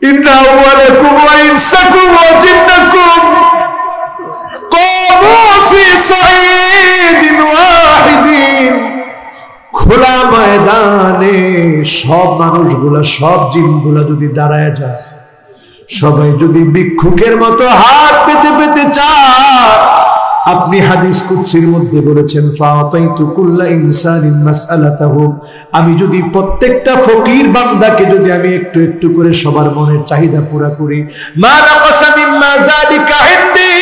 Speaker 1: ইন্না আওয়ালাকুম ওয়া ইনসাকুম ওয়া জিন্নাকুম ক্বামু ফি সাঈদিন ওয়াহিদিন খোলা ময়দানে সব মানুষগুলা সব জিনগুলা যদি দাঁড়ায় যায় সবাই যদি ভিক্ষুকের মতো হাত পেতে পেতে চায় আপনি হাদিস কুদসির মধ্যে বলেছেন ফাতাইতু কুল্লা ইনসানিন মাসআলাতাহু আমি যদি প্রত্যেকটা ফকির বান্দাকে যদি আমি একটু একটু করে সবার মনের চাহিদা পুরা করি মা নাকাসা মিম্মা যালিকা ইনদি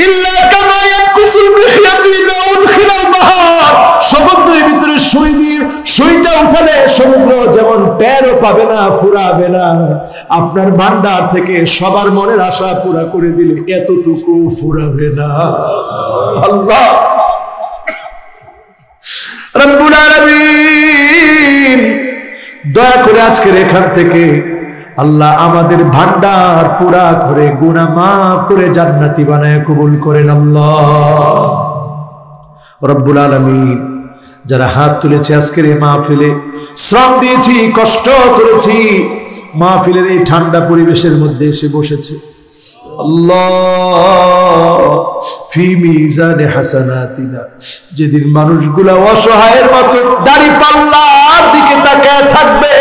Speaker 1: ইল্লা কামা ইয়ানকুসুল মিখয়াতু ইযা উদখিলাল বাহর সমুদ্রের ভিতরে সুই দিয়ে সুইটা উঠালে সমুদ্র যেমন টেরও পাবে না ফুরাবে না আপনার ভান্ডার থেকে সবার মনের আশা পুরা করে দিলে এতটুকু ফুরাবে না আল্লাহ রব্বুল আলামিন দয়া করে আজকের এখান থেকে আল্লাহ আমাদের ভান্ডার পুরা করে গুনাহ মাফ করে জান্নাতি বানায় কবুল করেন আল্লাহ রব্বুল আলামিন যারা হাত তুলেছে আজকের এই মাহফিলে শ্রম দিয়েছি কষ্ট করেছি মাহফিলের এই ঠান্ডা পরিবেশের মধ্যে এসে বসেছে আল্লাহ ফি মিজানে হাসানাতিনা, যেদিন মানুষগুলা অসহায়ের মতো দাড়ি পাল্লার দিকে তাকায় থাকবে,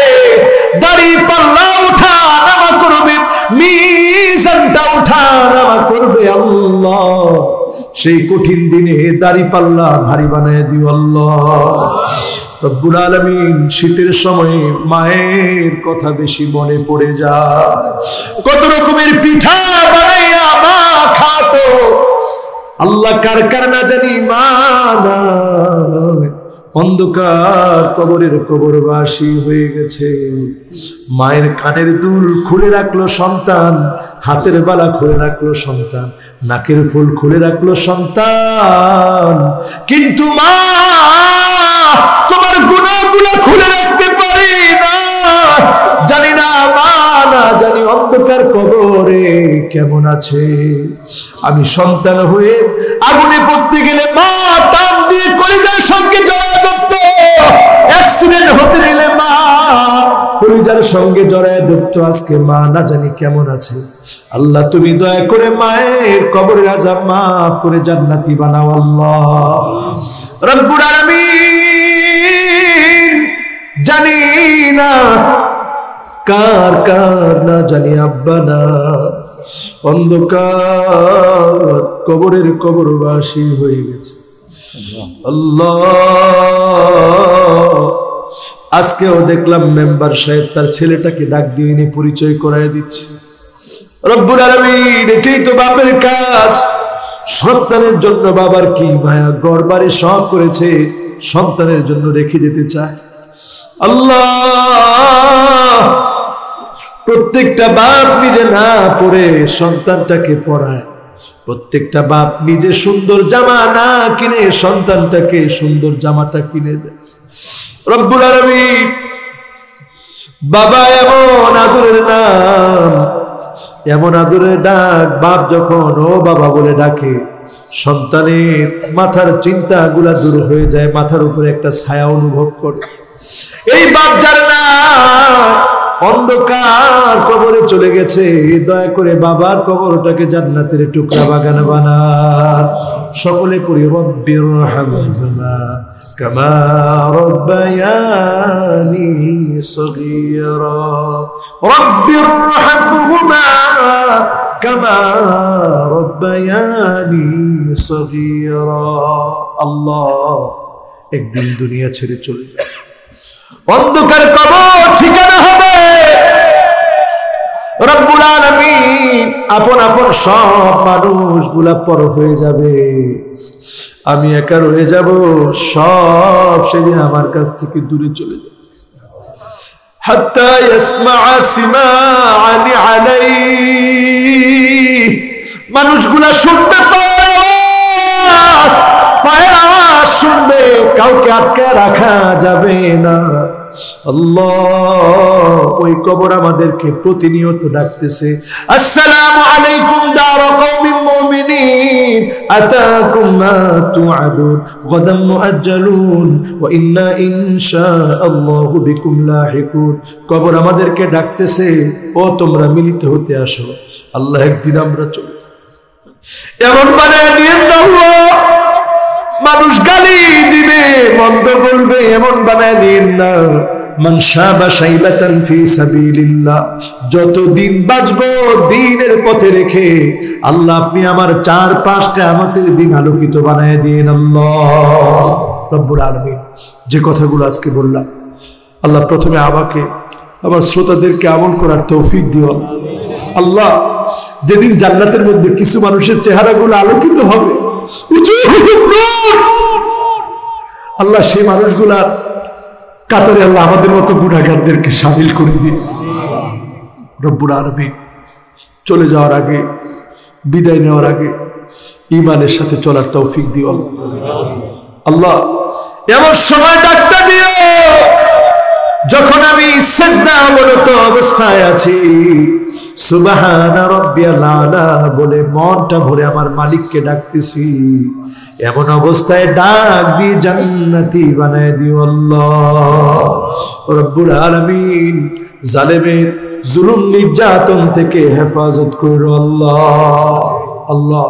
Speaker 1: দাড়ি পাল্লা উঠা নামা করবে, মিজানটা উঠা নামা করবে আল্লাহ, সেই কঠিন দিনে দাড়ি পাল্লা ভারী বানায় দিও আল্লাহ রব্বুল আলামিন। শীতের সময়ে মায়ের কথা বেশি মনে পড়ে যায়, কত রকমের পিঠা বানাইয়া মা খাতো, আল্লাহ কার কার না জানি মা নাই, অন্ধকার কবরের কবরবাসী হয়ে গেছে। মায়ের কানের দুল খুলে রাখলো সন্তান, হাতের বালা খুলে রাখলো সন্তান, নাকের ফুল খুলে রাখলো সন্তান, কিন্তু মা তোমার গুনাহগুলো খুলে রাখতে পারি না। জানি না মা না জানি অন্ধকার কবরে কেমন আছে। আমি সন্তান হয়ে আগুনে পড়তে গেলে মা টান দিয়ে কলিজার সঙ্গে জড়ায় ধরতো, অ্যাক্সিডেন্ট হতে নিলে মা কলিজার সঙ্গে জড়ায় ধরতো। আজকে মা না জানি কেমন আছে। আল্লাহ তুমি দয়া করে মায়ের কবরের আযাব মাফ করে জান্নাতি বানাও আল্লাহ রব্বুল আলামিন। জানি না কার কার না জানি আব্বা না অন্ধকার কবরের কবরবাসী হয়ে গেছে আল্লাহ। আজকেও দেখলাম মেম্বার সাহেব তার ছেলেটাকে ডাক দিয়ে এনে পরিচয় করায় দিচ্ছে। রব্বুল আলামিন, এটাই তো বাপের কাজ। সন্তানের জন্য বাবার কি মায়া, গড়বাড়ি সব করেছে, সন্তানের জন্য রেখে যেতে চায় আল্লাহ। প্রত্যেকটা বাপ নিজে না পড়ে সন্তানটাকে পড়ায়, প্রত্যেকটা বাপ নিজে সুন্দর জামা না কিনে সন্তানটাকে সুন্দর জামাটা কিনে দেয়। রব্বুল আলামিন, বাবা এমন আদরের নাম, এমন আদরের ডাক, বাপ যখন ও বাবা বলে ডাকে সন্তানের মাথার চিন্তাগুলা দূর হয়ে যায়, মাথার উপরে একটা ছায়া অনুভব করে। এই বাপ যার না অন্ধকার কবরে চলে গেছে, দয়া করে বাবার কবরটাকে জান্নাতের টুকরা বাগান বানান। সকলে পড়ি রব্বির হামহুমা কামা রব্বায়ানি সগীরা, রব্বির হামহুমা কামা রব্বায়ানি সগীরা। আল্লাহ একদিন দুনিয়া ছেড়ে চলে যাবে, অন্ধকার কবর ঠিকানা হবে। রব্বুল আলামিন আপন আপন সব মানুষগুলা পর হয়ে যাবে, আমি একা রয়ে যাব। সব সেদিন আমার কাছ থেকে দূরে চলে যাবে। হাত্তা ইয়াসমা'a সিমা'আনি আলাইহি, মানুষগুলা শুনবে পায়ের আওয়াজ শুনবে, কাউকে আটকে রাখা যাবে না। আল্লাহ ওই কবর আমাদেরকে প্রতিনিয়ত ডাকতেছে, আসসালামু আলাইকুম দারা কওমিন মুমিনিন আতাকুম মা তুআদুন গাদাম মুআজ্জালুন ওয়া ইন্না ইনশাআল্লাহু বিকুম লাহিকুন। কবর আমাদেরকে ডাকতেছে, ও তোমরা মিলিত হতে আসো, আল্লাহ একদিন আমরা চলে যাব। এমন বানায় নিয়েন না আল্লাহ, মানুষ গালি দিবে, মন্দ বলবে, এমন বানায় নিন না। মান শাবা শাইবাতান ফি সাবিলিল্লাহ, যতদিন বাঁচবো দ্বীনের পথে রেখে আল্লাহ আপনি আমার 4-5 কিয়ামতের দিন আলোকিত বানায় দিন আল্লাহ রব্বুল আলামিন। যে কথাগুলো আজকে বললাম আল্লাহ প্রথমে আমাকে আমার শ্রোতাদেরকে আমল করার তৌফিক দিও আল্লাহ। যেদিন জান্নাতের মধ্যে কিছু মানুষের চেহারাগুলো আলোকিত হবে, আল্লাহ সেই মানুষগুলার কাতারে আল্লাহ আমাদের মতো গুনাহগারদেরকে শামিল করে দিন রব্বুল আলামিন। চলে যাওয়ার আগে, বিদায় নেওয়ার আগে ঈমানের সাথে চলার তৌফিক দিও আল্লাহ। এমন সময় ডাকটা দিও যখন আমি সিজদা অবনত অবস্থায় আছি, সুবহানা রাব্বিয়াল আলা বলে মনটা ভরে আমার মালিককে ডাকতেছি, এমন অবস্থায় ডাক দিয়ে জান্নাতি বানায় দিও আল্লাহ রব্বুল আলামিন। জালেমের জুলুম নির্যাতন থেকে হেফাজত করো আল্লাহ। আল্লাহ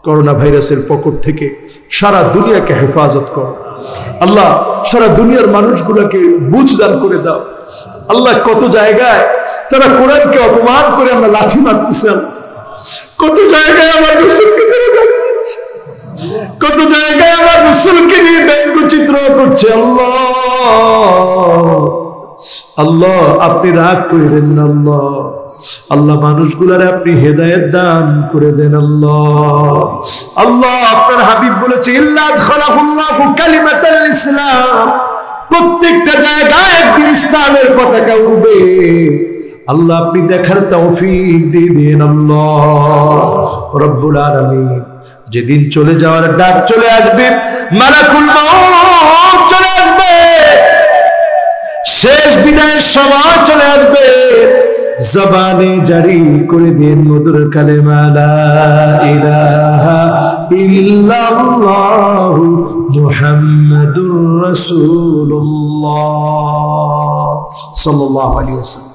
Speaker 1: করোনা ভাইরাসের পকট থেকে সারা দুনিয়াকে হেফাজত করো আল্লাহ। সারা দুনিয়ার মানুষগুলোকে বুঝ দান করে দাও আল্লাহ। কত জায়গায় তারা কোরআনকে অপমান করে আমরা লাথি মারতেছেন, কত জায়গায় আমার রাসূলকে তারা গালি দিচ্ছে, কত জায়গায় আমার রাসূলকে নিয়ে ব্যঙ্গচিত্র করছে। আল্লাহ আল্লাহ আপনি রাগ করেন না আল্লাহ। আল্লাহ মানুষগুলার আপনি হেদায়েত দান করে দেন আল্লাহ। আল্লাহ আপনার হাবিব বলেছে ইল্লা আদখালাহুল্লাহু কালিমাতাল ইসলাম, প্রত্যেকটা জায়গায় একদিন ইসলামের পতাকা উড়বে। আল্লাহ আপনি দেখার তৌফিক দিয়ে দেন আল্লাহ রব্বুল আলামিন। যেদিন চলে যাওয়ার ডাক চলে আসবে, মালাকুল মউত চলে আসবে, শেষ বিদায়ের সময় চলে আসবে, জবানে জারি করে দিন মধুর কালেমা লা ইলাহা ইল্লাল্লাহু মুহাম্মাদুর রাসূলুল্লাহ সাল্লাল্লাহু আলাইহি ওয়াসাল্লাম।